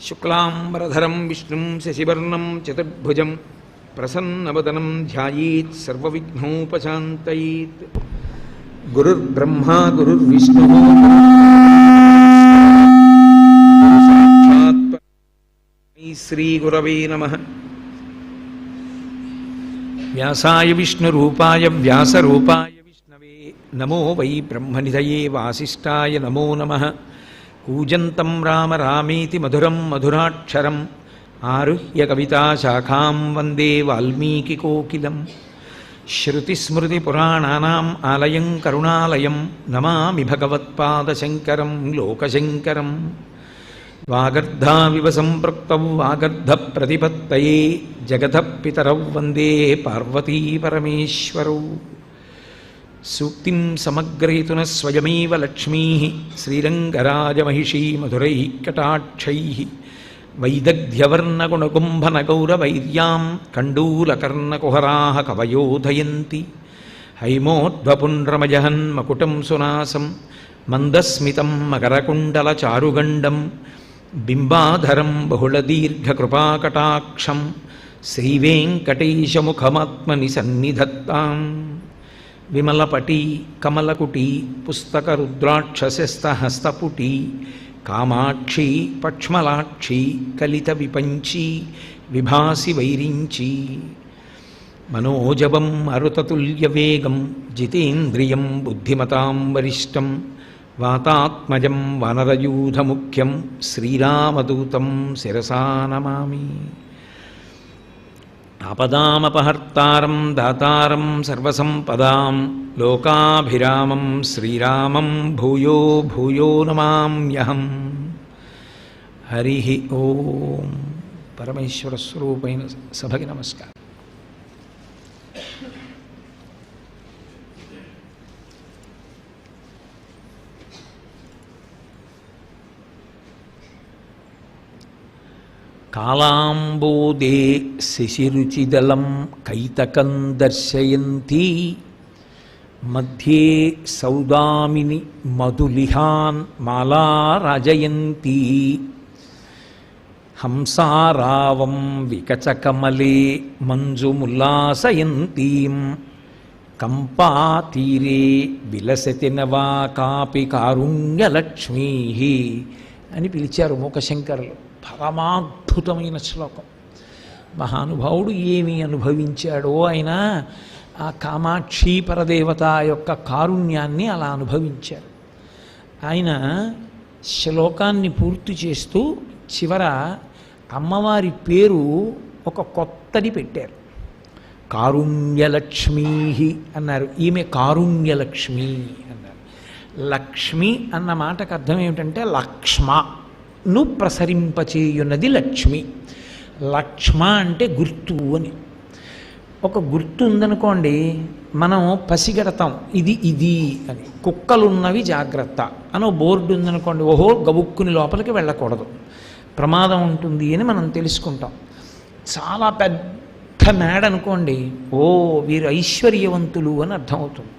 శుక్లాంబరధరం విష్ణుం శశివర్ణం చతుర్భుజం ప్రసన్నవదనం ధ్యాయేత్ సర్వవిఘ్నోపశాంతయేత్. గురుర్బ్రహ్మా గురుర్విష్ణుః సాక్షాత్ పరమేశ్వరः. శ్రీగురవే నమః. వ్యాసాయ విష్ణురూపాయ వ్యాసరూపాయ విష్ణవే నమో వై బ్రహ్మనిధయే వాసిష్ఠాయ నమో నమః. కూజంతం రామ రామేతి మధురం మధురాక్షరం ఆరుహ్య కవితాశాఖాం వందే వాల్మీకికోకిలం. శ్రుతిస్మృతిపురాణానాం ఆలయం కరుణాలయం నమామి భగవత్పాదశంకరం లోకశంకరం. వాగర్ధావివ సంపృక్తౌ వాగర్ధప్రతిపత్తయే జగతః పితరౌ వందే పార్వతీ పరమేశ్వరౌ. సూక్తిం సమగ్రయతున స్వయమేవ లక్ష్మీ శ్రీరంగరాజమహిషీ మధురైః కటాక్షైః. వైదగ్ధ్యవర్ణగుణగుంభనగౌరవైర్యాం కండూలకర్ణకుహరాः కవయోధయంతి. హైమోద్వపుండ్రమజహన్మకుటం సునాసం మందస్మితం మకరకుండలచారుగండం బింబాధరం బహుళదీర్ఘకృపాకటాక్షం శ్రీవేంకటేశముఖమాత్మని సన్నిధత్తాం. విమలపటీ కమలకుటీ పుస్తకరుద్రాక్షసస్తహస్తపుటీ కామాక్షీ పక్ష్మలాక్షీ కలిత విపంచీ విభాసి వైరించీ. మనోజవం మరుతతుల్యవేగం జితేంద్రియం బుద్ధిమతాం వరిష్టం వాతాత్మజం వానరయూధముఖ్యం శ్రీరామదూతం శిరసా నమామి. ఆపదామపహర్తారం దాతారం సర్వసంపదాం లోకాభిరామం శ్రీరామం భూయో భూయో నమామ్యహం. హరి ఓం. పరమేశ్వర స్వరూపైన సభకి నమస్కారం. కాళాంబోదే శశిరుచిదలం కైతకం దర్శయంతి మధ్యే సౌదామిని మధులిహాన్ మాలారాజయంతి. హంసారావం వికచకమలే మంజుముల్లాసయంతీం కంపాతీరే విలసతి నవా కాపి కారుణ్యలక్ష్మీ అని పిలిచారు మూకశంకరులు. పరమాద్భుతమైన శ్లోకం. మహానుభావుడు ఏమి అనుభవించాడో ఆయన ఆ కామాక్షి పరదేవత యొక్క కారుణ్యాన్ని అలా అనుభవించారు. ఆయన శ్లోకాన్ని పూర్తి చేస్తూ చివర అమ్మవారి పేరు ఒక కొత్తది పెట్టారు. కారుణ్యలక్ష్మీ అన్నారు. ఈమె కారుణ్యలక్ష్మి అన్నారు. లక్ష్మి అన్న మాటకు అర్థం ఏమిటంటే లక్ష్మ ను ప్రసరింపచేయున్నది లక్ష్మి. లక్ష్మ అంటే గుర్తు అని. ఒక గుర్తు ఉందనుకోండి, మనం పసిగడతాం ఇది ఇది అని. కుక్కలున్నవి జాగ్రత్త అని బోర్డు ఉందనుకోండి, ఓహో గబుక్కుని లోపలికి వెళ్ళకూడదు, ప్రమాదం ఉంటుంది అని మనం తెలుసుకుంటాం. చాలా పెద్ద మేడ అనుకోండి, ఓ వీరు ఐశ్వర్యవంతులు అని అర్థమవుతుంది.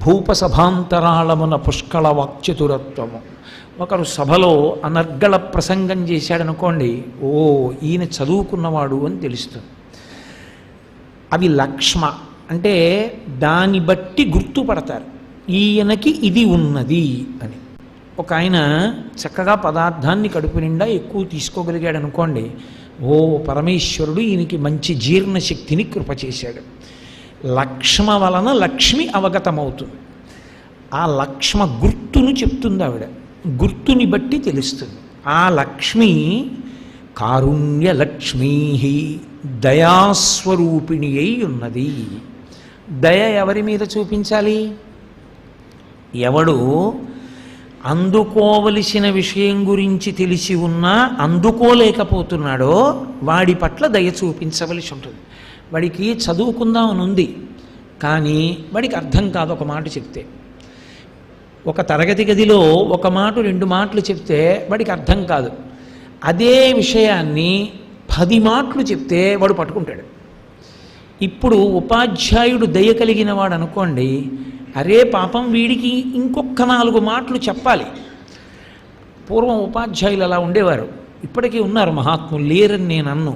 భూపసభాంతరాళమున పుష్కళ వాక్చతురత్వము. ఒకరు సభలో అనర్గళ ప్రసంగం చేశాడనుకోండి, ఓ ఈయన చదువుకున్నవాడు అని తెలుస్తుంది. అవి లక్ష్మ అంటే దాన్ని బట్టి గుర్తుపడతారు, ఈయనకి ఇది ఉన్నది అని. ఒక ఆయన చక్కగా పదార్థాన్ని కడుపు నిండా ఎక్కువ తీసుకోగలిగాడు అనుకోండి, ఓ పరమేశ్వరుడు ఈయనకి మంచి జీర్ణశక్తిని కృప చేశాడు. లక్ష్మ వలన లక్ష్మి అవగతమవుతుంది. ఆ లక్ష్మ గుర్తును చెప్తుంది ఆవిడ, గుర్తుని బట్టి తెలుస్తుంది. ఆ లక్ష్మి కారుణ్యలక్ష్మీ దయాస్వరూపిణి అయి ఉన్నది. దయ ఎవరి మీద చూపించాలి? ఎవడు అందుకోవలసిన విషయం గురించి తెలిసి ఉన్నా అందుకోలేకపోతున్నాడో వాడి పట్ల దయ చూపించవలసి ఉంటుంది. వాడికి చదువుకుందామని ఉంది, కానీ వాడికి అర్థం కాదు ఒక మాట చెప్తే. ఒక తరగతి గదిలో ఒక మాట రెండు మాటలు చెప్తే వాడికి అర్థం కాదు. అదే విషయాన్ని 10 మాటలు చెప్తే వాడు పట్టుకుంటాడు. ఇప్పుడు ఉపాధ్యాయుడు దయ కలిగిన వాడు అనుకోండి, అరే పాపం వీడికి ఇంకొక 4 మాటలు చెప్పాలి. పూర్వం ఉపాధ్యాయులు అలా ఉండేవారు. ఇప్పటికీ ఉన్నారు మహాత్ములు, లేరని నేను అన్ను.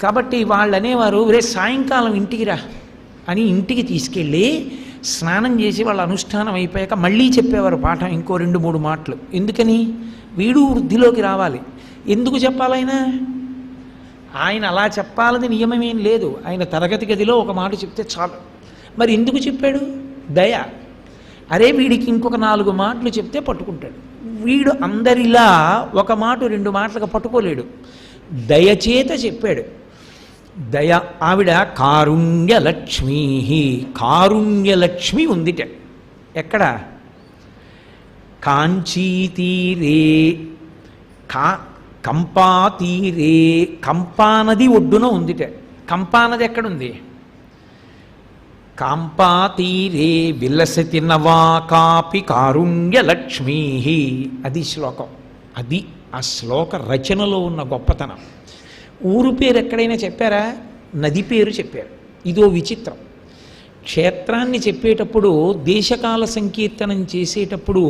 కాబట్టి వాళ్ళు అనేవారు, రే సాయంకాలం ఇంటికి రా అని ఇంటికి తీసుకెళ్ళి స్నానం చేసి వాళ్ళ అనుష్ఠానం అయిపోయాక మళ్ళీ చెప్పేవారు పాఠం, ఇంకో 2-3 మాటలు. ఎందుకని? వీడు వృద్ధిలోకి రావాలి. ఎందుకు చెప్పాలైనా? ఆయన అలా చెప్పాలని నియమమేం లేదు. ఆయన తరగతి గదిలో ఒక మాట చెప్తే చాలు. మరి ఎందుకు చెప్పాడు? దయ. అరే వీడికి ఇంకొక 4 మాటలు చెప్తే పట్టుకుంటాడు. వీడు అందరిలా 1 మాట 2 మాటలకు పట్టుకోలేడు. దయచేత చెప్పాడు. దయ. ఆవిడ కారుణ్యలక్ష్మీ. కారుణ్యలక్ష్మి ఉందిట. ఎక్కడ? కాంచీతీరే, కంపాతీరే, కంపానది ఒడ్డున ఉందిట. కంపానది ఎక్కడుంది? కాంపాతీరే విలసతి నవాకాపి కారుణ్యలక్ష్మీ. అది శ్లోకం. అది ఆ శ్లోక రచనలో ఉన్న గొప్పతనం. ఊరు పేరు ఎక్కడైనా చెప్పారా? నది పేరు చెప్పారు. ఇదో విచిత్రం. క్షేత్రాన్ని చెప్పేటప్పుడు, దేశకాల సంకీర్తనం చేసేటప్పుడు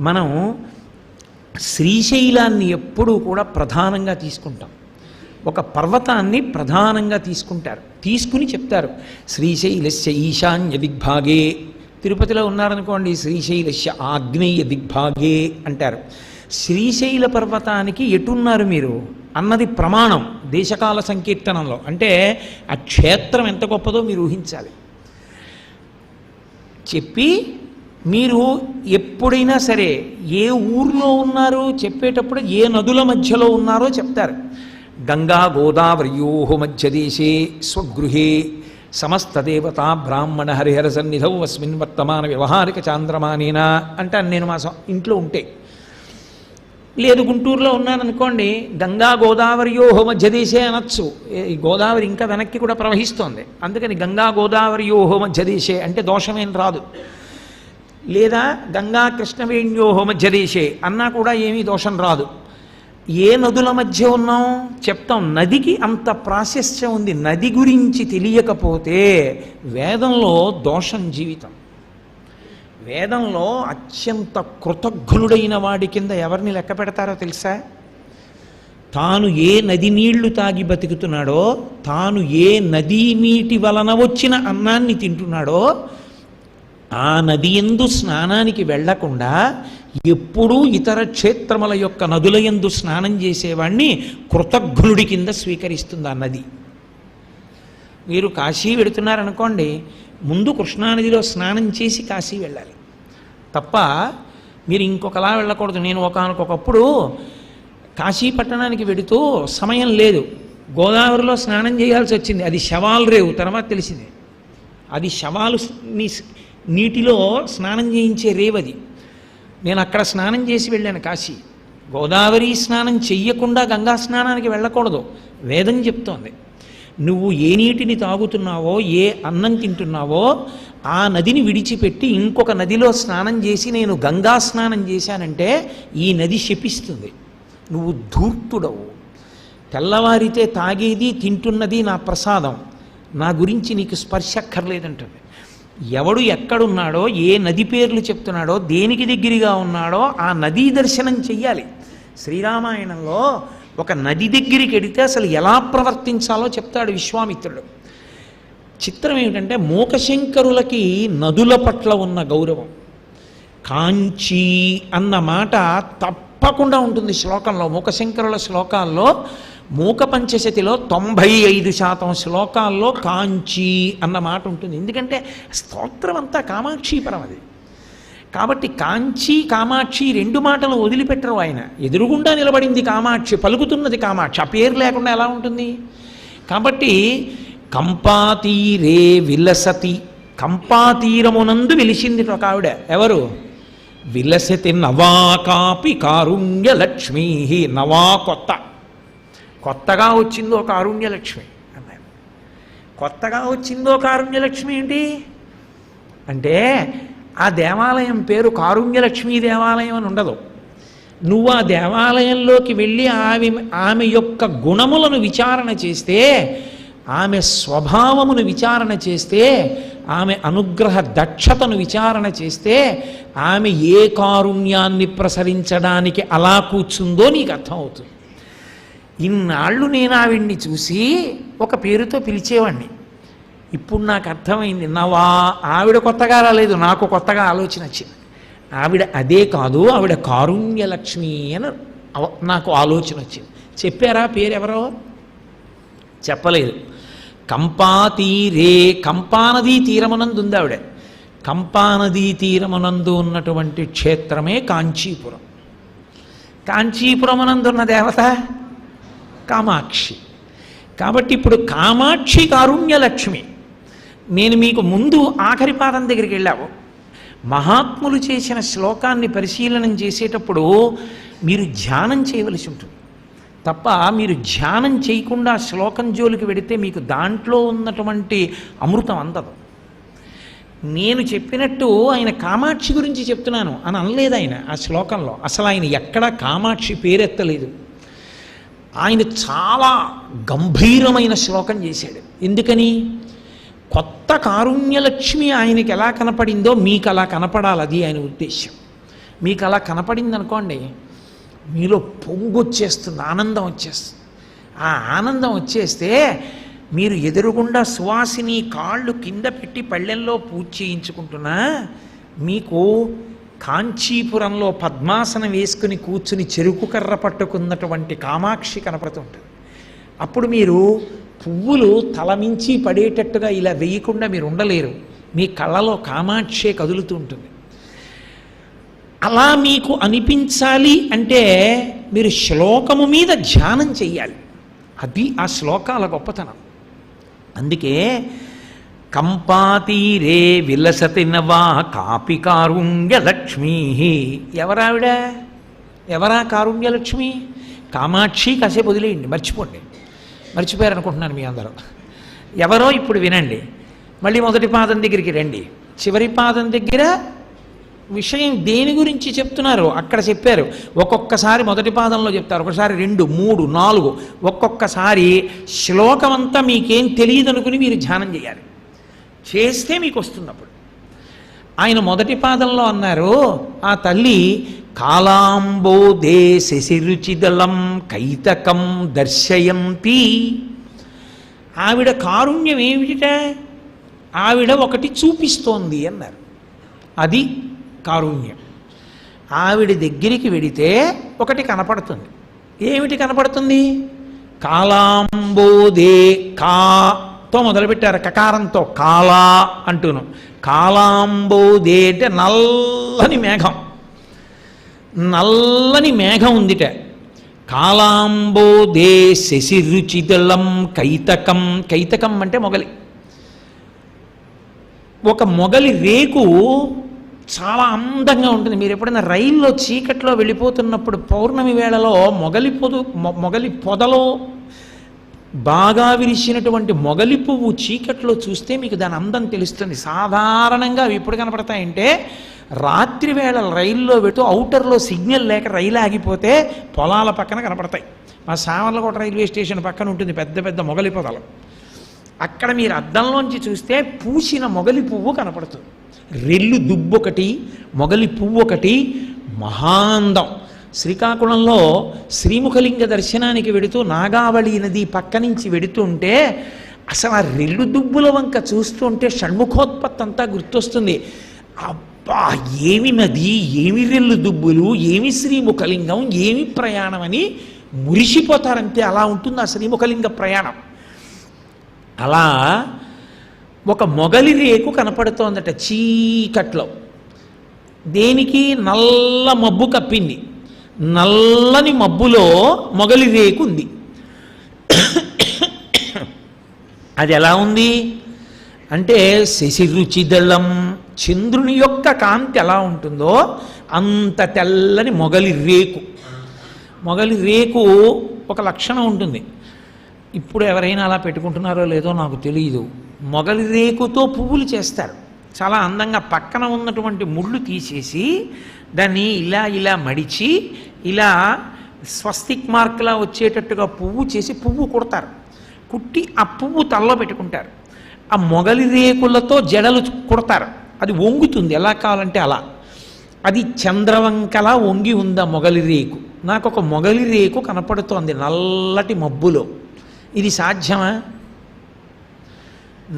మనం శ్రీశైలాన్ని ఎప్పుడూ కూడా ప్రధానంగా తీసుకుంటాం. ఒక పర్వతాన్ని ప్రధానంగా తీసుకుంటారు, తీసుకుని చెప్తారు. శ్రీశైలస్య ఈశాన్య దిగ్భాగే. తిరుపతిలో ఉన్నారనుకోండి, శ్రీశైలస్య ఆగ్నేయ దిగ్భాగే అంటారు. శ్రీశైల పర్వతానికి ఎటున్నారు మీరు అన్నది ప్రమాణం దేశకాల సంకీర్తనంలో. అంటే ఆ క్షేత్రం ఎంత గొప్పదో మీరు ఊహించాలి. చెప్పి మీరు ఎప్పుడైనా సరే ఏ ఊర్లో ఉన్నారో చెప్పేటప్పుడు ఏ నదుల మధ్యలో ఉన్నారో చెప్తారు. గంగా గోదావర్యోః మధ్యదేశే స్వగృహే సమస్తదేవతా బ్రాహ్మణ హరిహర సన్నిధౌ అస్మిన్ వర్తమాన వ్యవహారిక చాంద్రమానేనా అంటాను నేను మా ఇంట్లో ఉంటే. లేదు గుంటూరులో ఉన్నాననుకోండి, గంగా గోదావర్యోః మధ్యదేశే అనొచ్చు. ఈ గోదావరి ఇంకా వెనక్కి కూడా ప్రవహిస్తోంది, అందుకని గంగా గోదావర్యోః మధ్యదేశే అంటే దోషమేం రాదు. లేదా గంగా కృష్ణవేణ్యోః మధ్యదేశే అన్నా కూడా ఏమీ దోషం రాదు. ఏ నదుల మధ్య ఉన్నాం చెప్తాం. నదికి అంత ప్రాశస్త్యం ఉంది. నది గురించి తెలియకపోతే వేదంలో దోషం జీవితం. వేదంలో అత్యంత కృతజ్ఞుడైన వాడి కింద ఎవరిని లెక్క పెడతారో తెలుసా? తాను ఏ నది నీళ్లు తాగి బతుకుతున్నాడో, తాను ఏ నదీ నీటి వలన వచ్చిన అన్నాన్ని తింటున్నాడో, ఆ నది యందు స్నానానికి వెళ్లకుండా ఎప్పుడూ ఇతర క్షేత్రముల యొక్క నదుల యందు స్నానం చేసేవాణ్ణి కృతజ్ఞుడి కింద స్వీకరిస్తుంది ఆ నది. మీరు కాశీ వెడుతున్నారనుకోండి, ముందు కృష్ణానదిలో స్నానం చేసి కాశీ వెళ్ళాలి తప్ప మీరు ఇంకొకలా వెళ్ళకూడదు. నేను ఒకానొకప్పుడు కాశీ పట్టణానికి వెడుతూ సమయం లేదు, గోదావరిలో స్నానం చేయాల్సి వచ్చింది. అది శవాలు రేవు, తర్వాత తెలిసింది అది శవాలు నీటిలో స్నానం చేయించే రేవది. నేను అక్కడ స్నానం చేసి వెళ్ళాను కాశీ. గోదావరి స్నానం చెయ్యకుండా గంగా స్నానానికి వెళ్ళకూడదు. వేదం చెప్తోంది, నువ్వు ఏ నీటిని తాగుతున్నావో, ఏ అన్నం తింటున్నావో ఆ నదిని విడిచిపెట్టి ఇంకొక నదిలో స్నానం చేసి నేను గంగా స్నానం చేశానంటే ఈ నది శపిస్తుంది. నువ్వు ధూర్తుడవు. తెల్లవారితే తాగేది తింటున్నది నా ప్రసాదం, నా గురించి నీకు స్పర్శ అక్కర్లేదంటుంది. ఎవడు ఎక్కడున్నాడో, ఏ నది పేర్లు చెప్తున్నాడో, దేనికి దగ్గరగా ఉన్నాడో ఆ నదీ దర్శనం చెయ్యాలి. శ్రీరామాయణంలో ఒక నది దగ్గరికి వెడితే అసలు ఎలా ప్రవర్తించాలో చెప్తాడు విశ్వామిత్రుడు. చిత్రం ఏమిటంటే మూకశంకరులకి నదుల పట్ల ఉన్న గౌరవం. కాంచీ అన్న మాట తప్పకుండా ఉంటుంది శ్లోకంలో. మూకశంకరుల శ్లోకాల్లో, మూక పంచశతిలో 95% శ్లోకాల్లో కాంచీ అన్న మాట ఉంటుంది. ఎందుకంటే స్తోత్రం అంతా కామాక్షీపరం అది. కాబట్టి కాంచీ కామాక్షి 2 మాటలు వదిలిపెట్టరు ఆయన. ఎదురుగుండా నిలబడింది కామాక్షి, పలుకుతున్నది కామాక్షి. ఆ పేరు లేకుండా ఎలా ఉంటుంది? కాబట్టి కంపాతీరే విలసతి, కంపాతీరమునందు వెలిసింది ఒక ఆవిడ. ఎవరు? విలసతి నవాకాపి కారుణ్యలక్ష్మీ. నవా కొత్త, కొత్తగా వచ్చిందో కారుణ్యలక్ష్మి అన్నారు. కొత్తగా వచ్చిందో కారుణ్యలక్ష్మి ఏంటి అంటే, ఆ దేవాలయం పేరు కారుణ్యలక్ష్మీ దేవాలయం అని ఉండదు. నువ్వు ఆ దేవాలయంలోకి వెళ్ళి ఆమె యొక్క గుణములను విచారణ చేస్తే, ఆమె స్వభావమును విచారణ చేస్తే ఆమె అనుగ్రహ దక్షతను విచారణ చేస్తే ఆమె ఏ కారుణ్యాన్ని ప్రసరించడానికి అలా కూర్చుందో నీకు అర్థమవుతుంది. ఇన్నాళ్ళు నేను ఆవిడ్ని చూసి ఒక పేరుతో పిలిచేవాడిని. ఇప్పుడు నాకు అర్థమైంది, ఆవిడ కొత్తగా రాలేదు, నాకు కొత్తగా ఆలోచన వచ్చింది. ఆవిడ అదే కాదు, ఆవిడ కారుణ్యలక్ష్మి అని నాకు ఆలోచన వచ్చింది. చెప్పారా పేరు ఎవరో? చెప్పలేదు. కంపాతీరే, కంపానదీ తీరమునందు ఉంది ఆవిడ. కంపానదీ తీరమునందు ఉన్నటువంటి క్షేత్రమే కాంచీపురం. కాంచీపురమునందున్న దేవత కామాక్షి. కాబట్టి ఇప్పుడు కామాక్షి కారుణ్యలక్ష్మి. నేను మీకు ముందు ఆఖరి పాదం దగ్గరికి వెళ్ళావు. మహాత్ములు చేసిన శ్లోకాన్ని పరిశీలనం చేసేటప్పుడు మీరు ధ్యానం చేయవలసి ఉంటుంది తప్ప మీరు ధ్యానం చేయకుండా శ్లోకం జోలికి వెడితే మీకు దాంట్లో ఉన్నటువంటి అమృతం అందదు. నేను చెప్పినట్టు ఆయన కామాక్షి గురించి చెప్తున్నాను అని అనలేదు ఆయన ఆ శ్లోకంలో. అసలు ఆయన ఎక్కడా కామాక్షి పేరెత్తలేదు. ఆయన చాలా గంభీరమైన శ్లోకం చేశాడు. ఎందుకని? కొత్త కారుణ్యలక్ష్మి ఆయనకి ఎలా కనపడిందో మీకు అలా కనపడాలి, అది ఆయన ఉద్దేశం. మీకు అలా కనపడింది అనుకోండి, మీలో పొంగొచ్చేస్తుంది, ఆనందం వచ్చేస్తుంది. ఆ ఆనందం వచ్చేస్తే మీరు ఎదురుగుండా సువాసిని కాళ్ళు కింద పెట్టి పళ్ళెంలో పూజ చేయించుకుంటున్నా మీకు కాంచీపురంలో పద్మాసనం వేసుకుని కూర్చుని చెరుకు కర్ర పట్టుకున్నటువంటి కామాక్షి కనపడుతుంటుంది. అప్పుడు మీరు పువ్వులు తలమించి పడేటట్టుగా ఇలా వేయకుండా మీరు ఉండలేరు. మీ కళ్ళలో కామాక్షే కదులుతూ ఉంటుంది. అలా మీకు అనిపించాలి అంటే మీరు శ్లోకము మీద ధ్యానం చెయ్యాలి. అది ఆ శ్లోకాల గొప్పతనం. అందుకే కంపాతీరే విలసతి నవా కాపి కారుణ్యలక్ష్మీ. ఎవరావిడ? ఎవరా కారుణ్యలక్ష్మి? కామాక్షి. కాసేపు వదిలేయండి, మర్చిపోండి. మర్చిపోయారనుకుంటున్నాను మీ అందరూ. ఎవరో ఇప్పుడు వినండి. మళ్ళీ మొదటి పాదం దగ్గరికి రండి. చివరి పాదం దగ్గర విషయం దేని గురించి చెప్తున్నారు అక్కడ చెప్పారు. ఒక్కొక్కసారి మొదటి పాదంలో చెప్తారు, ఒకసారి 2, 3, 4, ఒక్కొక్కసారి శ్లోకం అంతా మీకేం తెలియదు అనుకుని మీరు ధ్యానం చేయాలి. చేస్తే మీకు వస్తుంది. అప్పుడు ఆయన మొదటి పాదంలో అన్నారు, ఆ తల్లి కాలాంబోదే శశిరుచిదలం కైతకం దర్శయంతి. ఆవిడ కారుణ్యం ఏమిట? ఆవిడ ఒకటి చూపిస్తోంది అన్నారు. అది కారుణ్యం. ఆవిడ దగ్గరికి వెడితే ఒకటి కనపడుతుంది. ఏమిటి కనపడుతుంది? కాలాంబోదే, కాతో మొదలుపెట్టారు, కకారంతో కాలా అంటున్నాం. కాలాంబోదే అంటే నల్లని మేఘం. నల్లని మేఘం ఉందిట. కాలాంబోదే శశిరుచిదళం కైతకం. కైతకం అంటే మొగలి. ఒక మొగలి రేకు చాలా అందంగా ఉంటుంది. మీరు ఎప్పుడైనా రైల్లో చీకట్లో వెళ్ళిపోతున్నప్పుడు పౌర్ణమి వేళలో మొగలి పొదలో బాగా విరిసినటువంటి మొగలి పువ్వు చీకట్లో చూస్తే మీకు దాని అందం తెలుస్తుంది. సాధారణంగా అవి ఎప్పుడు కనపడతాయంటే రాత్రి వేళ రైల్లో పెడుతూ ఔటర్లో సిగ్నల్ లేక రైలు ఆగిపోతే పొలాల పక్కన కనపడతాయి. మా సామర్లకోట రైల్వే స్టేషన్ పక్కన ఉంటుంది పెద్ద పెద్ద మొగలి పొదలు. అక్కడ మీరు అద్దంలోంచి చూస్తే పూసిన మొగలి పువ్వు కనపడుతుంది. రెల్లు దుబ్బొకటి, మొగలి పువ్వు ఒకటి, మహాందం. శ్రీకాకుళంలో శ్రీముఖలింగ దర్శనానికి వెడుతూ నాగావళి నది పక్క నుంచి వెడుతుంటే అసలు ఆ రెల్లు దుబ్బుల వంక చూస్తుంటే షణ్ముఖోత్పత్తి అంతా గుర్తొస్తుంది. అబ్బా, ఏమి నది, ఏమి రెల్లు దుబ్బులు, ఏమి శ్రీముఖలింగం, ఏమి ప్రయాణం అని మురిసిపోతారంతే. అలా ఉంటుంది ఆ శ్రీముఖలింగ ప్రయాణం. అలా ఒక మొగలి రేకు కనపడుతోందట చీకట్లో. దేనికి? నల్ల మబ్బు కప్పింది. నల్లని మబ్బులో మొగలి రేకు ఉంది. అది ఎలా ఉంది అంటే శశిరుచిదళం, చంద్రుని యొక్క కాంతి ఎలా ఉంటుందో అంత తెల్లని మొగలి రేకు. మొగలి రేకు ఒక లక్షణం ఉంటుంది. ఇప్పుడు ఎవరైనా అలా పెట్టుకుంటున్నారో లేదో నాకు తెలియదు. మొగలి రేకుతో పువ్వులు చేస్తారు చాలా అందంగా. పక్కన ఉన్నటువంటి ముళ్ళు తీసేసి దాన్ని ఇలా ఇలా మడిచి ఇలా స్వస్తిక్ మార్క్లా వచ్చేటట్టుగా పువ్వు చేసి పువ్వు కుడతారు. కుట్టి ఆ పువ్వు తలలో పెట్టుకుంటారు. ఆ మొగలి రేకులతో జడలు కుడతారు. అది వంగుతుంది ఎలా కావాలంటే అలా. అది చంద్రవంకలా వంగి ఉందా మొగలి రేకు. నాకు ఒక మొగలి రేకు కనపడుతోంది నల్లటి మబ్బులో. ఇది సాధ్యమా?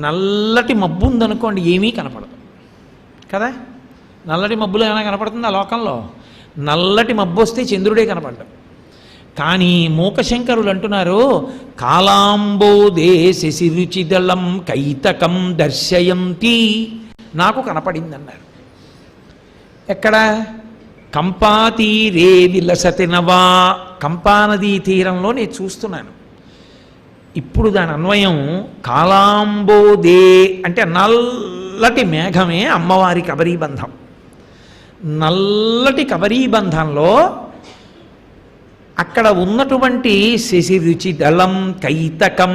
నల్లటి మబ్బు ఉందనుకోండి, ఏమీ కనపడదు కదా. నల్లటి మబ్బులో ఏమైనా కనపడుతుందా లోకంలో? నల్లటి మబ్బు వస్తే చంద్రుడే కనపడ్డాడు. కానీ మూకశంకరులు అంటున్నారు, కాలాంబోదే శశిరుచిదళం కైతకం దర్శయంతి, నాకు కనపడిందన్నారు. ఎక్కడ? కంపాతీరే విలసతి నవా, కంపానదీ తీరంలో నేను చూస్తున్నాను. ఇప్పుడు దాని అన్వయం కాలాంబోదే అంటే నల్లటి మేఘమే అమ్మవారి కబరీబంధం. నల్లటి కబరీబంధంలో అక్కడ ఉన్నటువంటి శశిరుచి దళం కైతకం,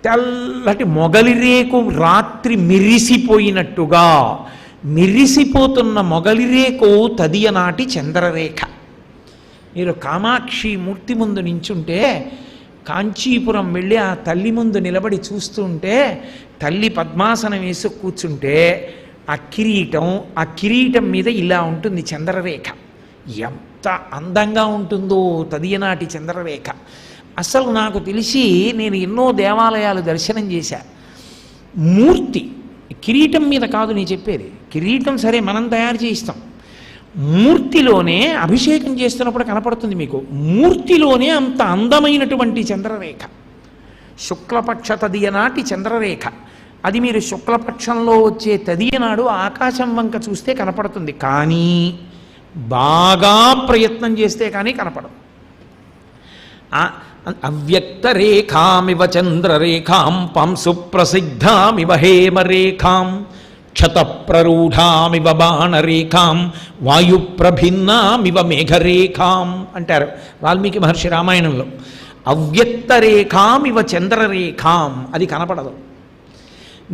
తెల్లటి మొగలిరేకు రాత్రి మిరిసిపోయినట్టుగా మిరిసిపోతున్న మొగలిరేకు తదియనాటి చంద్రరేఖ. మీరు కామాక్షి మూర్తి ముందు నించుంటే, కాంచీపురం వెళ్ళి ఆ తల్లి ముందు నిలబడి చూస్తుంటే, తల్లి పద్మాసనం వేసి కూర్చుంటే ఆ కిరీటం మీద ఇలా ఉంటుంది చంద్రరేఖ. ఎంత అందంగా ఉంటుందో తదియనాటి చంద్రరేఖ. అసలు నాకు తెలిసి నేను ఎన్నో దేవాలయాలు దర్శనం చేశా. మూర్తి కిరీటం మీద కాదు నేను చెప్పేది. కిరీటం సరే మనం తయారు చేయిస్తాం, మూర్తిలోనే అభిషేకం చేస్తున్నప్పుడు కనపడుతుంది మీకు. మూర్తిలోనే అంత అందమైనటువంటి చంద్రరేఖ, శుక్లపక్ష తదియనాటి చంద్రరేఖ. అది మీరు శుక్లపక్షంలో వచ్చే తదియనాడు ఆకాశం వంక చూస్తే కనపడుతుంది, కానీ బాగా ప్రయత్నం చేస్తే కానీ కనపడదు. అవ్యక్తరేఖామివ చంద్రరేఖాం పంసు ప్రసిద్ధామివ హేమరేఖాం క్షతప్రరూఢామివ బాణరేఖాం వాయుప్రభిన్నామివ మేఘరేఖాం అంటారు వాల్మీకి మహర్షి రామాయణంలో. అవ్యక్తరేఖామివ చంద్రరేఖాం, అది కనపడదు.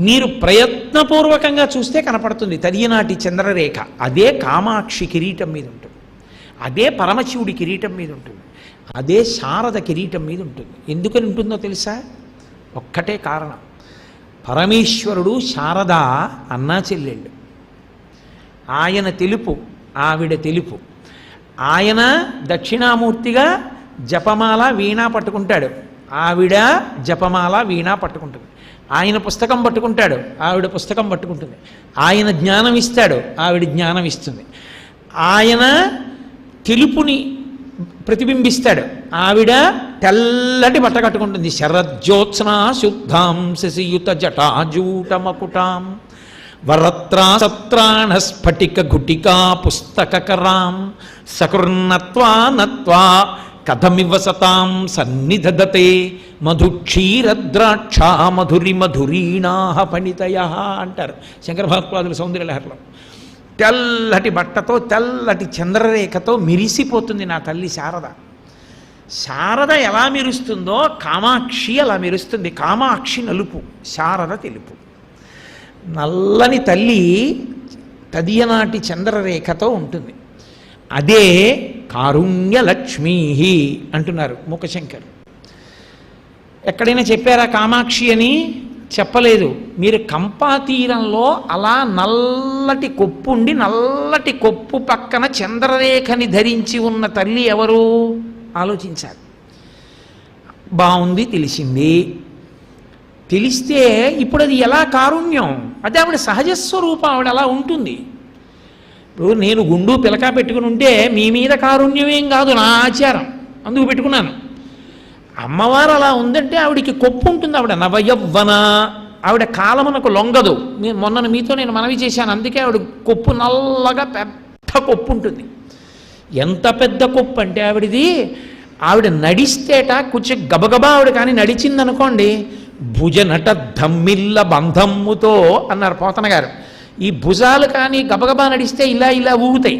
మీరు ప్రయత్నపూర్వకంగా చూస్తే కనపడుతుంది తదియనాటి చంద్రరేఖ. అదే కామాక్షి కిరీటం మీద ఉంటుంది, అదే పరమశివుడి కిరీటం మీద ఉంటుంది, అదే శారద కిరీటం మీద ఉంటుంది. ఎందుకని ఉంటుందో తెలుసా? ఒక్కటే కారణం. పరమేశ్వరుడు శారద అన్నా చెల్లెళ్ళు. ఆయన తెలుపు, ఆవిడ తెలుపు. ఆయన దక్షిణామూర్తిగా జపమాల వీణా పట్టుకుంటాడు, ఆవిడ జపమాల వీణా పట్టుకుంటుంది. ఆయన పుస్తకం పట్టుకుంటాడు, ఆవిడ పుస్తకం పట్టుకుంటుంది. ఆయన జ్ఞానం ఇస్తాడు, ఆవిడ జ్ఞానం ఇస్తుంది. ఆయన తెలుపుని ప్రతిబింబిస్తాడు, ఆవిడ తెల్లటి బట్ట కట్టుకుంటుంది. శరజ్యోత్స్నా శుద్ధాం శశియుత జటాజూటమకుటాం వరత్రా సత్రాణ స్ఫటిక గుటికా పుస్తకరాం సకృన్నత్వా నత్వా కథమివ సతాం సన్నిధదతే మధుక్షీరద్రాక్షా మధురి మధురీణాహ పణితయ అంటారు శంకర భగవత్పాదుల సౌందర్యలహరిలో. తెల్లటి బట్టతో తెల్లటి చంద్రరేఖతో మెరిసిపోతుంది నా తల్లి శారద. శారద ఎలా మెరుస్తుందో కామాక్షి అలా మెరుస్తుంది. కామాక్షి నలుపు, శారద తెలుపు. నల్లని తల్లి తదియనాటి చంద్రరేఖతో ఉంటుంది. అదే కారుణ్యలక్ష్మీ అంటున్నారు మూకశంకర్. ఎక్కడైనా చెప్పారా కామాక్షి అని? చెప్పలేదు. మీరు కంపాతీరంలో అలా నల్లటి కొప్పు ఉండి నల్లటి కొప్పు పక్కన చంద్రరేఖని ధరించి ఉన్న తల్లి ఎవరు ఆలోచించాలి. బాగుంది, తెలిసింది. తెలిస్తే ఇప్పుడు అది ఎలా కారుణ్యం? అదే ఆవిడ సహజస్వరూపం, ఆవిడ అలా ఉంటుంది. ఇప్పుడు నేను గుండు పిలక పెట్టుకుని ఉంటే మీ మీద కారుణ్యమేం కాదు, నా ఆచారం, అందుకు పెట్టుకున్నాను. అమ్మవారు అలా ఉందంటే ఆవిడికి కొప్పు ఉంటుంది. ఆవిడ నవయవ్వన, ఆవిడ కాలమునకు లొంగదు. మొన్న మీతో నేను మనవి చేశాను, అందుకే ఆవిడ కొప్పు నల్లగా పెద్ద కొప్పు ఉంటుంది. ఎంత పెద్ద కొప్పు అంటే ఆవిడది, ఆవిడ నడిస్తేట కొంచెం గబగబా ఆవిడ కానీ నడిచిందనుకోండి, భుజనట ధమ్మిల్ల బంధమ్ముతో అన్నారు పోతన గారు. ఈ భుజాలు కానీ గబగబా నడిస్తే ఇలా ఇలా ఊగుతాయి,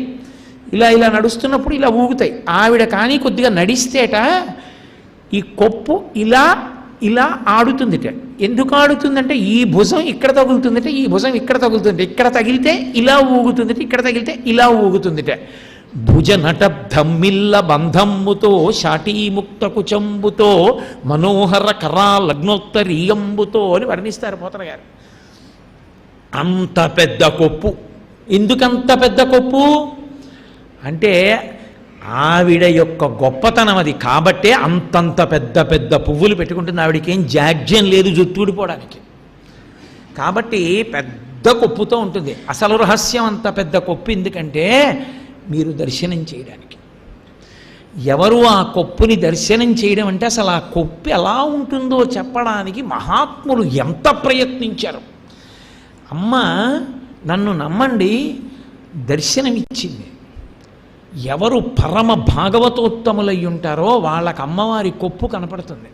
ఇలా ఇలా నడుస్తున్నప్పుడు ఇలా ఊగుతాయి. ఆవిడ కానీ కొద్దిగా నడిస్తేట ఈ కొప్పు ఇలా ఇలా ఆడుతుందిట. ఎందుకు ఆడుతుందంటే ఈ భుజం ఇక్కడ తగులుతుందిట, ఈ భుజం ఇక్కడ తగులుతుందిట, ఇక్కడ తగిలితే ఇలా ఊగుతుందిట, ఇక్కడ తగిలితే ఇలా ఊగుతుందిట. భుజ నటబ్ధమ్మిల్ల బంధమ్ముతో శాటీముక్త కుచంబుతో మనోహర కరాలగ్నోత్తరీయంబుతో అని వర్ణిస్తారు పోతన గారు. అంత పెద్ద కొప్పు. ఎందుకంత పెద్ద కొప్పు అంటే ఆవిడ యొక్క గొప్పతనం అది. కాబట్టే అంతంత పెద్ద పెద్ద పువ్వులు పెట్టుకుంటుంది. ఆవిడకి ఏం జాడ్యం లేదు జుత్తూడిపోవడానికి. కాబట్టి పెద్ద కొప్పుతో ఉంటుంది. అసలు రహస్యం అంత పెద్ద కొప్పు ఎందుకంటే మీరు దర్శనం చేయడానికి. ఎవరు ఆ కొప్పుని దర్శనం చేయడం అంటే అసలు ఆ కొప్పు ఎలా ఉంటుందో చెప్పడానికి మహాత్ములు ఎంత ప్రయత్నించారు. అమ్మ నన్ను నమ్మండి, దర్శనమిచ్చింది. ఎవరు పరమ భాగవతోత్తములై ఉంటారో వాళ్ళకి అమ్మవారి కొప్పు కనపడుతుంది.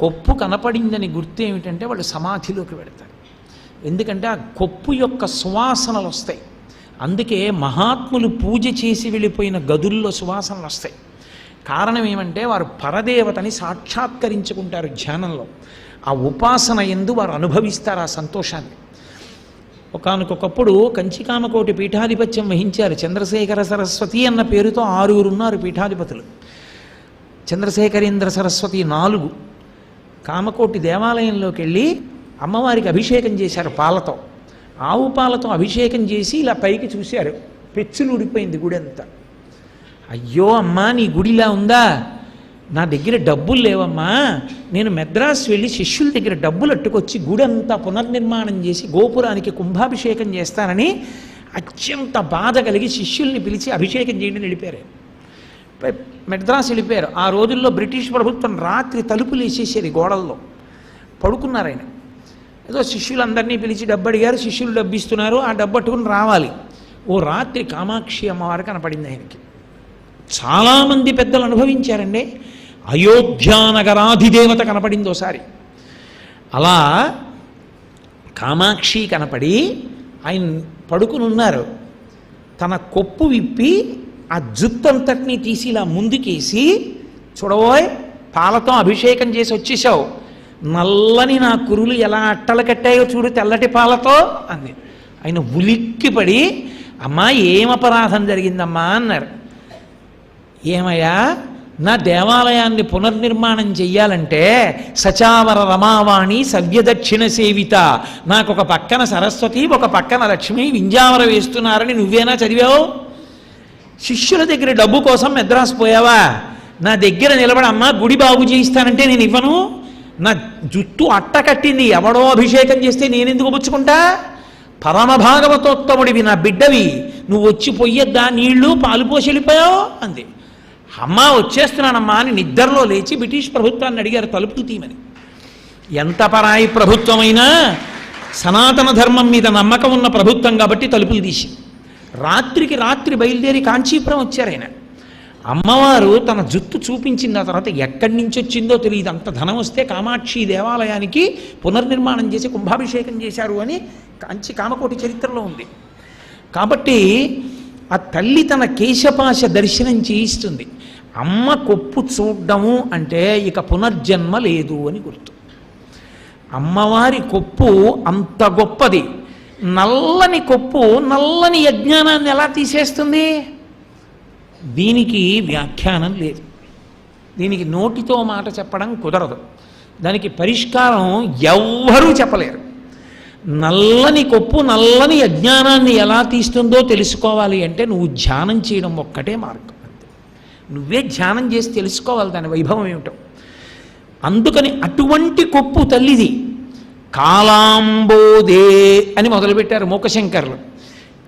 కొప్పు కనపడిందని గుర్తు ఏమిటంటే వాళ్ళు సమాధిలోకి వెడతారు. ఎందుకంటే ఆ కొప్పు యొక్క సువాసనలు వస్తాయి. అందుకే మహాత్ములు పూజ చేసి వెళ్ళిపోయిన గదుల్లో సువాసనలు వస్తాయి. కారణం ఏమంటే వారు పరదేవతని సాక్షాత్కరించుకుంటారు ధ్యానంలో. ఆ ఉపాసన యందు వారు అనుభవిస్తారు ఆ సంతోషాన్ని. ఒకానొకప్పుడు కంచికామకోటి పీఠాధిపత్యం వహించారు. చంద్రశేఖర సరస్వతి అన్న పేరుతో 6 ఉన్నారు పీఠాధిపతులు. చంద్రశేఖరేంద్ర సరస్వతి 4. కామకోటి దేవాలయంలోకి వెళ్ళి అమ్మవారికి అభిషేకం చేశారు పాలతో. ఆవు పాలతో అభిషేకం చేసి ఇలా పైకి చూశారు. పెచ్చులు ఊడిపోయింది గుడి అంతా. అయ్యో అమ్మా, నీ గుడిలా ఉందా? నా దగ్గర డబ్బులు లేవమ్మా, నేను మెద్రాసు వెళ్ళి శిష్యుల దగ్గర డబ్బులు అట్టుకొచ్చి గుడంతా పునర్నిర్మాణం చేసి గోపురానికి కుంభాభిషేకం చేస్తానని అత్యంత బాధ కలిగి శిష్యుల్ని పిలిచి అభిషేకం చేయడం వెళ్ళిపోయారు. మెద్రాసు వెళ్ళిపోయారు. ఆ రోజుల్లో బ్రిటిష్ ప్రభుత్వం రాత్రి తలుపులు వేసేసేది గోడల్లో. పడుకున్నారు ఆయన. ఏదో శిష్యులందరినీ పిలిచి డబ్బు అడిగారు. శిష్యులు డబ్బు ఇస్తున్నారు. ఆ డబ్బు పట్టుకుని రావాలి. ఓ రాత్రి కామాక్షి అమ్మవారు కనపడింది ఆయనకి. చాలామంది పెద్దలు అనుభవించారండి. అయోధ్యానగరాధిదేవత కనపడింది ఓసారి. అలా కామాక్షి కనపడి ఆయన పడుకుని ఉన్నారు. తన కొప్పు విప్పి ఆ జుత్తంతటినీ తీసి ఇలా ముందుకేసి, చూడబోయ్ పాలతో అభిషేకం చేసి వచ్చేసావు, నల్లని నా కురులు ఎలా అట్టలు కట్టాయో చూడు తెల్లటి పాలతో అంది. ఆయన ఉలిక్కిపడి, అమ్మా ఏం అపరాధం జరిగిందమ్మా అన్నారు. ఏమయ్యా, నా దేవాలయాన్ని పునర్నిర్మాణం చెయ్యాలంటే సచావర రమావాణి సవ్యదక్షిణ సేవిత, నాకు ఒక పక్కన సరస్వతి ఒక పక్కన లక్ష్మి వింజావర వేస్తున్నారని నువ్వేనా చదివావు? శిష్యుల దగ్గర డబ్బు కోసం మెద్రాసు పోయావా? నా దగ్గర నిలబడమ్మా గుడి బాగు చేయిస్తానంటే నేను ఇవ్వను. నా జుట్టు అట్ట కట్టింది, ఎవడో అభిషేకం చేస్తే నేనెందుకు పుచ్చుకుంటా? పరమ భాగవతోత్తముడివి, నా బిడ్డవి, నువ్వు వచ్చి పొయ్యొద్దా నీళ్లు పాలు పోసి వెళ్ళిపోయావు అంది. అమ్మా వచ్చేస్తున్నానమ్మా అని నిద్రలో లేచి బ్రిటిష్ ప్రభుత్వాన్ని అడిగారు తలుపులు తీయమని. ఎంత పరాయి ప్రభుత్వమైనా సనాతన ధర్మం మీద నమ్మకం ఉన్న ప్రభుత్వం కాబట్టి తలుపులు తీసి రాత్రికి రాత్రి బయలుదేరి కాంచీపురం వచ్చారు ఆయన. అమ్మవారు తన జుత్తు చూపించిన తర్వాత ఎక్కడి నుంచి వచ్చిందో తెలియదు. అంత ధనం వస్తే కామాక్షి దేవాలయానికి పునర్నిర్మాణం చేసి కుంభాభిషేకం చేశారు అని కామకోటి చరిత్రలో ఉంది. కాబట్టి ఆ తల్లి తన కేశపాశ దర్శనం చేయిస్తుంది. అమ్మ కొప్పు చూడడము అంటే ఇక పునర్జన్మ లేదు అని గుర్తు. అమ్మవారి కొప్పు అంత గొప్పది. నల్లని కొప్పు నల్లని అజ్ఞానాన్ని ఎలా తీసేస్తుంది? దీనికి వ్యాఖ్యానం లేదు. దీనికి నోటితో మాట చెప్పడం కుదరదు. దానికి పరిష్కారం ఎవ్వరూ చెప్పలేరు. నల్లని కొప్పు నల్లని అజ్ఞానాన్ని ఎలా తీస్తుందో తెలుసుకోవాలి అంటే నువ్వు ధ్యానం చేయడం ఒక్కటే మార్గం. అంతే, నువ్వే ధ్యానం చేసి తెలుసుకోవాలి దాని వైభవం ఏమిటో. అందుకని అటువంటి కొప్పు తల్లిది. కాలాంబోదే అని మొదలుపెట్టారు మూకశంకర్లు.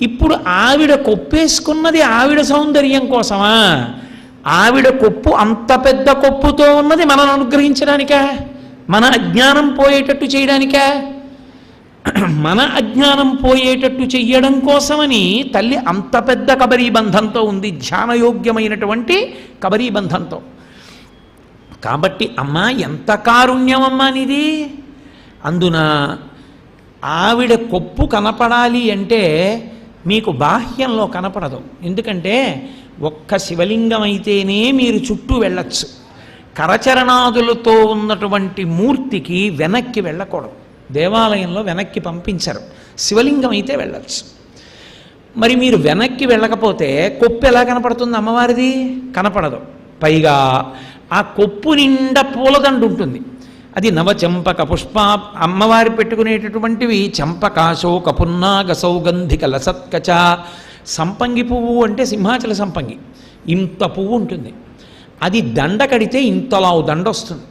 ఇప్పుడు ఆవిడ కొప్పేసుకున్నది ఆవిడ సౌందర్యం కోసమా? ఆవిడ కొప్పు అంత పెద్ద కొప్పుతో ఉన్నది మనల్ని అనుగ్రహించడానికా? మన అజ్ఞానం పోయేటట్టు చేయడానికా? మన అజ్ఞానం పోయేటట్టు చెయ్యడం కోసమని తల్లి అంత పెద్ద కబరీబంధంతో ఉంది, ధ్యానయోగ్యమైనటువంటి కబరీబంధంతో. కాబట్టి అమ్మా ఎంత కారుణ్యమమ్మా నీది. అందున ఆవిడ కొప్పు కనపడాలి అంటే మీకు బాహ్యంలో కనపడదు. ఎందుకంటే ఒక్క శివలింగం అయితేనే మీరు చుట్టూ వెళ్ళచ్చు. కరచరణాదులతో ఉన్నటువంటి మూర్తికి వెనక్కి వెళ్ళకూడదు. దేవాలయంలో వెనక్కి పంపించరు. శివలింగం అయితే వెళ్ళచ్చు. మరి మీరు వెనక్కి వెళ్ళకపోతే కొప్పు ఎలా కనపడుతుంది అమ్మవారిది? కనపడదు. పైగా ఆ కొప్పు నిండా పూలదండ ఉంటుంది. అది నవచంపక పుష్ప, అమ్మవారి పెట్టుకునేటటువంటివి చంపక, శోక, పున్నాగ, సౌగంధిక, లసత్కచ. సంపంగి పువ్వు అంటే సింహాచల సంపంగి, ఇంత పువ్వు ఉంటుంది. అది దండ కడితే ఇంతలా దండ వస్తుంది.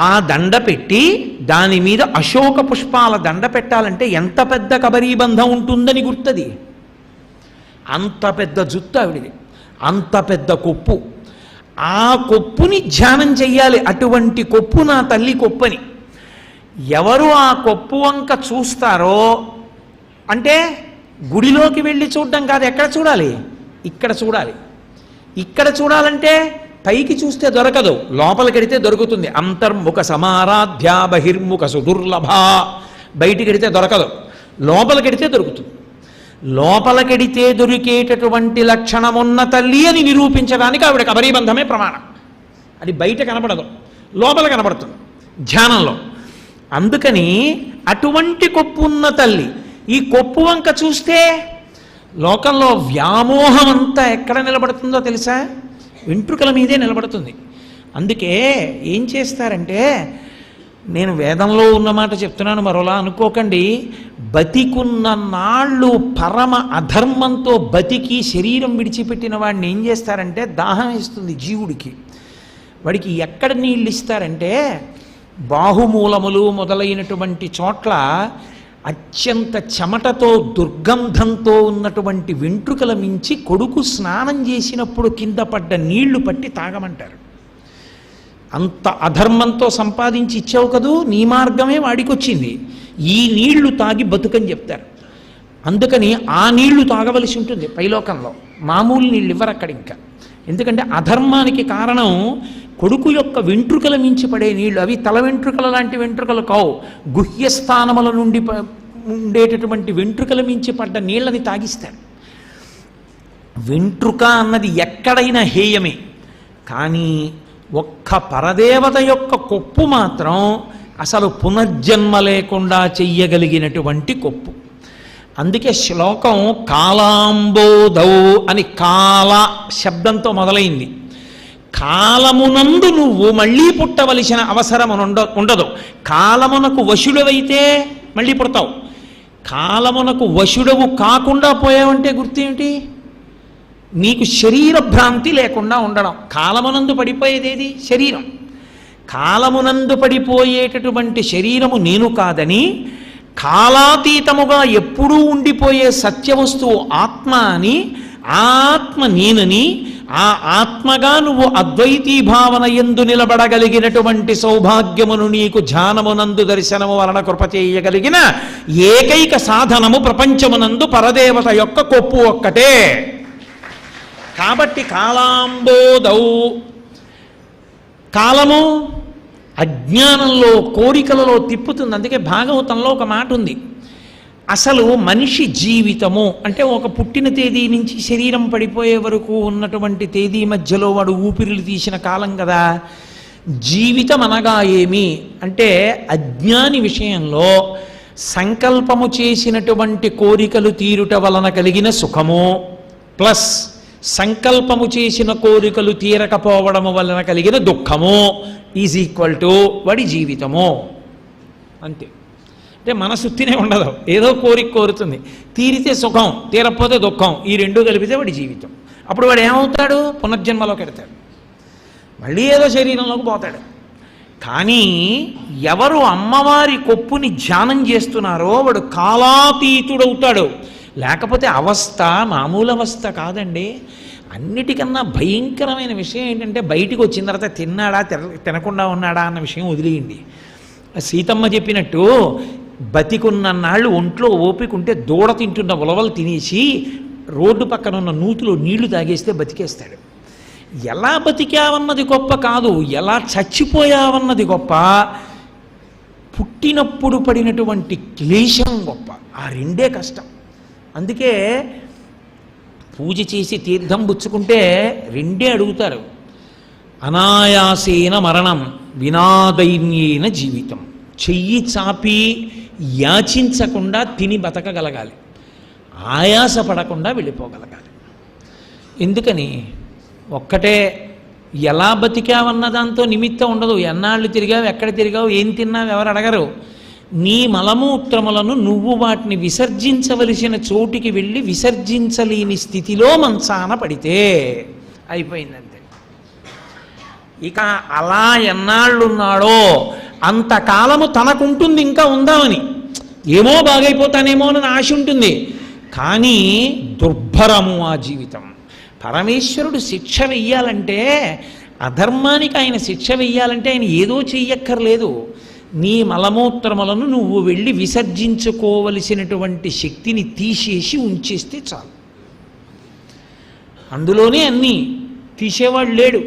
ఆ దండ పెట్టి దాని మీద అశోక పుష్పాల దండ పెట్టాలంటే ఎంత పెద్ద కబరీబంధం ఉంటుందని గుర్తది. అంత పెద్ద జుత్తు ఆవిడిది, అంత పెద్ద కొప్పు. ఆ కొప్పుని ధ్యానం చెయ్యాలి. అటువంటి కొప్పు నా తల్లి కొప్పని. ఎవరు ఆ కొప్పు వంక చూస్తారో అంటే గుడిలోకి వెళ్ళి చూడడం కాదు, ఎక్కడ చూడాలి? ఇక్కడ చూడాలి. ఇక్కడ చూడాలంటే పైకి చూస్తే దొరకదు, లోపలికెడితే దొరుకుతుంది. అంతర్ముఖ సమారాధ్య బహిర్ముఖ సుదుర్లభ. బయటికెడితే దొరకదు, లోపలికెడితే దొరుకుతుంది. లోపలికెడితే దొరికేటటువంటి లక్షణమున్న తల్లి అని నిరూపించడానికి ఆవిడ కబరీబంధమే ప్రమాణం. అది బయట కనపడదు, లోపల కనపడుతుంది ధ్యానంలో. అందుకని అటువంటి కొప్పు ఉన్న తల్లి. ఈ కొప్పు వంక చూస్తే లోకంలో వ్యామోహం అంతా ఎక్కడ నిలబడుతుందో తెలుసా? వెంట్రుకల మీదే నిలబడుతుంది. అందుకే ఏం చేస్తారంటే, నేను వేదంలో ఉన్నమాట చెప్తున్నాను, మరోలా అనుకోకండి. బతికున్న నాళ్ళు పరమ అధర్మంతో బతికి శరీరం విడిచిపెట్టిన వాడిని ఏం చేస్తారంటే, దాహం ఇస్తుంది జీవుడికి. వాడికి ఎక్కడ నీళ్ళు ఇస్తారంటే, బాహుమూలములు మొదలైనటువంటి చోట్ల అత్యంత చెమటతో దుర్గంధంతో ఉన్నటువంటి వెంట్రుకల మించి కొడుకు స్నానం చేసినప్పుడు కింద పడ్డ నీళ్లు పట్టి తాగమంటారు. అంత అధర్మంతో సంపాదించి ఇచ్చావు కదూ, నీ మార్గమే వాడికొచ్చింది, ఈ నీళ్లు తాగి బతుకని చెప్తారు. అందుకని ఆ నీళ్లు తాగవలసి ఉంటుంది పైలోకంలో. మామూలు నీళ్ళు ఇవ్వరు అక్కడ ఇంకా. ఎందుకంటే అధర్మానికి కారణం కొడుకు యొక్క వెంట్రుకల మించి పడే నీళ్లు. అవి తల వెంట్రుకల లాంటి వెంట్రుకలు కావు, గుహ్యస్థానముల నుండి ఉండేటటువంటి వెంట్రుకల మించి పడ్డ నీళ్ళని తాగిస్తారు. వెంట్రుక అన్నది ఎక్కడైనా హేయమే, కానీ ఒక్క పరదేవత యొక్క కొప్పు మాత్రం అసలు పునర్జన్మ లేకుండా చెయ్యగలిగినటువంటి కొప్పు. అందుకే శ్లోకం కాలాంబోధౌ అని కాల శబ్దంతో మొదలైంది. కాలమునందు నువ్వు మళ్ళీ పుట్టవలసిన అవసరం ఉండదు. కాలమునకు వశుడవైతే మళ్ళీ పుడతావు. కాలమునకు వశుడవు కాకుండా పోయావంటే గుర్తేమిటి? నీకు శరీర భ్రాంతి లేకుండా ఉండడం. కాలమునందు పడిపోయేదేది? శరీరం. కాలమునందు పడిపోయేటటువంటి శరీరము నేను కాదని, కాలాతీతముగా ఎప్పుడూ ఉండిపోయే సత్యవస్తువు ఆత్మ అని, ఆత్మ నేనని, ఆ ఆత్మగా నువ్వు అద్వైతీ భావన యందు నిలబడగలిగినటువంటి సౌభాగ్యమును నీకు ధ్యానమునందు దర్శనము వలన కృప చేయగలిగిన ఏకైక సాధనము ప్రపంచమునందు పరదేవత యొక్క కొప్పు ఒక్కటే. కాబట్టి కాలాంబోధౌ. కాలము అజ్ఞానంలో కోరికలలో తిప్పుతుంది. అందుకే భాగవతంలో ఒక మాట ఉంది, అసలు మనిషి జీవితము అంటే ఒక పుట్టిన తేదీ నుంచి శరీరం పడిపోయే వరకు ఉన్నటువంటి తేదీ మధ్యలో వాడు ఊపిరిలు తీసిన కాలం కదా. జీవితం అనగా ఏమి అంటే, అజ్ఞాని విషయంలో సంకల్పము చేసినటువంటి కోరికలు తీరుట వలన కలిగిన సుఖము ప్లస్ సంకల్పము చేసిన కోరికలు తీరకపోవడము వలన కలిగిన దుఃఖము ఈజ్ ఈక్వల్ టు వాడి జీవితము. అంతే. అంటే మనసు తినే ఉండదు, ఏదో కోరిక కోరుతుంది, తీరితే సుఖం, తీరకపోతే దుఃఖం, ఈ రెండు కలిపితే వాడి జీవితం. అప్పుడు వాడు ఏమవుతాడు? పునర్జన్మలోకి వెడతాడు, మళ్ళీ ఏదో శరీరంలోకి పోతాడు. కానీ ఎవరు అమ్మవారి కొప్పుని ధ్యానం చేస్తున్నారో వాడు కాలాతీతుడవుతాడు. లేకపోతే అవస్థ మామూలు అవస్థ కాదండి. అన్నిటికన్నా భయంకరమైన విషయం ఏంటంటే, బయటికి వచ్చిన తర్వాత తిన్నాడా తినకుండా ఉన్నాడా అన్న విషయం వదిలేయండి. సీతమ్మ చెప్పినట్టు బతికున్న నాళ్ళు ఒంట్లో ఓపిక ఉంటే దూడ తింటున్న ఉలవలు తినేసి రోడ్డు పక్కన ఉన్న నూతిలో నీళ్లు తాగేస్తే బతికేస్తాడు. ఎలా బతికావన్నది గొప్ప కాదు, ఎలా చచ్చిపోయావన్నది గొప్ప. పుట్టినప్పుడు పడినటువంటి క్లేశం గొప్ప, ఆ రెండే కష్టం. అందుకే పూజ చేసి తీర్థం పుచ్చుకుంటే రెండే అడుగుతారు, అనాయాసేన మరణం వినాదైన్యేన జీవితం. చెయ్యి చాపి యాచించకుండా తిని బతకగలగాలి. ఆయాసపడకుండా వెళ్ళిపోగలగాలి. ఎందుకని? ఒక్కటే ఎలా బతికావన్న దాంతో నిమిత్తం ఉండదు. ఎన్నాళ్ళు తిరిగావు, ఎక్కడ తిరిగావు, ఏం తిన్నావు ఎవరు అడగరు. నీ మలమూత్రములను నువ్వు వాటిని విసర్జించవలసిన చోటికి వెళ్ళి విసర్జించలేని స్థితిలో మంచాన పడితే అయిపోయిందంతే. ఇక అలా ఎన్నాళ్ళున్నాడో అంతకాలము తనకుంటుంది ఇంకా ఉందామని, ఏమో బాగైపోతానేమో అని ఆశ ఉంటుంది. కానీ దుర్భరము ఆ జీవితం. పరమేశ్వరుడు శిక్ష వెయ్యాలంటే, అధర్మానికి ఆయన శిక్ష వెయ్యాలంటే ఆయన ఏదో చెయ్యక్కర్లేదు. నీ మలమూత్రములను నువ్వు వెళ్ళి విసర్జించుకోవలసినటువంటి శక్తిని తీసేసి ఉంచేస్తే చాలు. అందులోనే అన్నీ, తీసేవాడు లేడు,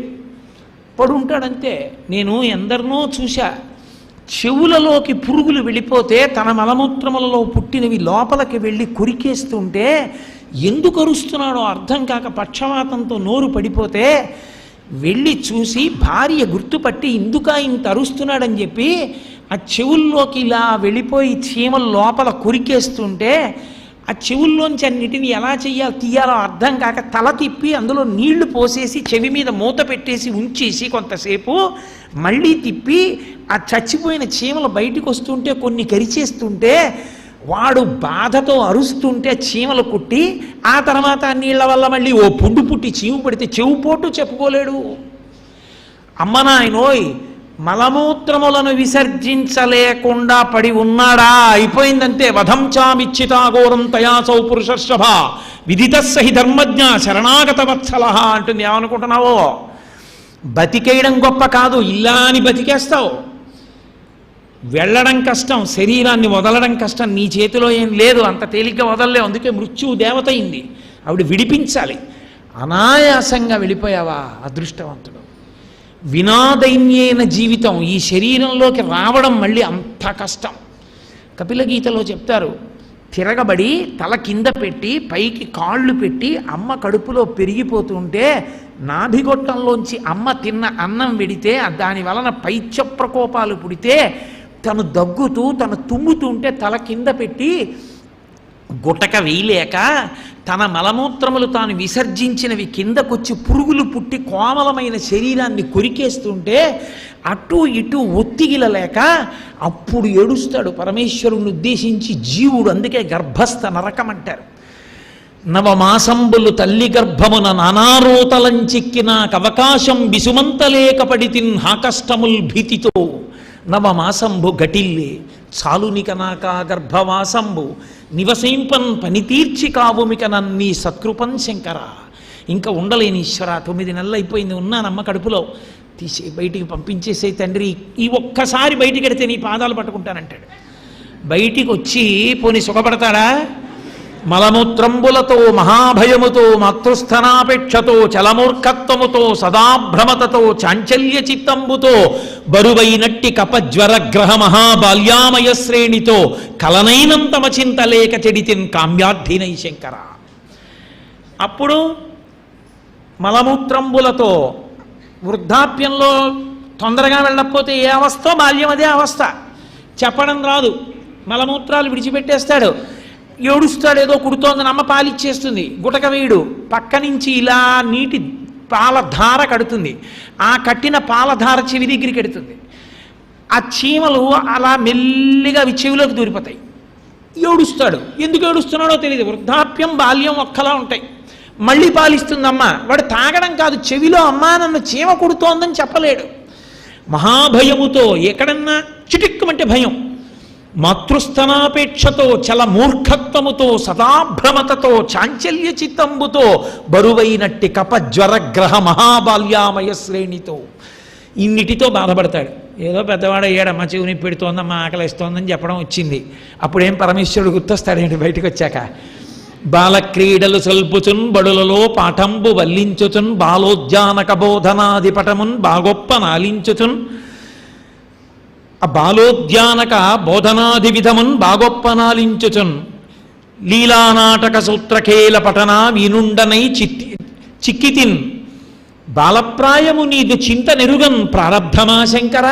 పడుంటాడంతే. నేను ఎందరినో చూశా, చెవులలోకి పురుగులు వెళ్ళిపోతే తన మలమూత్రములలో పుట్టినవి లోపలికి వెళ్ళి కొరికేస్తుంటే ఎందుకు అరుస్తున్నాడో అర్థం కాక పక్షవాతంతో నోరు పడిపోతే వెళ్ళి చూసి భార్య గుర్తుపట్టి ఇందుక ఇంత అరుస్తున్నాడని చెప్పి ఆ చెవుల్లోకి ఇలా వెళ్ళిపోయి చీమలు లోపల కొరికేస్తుంటే ఆ చెవుల్లోంచి అన్నిటిని ఎలా తీయాలో అర్థం కాక తల తిప్పి అందులో నీళ్లు పోసేసి చెవి మీద మూత పెట్టేసి ఉంచేసి కొంతసేపు మళ్ళీ తిప్పి ఆ చచ్చిపోయిన చీమలు బయటికి వస్తుంటే కొన్ని కరిచేస్తుంటే వాడు బాధతో అరుస్తుంటే చీమలు కుట్టి ఆ తర్వాత నీళ్ల వల్ల మళ్ళీ ఓ పుండు పుట్టి చీమ పడితే చెవు పోటు చెప్పుకోలేడు. అమ్మ నాయనోయ్, మలమూత్రములను విసర్జించలేకుండా పడి ఉన్నాడా, అయిపోయిందంతే. వధం చామిచ్చితాఘోరం తయాసౌ పురుషర్షభ విదిత సహి ధర్మజ్ఞ శరణాగత వత్సల అంటుంది. ఏమనుకుంటున్నావో? బతికేయడం గొప్ప కాదు, ఇలా అని బతికేస్తావు. వెళ్ళడం కష్టం, శరీరాన్ని వదలడం కష్టం. నీ చేతిలో ఏం లేదు, అంత తేలిగ్గా వదలలేవు. అందుకే మృత్యువు దేవత అయింది, ఆవిడ విడిపించాలి. అనాయాసంగా వెళ్ళిపోయావా అదృష్టవంతుడు. వినాదైన్యైన జీవితం ఈ శరీరంలోకి రావడం మళ్ళీ అంత కష్టం. కపిలగీతలో చెప్తారు, తిరగబడి తల కింద పెట్టి పైకి కాళ్ళు పెట్టి అమ్మ కడుపులో పెరిగిపోతుంటే నాభిగొట్టంలోంచి అమ్మ తిన్న అన్నం వెడితే దాని వలన పైత్య ప్రకోపాలు పుడితే తను దగ్గుతూ తను తుమ్ముతుంటే తల కింద పెట్టి గుటక వేయలేక తన మలమూత్రములు తాను విసర్జించినవి కిందకొచ్చి పురుగులు పుట్టి కోమలమైన శరీరాన్ని కొరికేస్తుంటే అటు ఇటు ఒత్తిగిలలేక అప్పుడు ఏడుస్తాడు పరమేశ్వరుణ్ణి ఉద్దేశించి జీవుడు. అందుకే గర్భస్థ నరకం అంటారు. నవమాసంబులు తల్లి గర్భమున నానారోతలంచిక్కినాక అవకాశం బిసుమంతలేకపడితిన్ హాకష్టముల్ భీతితో నవమాసంబు గటిల్లే చాలునిక నాక గర్భవాసంబు నివసింపన్ పనితీర్చి కావుమిక నన్నీ సత్కృపన్ శంకర. ఇంకా ఉండలేని ఈశ్వర, 9 నెలలు అయిపోయింది, ఉన్నానమ్మ కడుపులో, తీసి బయటికి పంపించేసే తండ్రి, ఈ ఒక్కసారి బయటికి వెడితే నీ పాదాలు పట్టుకుంటానంటాడు. బయటికి వచ్చి పోని సుఖపడతాడా? మలమూత్రంబులతో మహాభయముతో మాతృస్థనాపేక్షతో చలమూర్ఖత్వముతో సదాభ్రమతతో చాంచల్య చిత్తంబుతో బరువైనట్టి కపజ్వరగ్రహ మహాబాల్యామయ శ్రేణితో కలనైనంతమ చింతలేక చెడితిన్ కామ్యార్థినై శంకర. అప్పుడు మలమూత్రంబులతో వృద్ధాప్యంలో తొందరగా వెళ్ళకపోతే ఏ అవస్థ బాల్యం అదే అవస్థ. చెప్పడం రాదు, మలమూత్రాలు విడిచిపెట్టేస్తాడు, ఏడుస్తాడు, ఏదో కుడుతోందని అమ్మ పాలిచ్చేస్తుంది, గుటక వేయుడు పక్క నుంచి ఇలా నీటి పాలధార కడుతుంది, ఆ కట్టిన పాలధార చెవి దగ్గరికి ఎడుతుంది. ఆ చీమలు అలా మెల్లిగా అవి చెవిలోకి దూరిపోతాయి. ఏడుస్తాడు, ఎందుకు ఏడుస్తున్నాడో తెలియదు. వృద్ధాప్యం బాల్యం ఒక్కలా ఉంటాయి. మళ్ళీ పాలిస్తుందమ్మ, వాడు తాగడం కాదు, చెవిలో అమ్మా నన్ను చీమ కుడుతోందని చెప్పలేడు. మహాభయముతో ఎక్కడన్నా చిటిక్కుమంటే భయం, మాతృస్థనాపేక్షతో చల మూర్ఖత్వముతో సదాభ్రమతతో చాంచల్య చిత్తంబుతో బరువైనట్టి కపజ్వరగ్రహ మహాబాల్యామయ శ్రేణితో ఇన్నిటితో బాధపడతాడు. ఏదో పెద్దవాడు అయ్యాడమ్మా, చెవిని పెడుతోందమ్మా, ఆకలిస్తోందని చెప్పడం వచ్చింది. అప్పుడేం పరమేశ్వరుడు గుర్తొస్తాడేంటి బయటకు వచ్చాక? బాలక్రీడలు సల్పుచున్ బడులలో పాఠంబు వల్లించుచున్ బాలోద్యానక బోధనాది పటమున్ బాగొప్ప నాలించుచున్ ఆ బాలోద్యానక బోధనాది విధమున్ బాగొప్పనాలించుచున్ లీలానాటక సూత్రఖేల పఠన వినుండనై చిక్కితిన్ బాలప్రాయము నీదు చింత నెరుగన్ ప్రారబ్ధమా శంకర.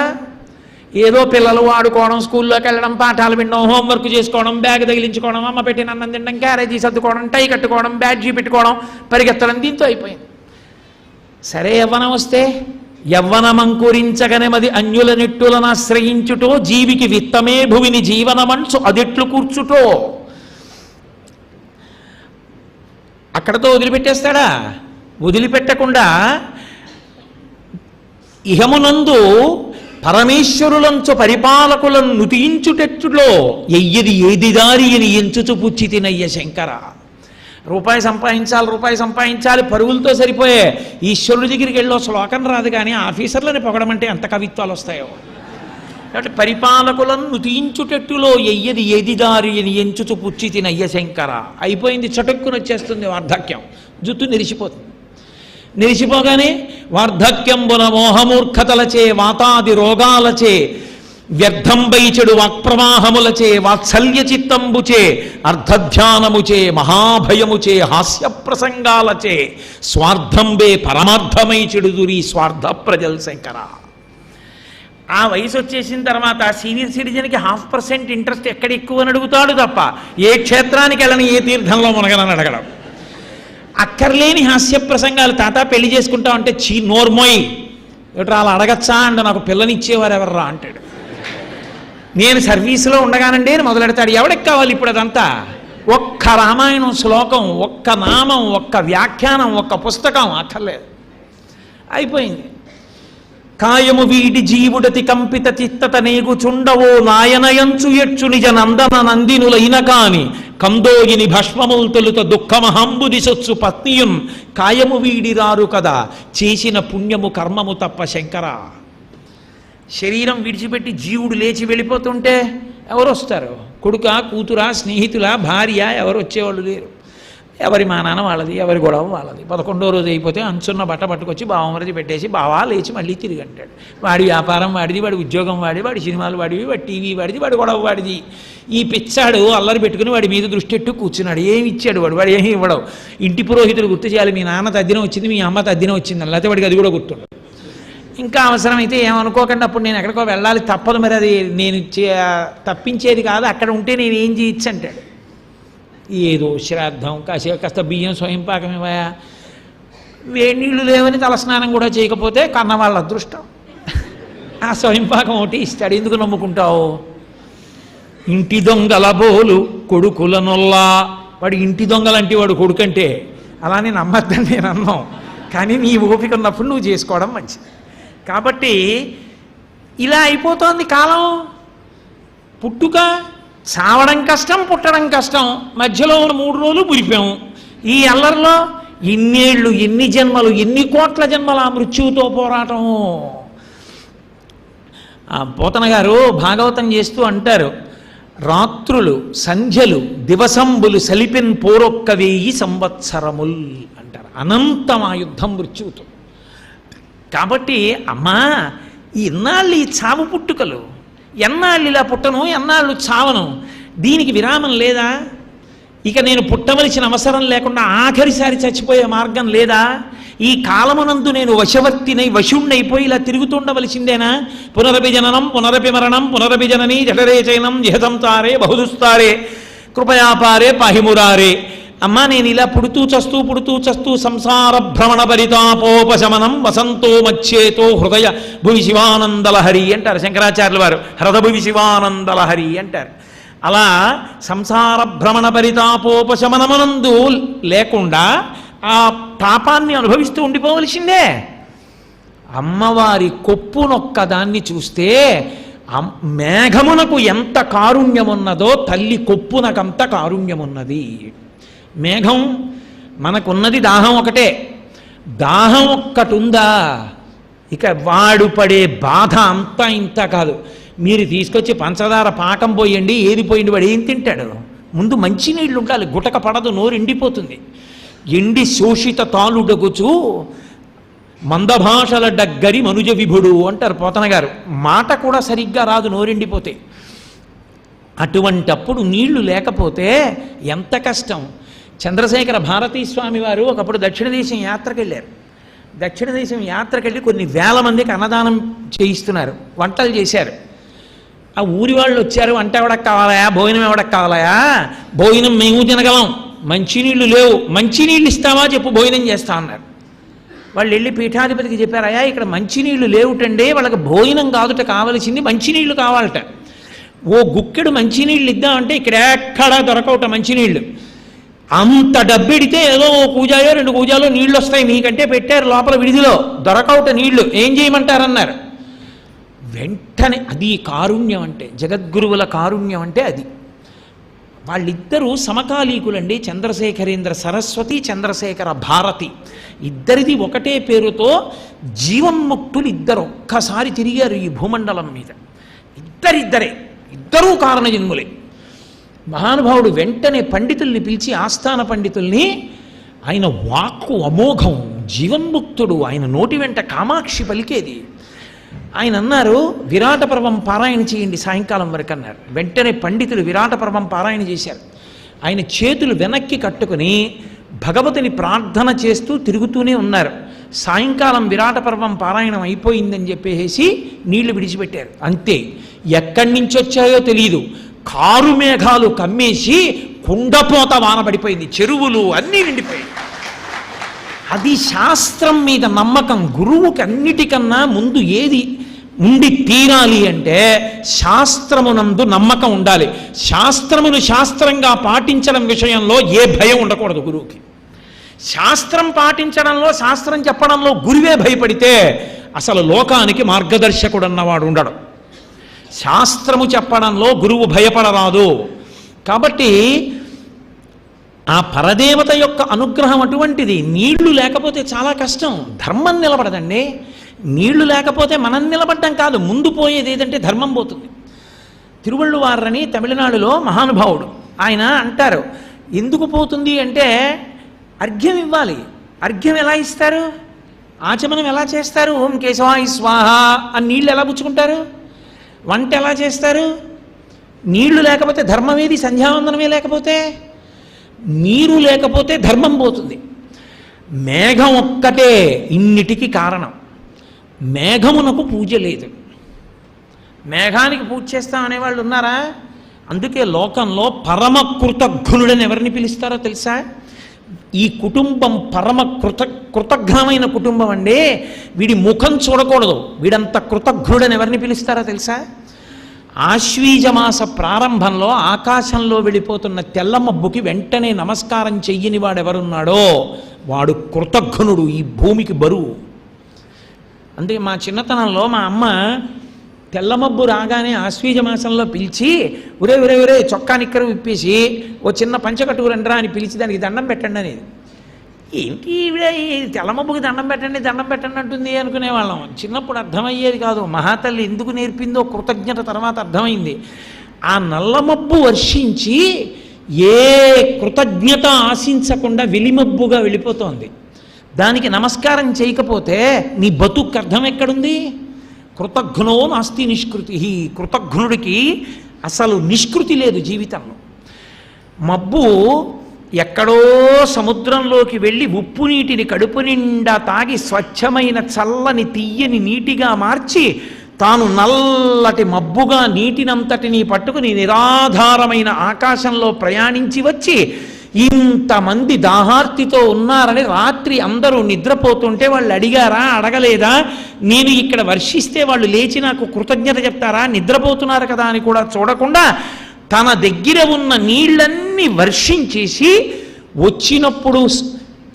ఏదో పిల్లలు ఆడుకోవడం, స్కూల్లోకి వెళ్ళడం, పాఠాలు వినడం, హోంవర్క్ చేసుకోవడం, బ్యాగ్ తగిలించుకోవడం, అమ్మ పెట్టిన అన్నం తినడం, క్యారేజీ సర్దుకోవడం, టై కట్టుకోవడం, బ్యాడ్జీ పెట్టుకోవడం, పరిగెత్తడం, దీంతో అయిపోయింది. సరే యవ్వనం వస్తే యవ్వనమంకురించగనెమది అన్యుల నెట్టులను ఆశ్రయించుటో జీవికి విత్తమే భువిని జీవనమంచు అదిట్లు కూర్చుటో. అక్కడతో వదిలిపెట్టేస్తాడా? వదిలిపెట్టకుండా ఇహమునందు పరమేశ్వరులంచు పరిపాలకులను నుతించుటెచ్చులో ఎయ్యది ఏది దారి అని ఎంచుచు పుచ్చి తినయ్య శంకర. రూపాయి సంపాదించాలి పరుగులతో సరిపోయే. ఈశ్వరుడి దగ్గరికి వెళ్ళో శ్లోకం రాదు, కానీ ఆఫీసర్లని పొగడమంటే ఎంత కవిత్వాలు వస్తాయో. కాబట్టి పరిపాలకులను నుతించుటెట్టులో ఎయ్యది ఏది దారి అని ఎంచుచు పుచ్చి తినయ్య శంకర. అయిపోయింది, చటుక్కుని వచ్చేస్తుంది వార్ధక్యం, జుట్టు నెరిసిపోతుంది. నిలిచిపోగానే వార్ధక్యంబున మోహమూర్ఖతలచే వాతాది రోగాలచే వ్యర్థంబై చెడు వాక్ప్రవాహములచే వాత్సల్య చిత్తంబుచే అర్ధధ్యానముచే మహాభయముచే హాస్య ప్రసంగాలచే స్వార్థంబే పరమార్థమై చెడుదురి స్వార్థ ప్రజల్ శంకర. ఆ వయసు వచ్చేసిన తర్వాత సీనియర్ సిటిజన్కి 0.5% ఇంట్రెస్ట్ ఎక్కడ ఎక్కువ అని అడుగుతాడు తప్ప ఏ క్షేత్రానికి వెళ్ళని, ఏ తీర్థంలో మునగనని అడగడం. అక్కర్లేని హాస్య ప్రసంగాలు. తాత పెళ్లి చేసుకుంటామంటే నోర్మోయ్ ఏట్రా అలా అడగచ్చా అంట, నాకు పిల్లనిచ్చేవారు ఎవర్రా అంటాడు. నేను సర్వీసులో ఉండగానండి అని మొదలెడతాడు. ఎవడికి కావాలి ఇప్పుడు అదంతా? ఒక్క రామాయణం శ్లోకం, ఒక్క నామం, ఒక్క వ్యాఖ్యానం, ఒక్క పుస్తకం అక్కర్లేదు, అయిపోయింది. కాయము వీడి జీవుడతి కంపిత చిత్తత నేగుచుండవో నాయనయంచు ఎచ్చు నిజ నందన నందినులైన కాని కందోగిని భస్మముల్ తొలుత దుఃఖమహంబు దిశొచ్చు పత్నియున్ కాయము వీడిరారు కదా చేసిన పుణ్యము కర్మము తప్ప శంకర. శరీరం విడిచిపెట్టి జీవుడు లేచి వెళ్ళిపోతుంటే ఎవరు వస్తారు? కొడుక, కూతురా, స్నేహితుల, భార్య, ఎవరు వచ్చేవాళ్ళు లేరు. ఎవరి మానాన వాళ్ళది, ఎవరి గొడవ వాళ్ళది. 11వ రోజు అయిపోతే అంచున్న బట్ట పట్టుకొచ్చి బావమరిది పెట్టేసి బావా లేచి మళ్ళీ తిరిగి అంటాడు. వాడి వ్యాపారం వాడిది, వాడి ఉద్యోగం వాడి, వాడి సినిమాలు వాడివి, వాడి టీవీ వాడిది, వాడి గొడవ వాడిది. ఈ పిచ్చాడు అల్లరి పెట్టుకుని వాడి మీద దృష్టి ఎట్టు కూర్చున్నాడు. ఏమి ఇచ్చాడు వాడు ఏమి ఇవ్వడం. ఇంటి పురోహితుడు గుర్తు చేయాలి, మీ నాన్న తద్దినం వచ్చింది, మీ అమ్మ తద్దినం వచ్చింది, లేకపోతే వాడికి అది కూడా గుర్తుండదు. ఇంకా అవసరమైతే ఏమనుకోకండి, అప్పుడు నేను ఎక్కడికో వెళ్ళాలి తప్పదు, మరి అది నేను తప్పించేది కాదు, అక్కడ ఉంటే నేను ఏం చేయొచ్చు అంటాడు. ఏదో శ్రాద్ధం, కాస్త బియ్యం స్వయంపాకం ఇవ్వయా, వేడి నీళ్లు లేవని తలస్నానం కూడా చేయకపోతే కన్నవాళ్ళ అదృష్టం. ఆ స్వయంపాకం ఒకటి ఇస్తాడు. ఎందుకు నమ్ముకుంటావు? ఇంటి దొంగల బోలు కొడుకుల నొల్లా. వాడు ఇంటి దొంగలంటే వాడు కొడుకంటే అలానే నమ్మద్దని నేను అన్నాం, కానీ నీ ఓపిక ఉన్నప్పుడు నువ్వు చేసుకోవడం మంచిది. కాబట్టి ఇలా అయిపోతోంది కాలం. పుట్టుక చావడం కష్టం, పుట్టడం కష్టం, మధ్యలో 3 రోజులు మురిపాము. ఈ అల్లరిలో ఇన్నేళ్ళు, ఎన్ని జన్మలు, ఎన్ని కోట్ల జన్మల ఆ మృత్యువుతో పోరాటము. పోతన గారు భాగవతం చేస్తూ అంటారు, రాత్రులు సంధ్యలు దివసంబులు సలిపిన్ పోరొక్క 1000 సంవత్సరముల్ అంటారు. అనంతం ఆ యుద్ధం మృత్యువుతో. కాబట్టి అమ్మా, ఇన్నాళ్ళు ఈ చావు పుట్టుకలు, ఎన్నాళ్ళు ఇలా పుట్టను, ఎన్నాళ్ళు చావను, దీనికి విరామం లేదా? ఇక నేను పుట్టవలసిన అవసరం లేకుండా ఆఖరిసారి చచ్చిపోయే మార్గం లేదా? ఈ కాలమునందు నేను వశవర్తినై వశుణ్ణైపోయి ఇలా తిరుగుతుండవలసిందేనా? పునరపి జననం పునరపి మరణం పునరపి జననీ జఠరే చైనం జిహతం తారే బహుదుస్తారే కృపయాపారే పాహిమురారే. అమ్మా, నేను ఇలా పుడుతూ చస్తూ సంసార భ్రమణ పరితాపోపశమనం వసంతో మచ్చేతో హృదయ భువి శివానందలహరి అంటారు శంకరాచార్యుల వారు. హృదభువి శివానందలహరి అంటారు. అలా సంసార భ్రమణ పరితాపోపశమనమనందు లేకుండా ఆ తాపాన్ని అనుభవిస్తూ ఉండిపోవలసిందే. అమ్మవారి కొప్పునొక్కదాన్ని చూస్తే మేఘమునకు ఎంత కారుణ్యమున్నదో తల్లి కొప్పునకంత కారుణ్యమున్నది. మేఘం మనకున్నది దాహం ఒకటే, దాహం ఒక్కటి ఉందా, ఇక వాడు పడే బాధ అంతా ఇంత కాదు. మీరు తీసుకొచ్చి పంచదార పాకం పోయండి, ఏది పోయింది, వాడు ఏం తింటాడు? ముందు మంచినీళ్ళు ఉండాలి, గుటక పడదు, నోరు ఎండిపోతుంది. ఎండి శోషిత తాలుడగుచు మందభాషల డగ్గరి మనుజ విభుడు అంటారు పోతన గారు. మాట కూడా సరిగ్గా రాదు నోరెండిపోతే. అటువంటప్పుడు నీళ్లు లేకపోతే ఎంత కష్టం. చంద్రశేఖర భారతీ స్వామి వారు ఒకప్పుడు దక్షిణ దేశం యాత్రకు వెళ్ళారు. దక్షిణ దేశం యాత్రకు వెళ్ళి కొన్ని వేల మందికి అన్నదానం చేయిస్తున్నారు, వంటలు చేశారు. ఆ ఊరి వాళ్ళు వచ్చారు, వంట ఎవడకు కావాలయా, భోజనం ఎవడకు కావాలయా, భోజనం మేము తినగలం, మంచినీళ్ళు లేవు, మంచినీళ్ళు ఇస్తావా చెప్పు, భోజనం చేస్తా అన్నారు. వాళ్ళు వెళ్ళి పీఠాధిపతికి చెప్పారయా, ఇక్కడ మంచినీళ్ళు లేవుటండే, వాళ్ళకి భోజనం కాదుట కావలసింది, మంచినీళ్ళు కావాలట. ఓ గుక్కెడు మంచినీళ్ళు ఇద్దామంటే ఇక్కడ ఎక్కడా దొరకవుట మంచినీళ్ళు. అంత డబ్బెడితే ఏదో ఓ కూజాయో 2 కూజాలో నీళ్ళు వస్తాయి, మీకంటే పెట్టారు లోపల విడిదిలో, దొరకవుట నీళ్లు, ఏం చేయమంటారన్నారు. వెంటనే అది కారుణ్యం అంటే, జగద్గురువుల కారుణ్యం అంటే అది. వాళ్ళిద్దరూ సమకాలీకులండి, చంద్రశేఖరేంద్ర సరస్వతి, చంద్రశేఖర భారతి, ఇద్దరిది ఒకటే పేరుతో జీవన్ముక్తులు ఇద్దరు ఒక్కసారి తిరిగారు ఈ భూమండలం మీద. ఇద్దరూ కారణజన్ములే. మహానుభావుడు వెంటనే పండితుల్ని పిలిచి, ఆస్థాన పండితుల్ని, ఆయన వాక్కు అమోఘం, జీవన్ముక్తుడు, ఆయన నోటి వెంట కామాక్షి పలికేది. ఆయన అన్నారు, విరాట పర్వం పారాయణ చేయండి సాయంకాలం వరకు అన్నారు. వెంటనే పండితులు విరాట పర్వం పారాయణ చేశారు. ఆయన చేతులు వెనక్కి కట్టుకుని భగవతిని ప్రార్థన చేస్తూ తిరుగుతూనే ఉన్నారు. సాయంకాలం విరాట పర్వం పారాయణం అయిపోయిందని చెప్పేసి నీళ్లు విడిచిపెట్టారు. అంతే, ఎక్కడి నుంచి వచ్చాయో తెలియదు, కారు మేఘాలు కమ్మేసి కుండపోత వాన పడిపోయింది, చెరువులు అన్నీ నిండిపోయాయి. అది శాస్త్రం మీద నమ్మకం. గురువుకి అన్నిటికన్నా ముందు ఏది ఉండి తీరాలి అంటే శాస్త్రమునందు నమ్మకం ఉండాలి. శాస్త్రమును శాస్త్రంగా పాటించడం విషయంలో ఏ భయం ఉండకూడదు గురువుకి. శాస్త్రం పాటించడంలో, శాస్త్రం చెప్పడంలో గురువే భయపడితే అసలు లోకానికి మార్గదర్శకుడు అన్నవాడు ఉండడు. శాస్త్రము చెప్పడంలో గురువు భయపడరాదు. కాబట్టి ఆ పరదేవత యొక్క అనుగ్రహం అటువంటిది. నీళ్లు లేకపోతే చాలా కష్టం, ధర్మం నిలబడదండి. నీళ్లు లేకపోతే మనం నిలబడ్డం కాదు, ముందు పోయేది ఏదంటే ధర్మం పోతుంది. తిరువళ్ళువారని తమిళనాడులో మహానుభావుడు, ఆయన అంటారు, ఎందుకు పోతుంది అంటే అర్ఘ్యం ఇవ్వాలి. అర్ఘ్యం ఎలా ఇస్తారు, ఆచమనం ఎలా చేస్తారు, ఓం కేశవాయ స్వాహ అని నీళ్ళు ఎలా పుచ్చుకుంటారు, వంట ఎలా చేస్తారు, నీళ్లు లేకపోతే ధర్మం ఏది, సంధ్యావందనమే లేకపోతే, నీరు లేకపోతే ధర్మం పోతుంది. మేఘం ఒక్కటే ఇన్నిటికి కారణం. మేఘమునకు పూజ లేదు, మేఘానికి పూజ చేస్తాం అనేవాళ్ళు ఉన్నారా? అందుకే లోకంలో పరమ కృతజ్ఞుడని ఎవరిని పిలుస్తారో తెలుసా? ఈ కుటుంబం పరమ కృతజ్ఞమైన కుటుంబం అండి, వీడి ముఖం చూడకూడదు, వీడంత కృతజ్ఞుడని ఎవరిని పిలుస్తారో తెలుసా? ఆశ్వీజమాస ప్రారంభంలో ఆకాశంలో వెళ్ళిపోతున్న తెల్ల మబ్బుకి వెంటనే నమస్కారం చెయ్యని వాడెవరున్నాడో వాడు కృతజ్ఞుడు, ఈ భూమికి బరువు. అందుకే మా చిన్నతనంలో మా అమ్మ తెల్లమబ్బు రాగానే ఆశ్వీజమాసంలో పిలిచి, ఒరే చొక్కా నిక్కర విప్పేసి ఓ చిన్న పంచకట్టుకురండ్రా అని పిలిచి దానికి దండం పెట్టండి అనేది. ఏంటి ఈ తెల్లమబ్బుకి దండం పెట్టండి అంటుంది అనుకునేవాళ్ళం. చిన్నప్పుడు అర్థమయ్యేది కాదు, మహాతల్లి ఎందుకు నేర్పిందో కృతజ్ఞత తర్వాత అర్థమైంది. ఆ నల్లమబ్బు వర్షించి ఏ కృతజ్ఞత ఆశించకుండా వెలిమబ్బుగా వెళ్ళిపోతోంది. దానికి నమస్కారం చేయకపోతే నీ బతుకు అర్థం ఎక్కడుంది? కృతజ్ఞో నాస్తి నిష్కృతి. కృతజ్ఞుడికి అసలు నిష్కృతి లేదు జీవితంలో. మబ్బు ఎక్కడో సముద్రంలోకి వెళ్ళి ఉప్పు నీటిని కడుపు నిండా తాగి స్వచ్ఛమైన చల్లని తీయని నీటిగా మార్చి తాను నల్లటి మబ్బుగా నీటినంతటినీ పట్టుకుని నిరాధారమైన ఆకాశంలో ప్రయాణించి వచ్చి ఇంతమంది దాహార్తితో ఉన్నారని రాత్రి అందరూ నిద్రపోతుంటే వాళ్ళు అడిగారా, అడగలేదా? నేను ఇక్కడ వర్షిస్తే వాళ్ళు లేచి నాకు కృతజ్ఞత చెప్తారా? నిద్రపోతున్నారు కదా అని కూడా చూడకుండా తన దగ్గర ఉన్న నీళ్ళన్నీ వర్షించేసి వచ్చినప్పుడు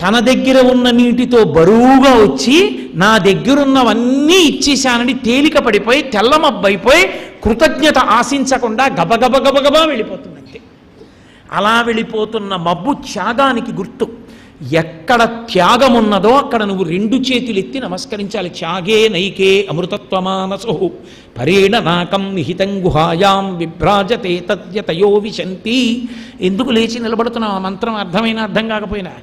తన దగ్గర ఉన్న నీటితో బరువుగా వచ్చి నా దగ్గరున్నవన్నీ ఇచ్చేశానని తేలిక పడిపోయి తెల్లమబ్బైపోయి కృతజ్ఞత ఆశించకుండా గబగబా వెళ్ళిపోతుందంతే. అలా వెళ్ళిపోతున్న మబ్బు త్యాగానికి గుర్తు. ఎక్కడ త్యాగం ఉన్నదో అక్కడ నువ్వు 2 చేతులు ఎత్తి నమస్కరించాలి. త్యాగే నైకే అమృతత్వమానసో పరేణ నాకం నిహితం గుహాయాం విభ్రాజతే తద్యతయో విశంతి. ఎందుకు లేచి నిలబడుతున్నావు? ఆ మంత్రం అర్థమైనా అర్థం కాకపోయినా.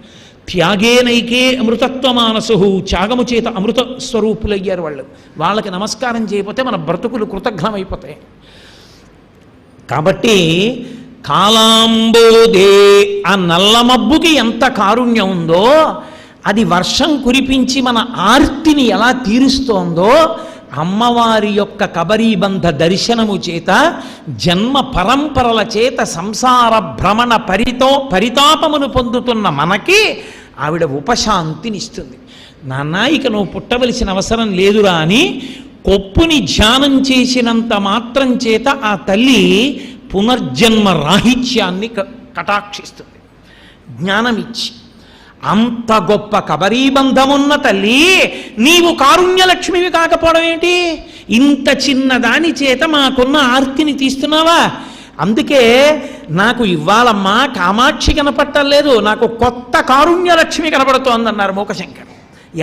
త్యాగే నైకే అమృతత్వమానసు, త్యాగము చేత అమృత స్వరూపులయ్యారు వాళ్ళు. వాళ్ళకి నమస్కారం చేయకపోతే మన బ్రతుకులు కృతజ్ఞమైపోతాయి. కాబట్టి కాలాంబోదే, ఆ నల్లమబ్బుకి ఎంత కారుణ్యం ఉందో, అది వర్షం కురిపించి మన ఆర్తిని ఎలా తీరుస్తోందో, అమ్మవారి యొక్క కబరీబంధ దర్శనము చేత జన్మ పరంపరల చేత సంసార భ్రమణ పరితాపమును పొందుతున్న మనకి ఆవిడ ఉపశాంతినిస్తుంది. నాన్న ఇక నువ్వు పుట్టవలసిన అవసరం లేదురా అని కొప్పుని ధ్యానం చేసినంత మాత్రం చేత ఆ తల్లి పునర్జన్మ రాహిత్యాన్ని కటాక్షిస్తుంది జ్ఞానమిచ్చి. అంత గొప్ప కబరీబంధమున్న తల్లి నీవు కారుణ్యలక్ష్మివి కాకపోవడం ఏంటి? ఇంత చిన్నదాని చేత మాకున్న ఆర్తిని తీస్తున్నావా? అందుకే నాకు ఇవ్వాలమ్మా కామాక్షి కనపట్టలేదు, నాకు కొత్త కారుణ్యలక్ష్మి కనపడుతోందన్నారు మూకశంకర్.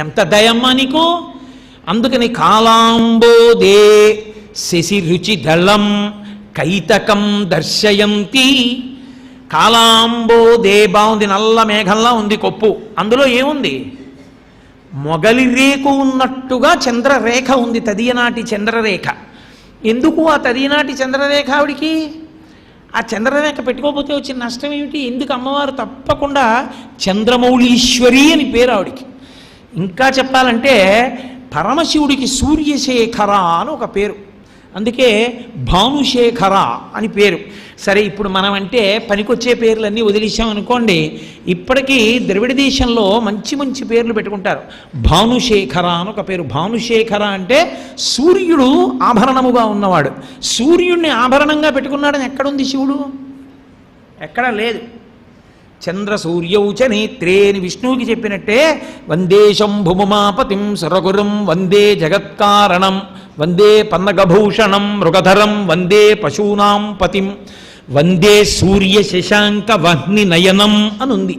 ఎంత దయమ్మా నీకు! అందుకని కాలాంబోదే శశిరుచి దళం కైతకం దర్శయంతి. కాలాంబోదే బాగుంది, నల్ల మేఘంలా ఉంది కొప్పు. అందులో ఏముంది? మొగలి రేకు ఉన్నట్టుగా చంద్రరేఖ ఉంది, తదియనాటి చంద్రరేఖ. ఎందుకు ఆ తదియనాటి చంద్రరేఖ ఆవిడికి? ఆ చంద్రరేఖ పెట్టుకోకపోతే వచ్చిన నష్టం ఏమిటి? ఎందుకు అమ్మవారు తప్పకుండా చంద్రమౌళీశ్వరి అని పేరు ఆవిడికి. ఇంకా చెప్పాలంటే పరమశివుడికి సూర్యశేఖర అని ఒక పేరు, అందుకే భానుశేఖర అని పేరు. సరే, ఇప్పుడు మనం అంటే పనికొచ్చే పేర్లన్నీ వదిలేసామనుకోండి, ఇప్పటికీ ద్రవిడ దేశంలో మంచి మంచి పేర్లు పెట్టుకుంటారు. భానుశేఖర అని ఒక పేరు. భానుశేఖర అంటే సూర్యుడు ఆభరణముగా ఉన్నవాడు. సూర్యుడిని ఆభరణంగా పెట్టుకున్నాడని ఎక్కడుంది శివుడు? ఎక్కడా లేదు. చంద్ర సూర్యౌచ నేత్రే అని విష్ణువుకి చెప్పినట్టే వందే శంభుమాపతిం సురగురుం వందే జగత్కారణం వందే పన్నగభూషణం మృగధరం వందే పశూనాం పతిం వందే సూర్య శశాంక వహ్ని నయనం అనుంది.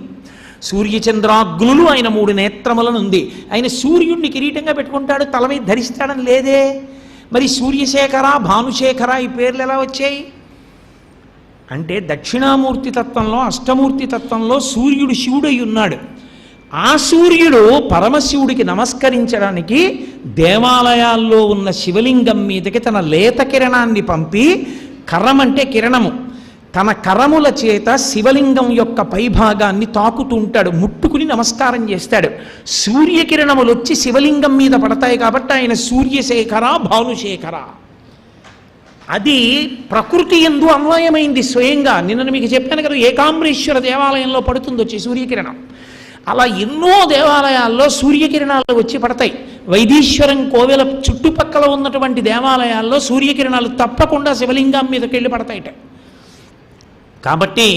సూర్యచంద్రాగ్నులు ఆయన 3 నేత్రములనుంది. ఆయన సూర్యుడిని కిరీటంగా పెట్టుకుంటాడు, తల మీద ధరిస్తాడని లేదే. మరి సూర్యశేఖర భానుశేఖర ఈ పేర్లు ఎలా వచ్చాయి అంటే దక్షిణామూర్తి తత్వంలో అష్టమూర్తి తత్వంలో సూర్యుడు శివుడై ఉన్నాడు. ఆ సూర్యుడు పరమశివుడికి నమస్కరించడానికి దేవాలయాల్లో ఉన్న శివలింగం మీదకి తన లేత కిరణాన్ని పంపి, కర్రం అంటే కిరణము, తన కరముల చేత శివలింగం యొక్క పైభాగాన్ని తాకుతుంటాడు, ముట్టుకుని నమస్కారం చేస్తాడు. సూర్యకిరణములు వచ్చి శివలింగం మీద పడతాయి కాబట్టి ఆయన సూర్యశేఖర భానుశేఖర. అది ప్రకృతి యందు అన్వయమైంది స్వయంగా. నిన్న మీకు చెప్పాను కదా, ఏకాంబరేశ్వర దేవాలయంలో పడుతుంది వచ్చి సూర్యకిరణం. అలా ఎన్నో దేవాలయాల్లో సూర్యకిరణాలు వచ్చి పడతాయి. వైదీశ్వరం కోవెల చుట్టుపక్కల ఉన్నటువంటి దేవాలయాల్లో సూర్యకిరణాలు తప్పకుండా శివలింగం మీదకి వెళ్ళి పడతాయిట. కాబట్టి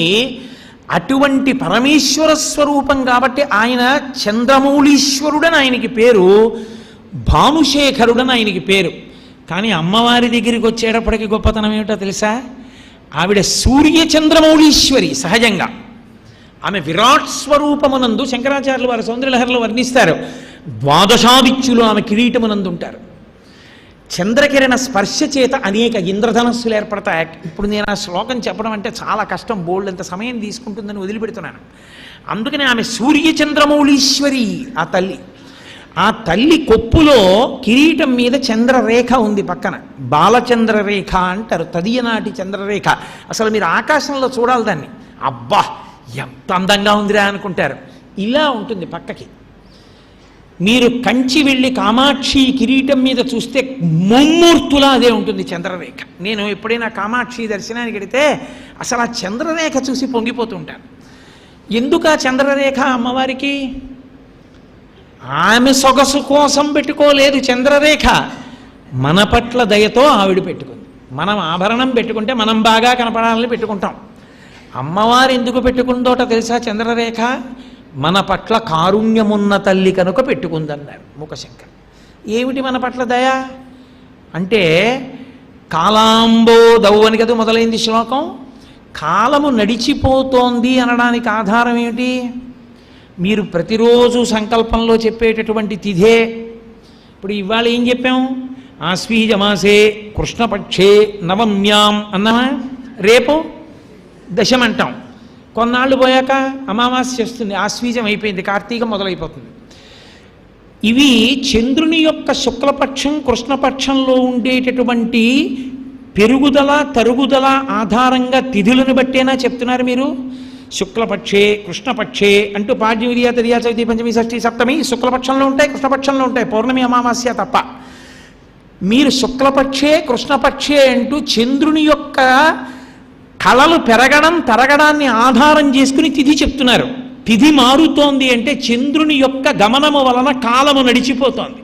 అటువంటి పరమేశ్వర స్వరూపం కాబట్టి ఆయన చంద్రమౌళీశ్వరుడని ఆయనకి పేరు, భానుశేఖరుడని ఆయనకి పేరు. కానీ అమ్మవారి దగ్గరికి వచ్చేటప్పటికి గొప్పతనం ఏమిటో తెలుసా? ఆవిడ సూర్యచంద్రమౌళీశ్వరి సహజంగా. ఆమె విరాట్ స్వరూపమునందు శంకరాచార్యులు వారి సౌందర్యలహరిలో వర్ణిస్తారు, ద్వాదశాదిత్యులు ఆమె కిరీటమునందు ఉంటారు. చంద్రకిరణ స్పర్శ చేత అనేక ఇంద్రధనస్సులు ఏర్పడతాయి. ఇప్పుడు నేను ఆ శ్లోకం చెప్పడం అంటే చాలా కష్టం, బోల్డ్ అంత సమయం తీసుకుంటుందని వదిలిపెడుతున్నాను. అందుకని ఆమె సూర్యచంద్రమౌళీశ్వరి ఆ తల్లి. ఆ తల్లి కొప్పులో కిరీటం మీద చంద్రరేఖ ఉంది, పక్కన బాలచంద్రరేఖ అంటారు, తదియనాటి చంద్రరేఖ. అసలు మీరు ఆకాశంలో చూడాలి దాన్ని, అబ్బా ఎంత అందంగా ఉందిరా అనుకుంటారు. ఇలా ఉంటుంది పక్కకి. మీరు కంచి వెళ్ళి కామాక్షి కిరీటం మీద చూస్తే ముమ్మూర్తులా అదే ఉంటుంది చంద్రరేఖ. నేను ఎప్పుడైనా కామాక్షి దర్శనానికి వెడితే అసలు ఆ చంద్రరేఖ చూసి పొంగిపోతుంటాను. ఎందుకు ఆ చంద్రరేఖ అమ్మవారికి? ఆమె సొగసు కోసం పెట్టుకోలేదు చంద్రరేఖ, మన పట్ల దయతో ఆవిడ పెట్టుకుంది. మనం ఆభరణం పెట్టుకుంటే మనం బాగా కనపడాలని పెట్టుకుంటాం. అమ్మవారు ఎందుకు పెట్టుకుందోట తెలుసా చంద్రరేఖ? మన పట్ల కారుణ్యమున్న తల్లి కనుక పెట్టుకుందన్నారు మూకశంకర్. ఏమిటి మన పట్ల దయ అంటే? కాలాంబోదౌ అని కదా మొదలైంది శ్లోకం. కాలము నడిచిపోతోంది అనడానికి ఆధారం ఏమిటి? మీరు ప్రతిరోజు సంకల్పంలో చెప్పేటటువంటి తిథే. ఇప్పుడు ఇవాళ ఏం చెప్పాం? ఆశ్వీజమాసే కృష్ణపక్షే నవమ్యాం అన్నామా? రేపు దశమంటాం. కొన్నాళ్ళు పోయాక అమావాస్య వస్తుంది, ఆశ్వీజం అయిపోయింది, కార్తీకం మొదలైపోతుంది. ఇవి చంద్రుని యొక్క శుక్లపక్షం కృష్ణపక్షంలో ఉండేటటువంటి పెరుగుదల తరుగుదల ఆధారంగా తిథులను బట్టేనా చెప్తున్నారు మీరు? శుక్లపక్షే కృష్ణపక్షే అంటూ పాడ్యమిరియా తదియా చవితి పంచమి షష్ఠి సప్తమి శుక్లపక్షంలో ఉంటాయి, కృష్ణపక్షంలో ఉంటాయి, పౌర్ణమి అమావాస్య తప్ప. మీరు శుక్లపక్షే కృష్ణపక్షే అంటూ చంద్రుని యొక్క కళలు పెరగడం తరగడాన్ని ఆధారం చేసుకుని తిథి చెప్తున్నారు. తిథి మారుతోంది అంటే చంద్రుని యొక్క గమనము వలన కాలము నడిచిపోతోంది.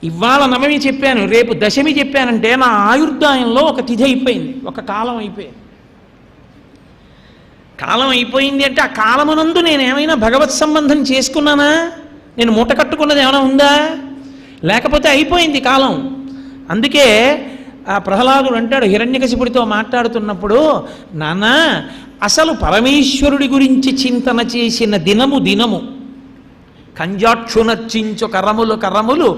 ఇవాళ నవమి చెప్పాను, రేపు దశమి చెప్పానంటే నా ఆయుర్దాయంలో ఒక తిథి అయిపోయింది, ఒక కాలం అయిపోయింది. కాలం అయిపోయింది అంటే ఆ కాలమునందు నేనేమైనా భగవత్ సంబంధం చేసుకున్నానా? నేను మూట కట్టుకున్నది ఏమైనా ఉందా? లేకపోతే అయిపోయింది కాలం. అందుకే ఆ ప్రహ్లాదుడు అంటాడు హిరణ్యకశిపుడితో మాట్లాడుతున్నప్పుడు, నాన్న అసలు పరమేశ్వరుడి గురించి చింతన చేసిన దినము దినము, కంజాక్షునర్చించు కరములు కరములు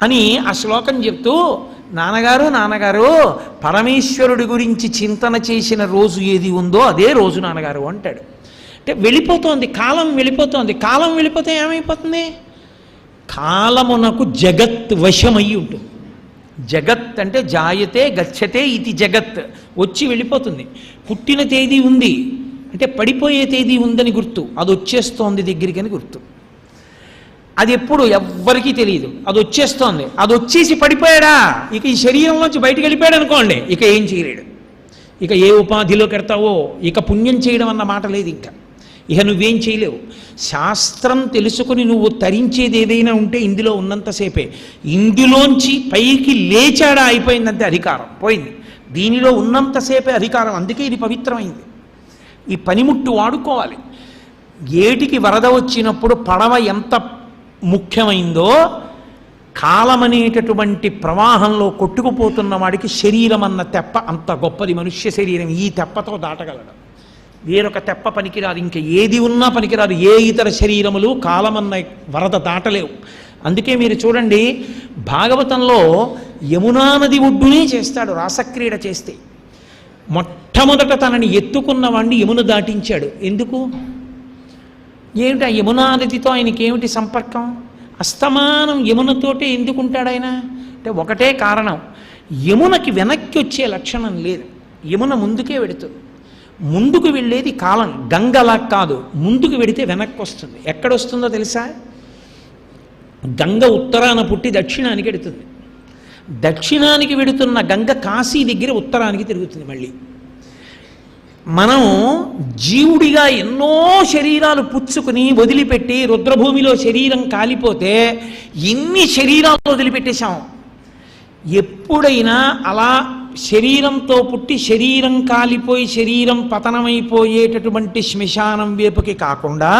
అని ఆ శ్లోకం చెప్తూ, నాన్నగారు పరమేశ్వరుడి గురించి చింతన చేసిన రోజు ఏది ఉందో అదే రోజు నాన్నగారు అంటాడు. అంటే వెళ్ళిపోతోంది కాలం, వెళ్ళిపోతోంది. కాలం వెళ్ళిపోతే ఏమైపోతుంది? కాలమునకు జగత్ వశమై ఉంటుంది. జగత్ అంటే జాయతే గచ్చతే ఇది జగత్, వచ్చి వెళ్ళిపోతుంది. పుట్టిన తేదీ ఉంది అంటే పడిపోయే తేదీ ఉందని గుర్తు, అది వచ్చేస్తోంది దగ్గరికి అని గుర్తు. అది ఎప్పుడు ఎవ్వరికీ తెలియదు, అది వచ్చేస్తోంది. అది వచ్చేసి పడిపోయాడా, ఇక ఈ శరీరంలోంచి బయటికి వెళ్ళిపోయాడు అనుకోండి, ఇక ఏం చేయలేడు. ఇక ఏ ఉపాధిలో కడతావో, ఇక పుణ్యం చేయడం అన్న మాట లేదు. ఇంకా ఇక నువ్వేం చేయలేవు. శాస్త్రం తెలుసుకుని నువ్వు తరించేది ఏదైనా ఉంటే ఇందులో ఉన్నంతసేపే. ఇందులోంచి పైకి లేచాడా అయిపోయిందంటే అధికారం పోయింది. దీనిలో ఉన్నంతసేపే అధికారం. అందుకే ఇది పవిత్రమైంది. ఈ పనిముట్టు వాడుకోవాలి. ఏటికి వరద వచ్చినప్పుడు పడవ ఎంత ముఖ్యమైందో, కాలమనేటటువంటి ప్రవాహంలో కొట్టుకుపోతున్న వాడికి శరీరం అన్న తెప్ప అంత గొప్పది. మనుష్య శరీరం ఈ తెప్పతో దాటగలడు, వేరొక తెప్ప పనికిరాదు. ఇంకా ఏది ఉన్నా పనికిరాదు. ఏ ఇతర శరీరములు కాలమన్న వరద దాటలేవు. అందుకే మీరు చూడండి, భాగవతంలో యమునా నది ఒడ్డునే చేస్తాడు రాసక్రీడ చేస్తే. మొట్టమొదట తనని ఎత్తుకున్నవాడిని యమున దాటించాడు. ఎందుకు? ఏమిటి ఆ యమునా నదితో ఆయనకేమిటి సంపర్కం? అస్తమానం యమునతోటే ఎందుకుంటాడు ఆయన అంటే ఒకటే కారణం, యమునకి వెనక్కి వచ్చే లక్షణం లేదు. యమున ముందుకే వెడుతుంది. ముందుకు వెళ్ళేది కాలం, గంగలా కాదు. ముందుకు వెడితే వెనక్కి వస్తుంది. ఎక్కడొస్తుందో తెలుసా? గంగ ఉత్తరాన పుట్టి దక్షిణానికి వెడుతుంది. దక్షిణానికి వెడుతున్న గంగ కాశీ దగ్గర ఉత్తరానికి తిరుగుతుంది. మళ్ళీ మనం జీవుడిగా ఎన్నో శరీరాలు పుచ్చుకుని వదిలిపెట్టి రుద్రభూమిలో శరీరం కాలిపోతే ఎన్ని శరీరాలు వదిలిపెట్టేశాం. ఎప్పుడైనా అలా శరీరంతో పుట్టి శరీరం కాలిపోయి శరీరం పతనమైపోయేటటువంటి శ్మశానం వైపుకి కాకుండా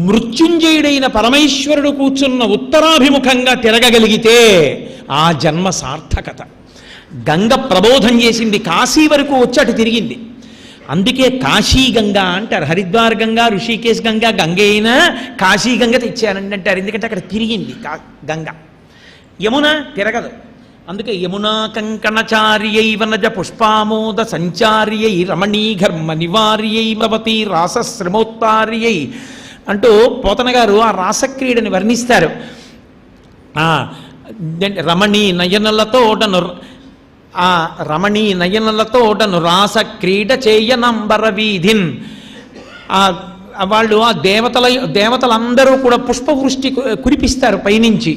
మృత్యుంజయుడైన పరమేశ్వరుడు కూర్చున్న ఉత్తరాభిముఖంగా తిరగగలిగితే ఆ జన్మ సార్థకత. గంగ ప్రబోధం చేసింది, కాశీ వరకు వచ్చి అటు తిరిగింది. అందుకే కాశీ గంగా అంటారు. హరిద్వార్ గంగా, ఋషికేశ్ గంగా, గంగ అయినా కాశీ గంగ తెచ్చానండి అంటారు. ఎందుకంటే అక్కడ తిరిగింది గంగ. యమున తిరగదు. అందుకే యమునా కంకణచార్యై వనజ పుష్పామోద సంచార్యై రమణీఘర్మ నివార్యై భవతి రాసశ్రమోత్తార్యై అంటూ పోతన గారు ఆ రాసక్రీడని వర్ణిస్తారు. రమణీ నయనలతోటను ఆ రమణీ నయనలతోటను రాస క్రీడ చేయనంబర వీధిన్. వాళ్ళు ఆ దేవతలందరూ కూడా పుష్పవృష్టి కురిపిస్తారు పైనుంచి.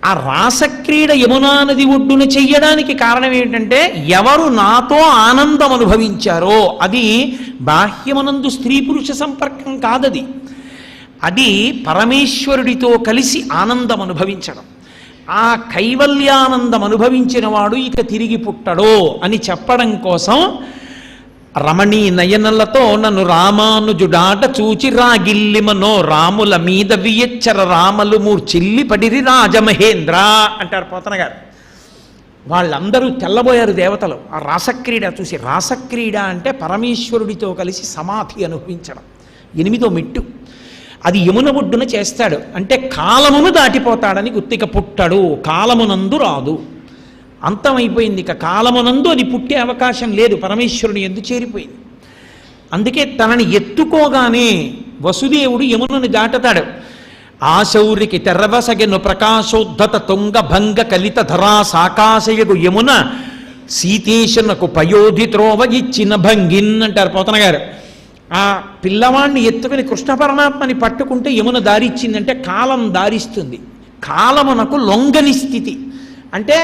ఆ రాసక్రీడ యమునా నది ఒడ్డున చెయ్యడానికి కారణం ఏమిటంటే, ఎవరు నాతో ఆనందం అనుభవించారో, అది బాహ్యమనందు స్త్రీ పురుష సంపర్కం కాదది, అది పరమేశ్వరుడితో కలిసి ఆనందం అనుభవించడం. ఆ కైవల్యానందం అనుభవించిన వాడు ఇక తిరిగి పుట్టడో అని చెప్పడం కోసం రమణీ నయనలతో నన్ను రామానుజుడాట చూచి రాగిల్లిమనో రాముల మీద వియచ్చర రామలు మూర్చిల్లి పడిరి రాజమహేంద్ర అంటారు పోతన గారు. వాళ్ళందరూ తెల్లబోయారు దేవతలు ఆ రాసక్రీడ చూసి. రాసక్రీడ అంటే పరమేశ్వరుడితో కలిసి సమాధి అనుభవించడం, 8వ మెట్టు. అది యమున ఒడ్డున చేస్తాడు అంటే కాలమును దాటిపోతాడని గుర్తిక. పుట్టడు, కాలమునందు రాదు, అంతమైపోయింది. ఇక కాలమునందు అది పుట్టే అవకాశం లేదు, పరమేశ్వరుని ఎందు చేరిపోయింది. అందుకే తనని ఎత్తుకోగానే వసుదేవుడు యమునని దాటుతాడు. ఆశౌరికి తెర్రవసగెను ప్రకాశోద్ధత తుంగ భంగ కలిత ధరా సాకాశయగు యమున సీతేశనకు పయోధి త్రోవ ఇచ్చిన భంగిన్ అంటారు పోతన గారు. ఆ పిల్లవాణ్ణి ఎత్తుకుని కృష్ణ పరమాత్మని పట్టుకుంటే యమున దారిచ్చిందంటే కాలం దారిస్తుంది. కాలమునకు లొంగని స్థితి అంటే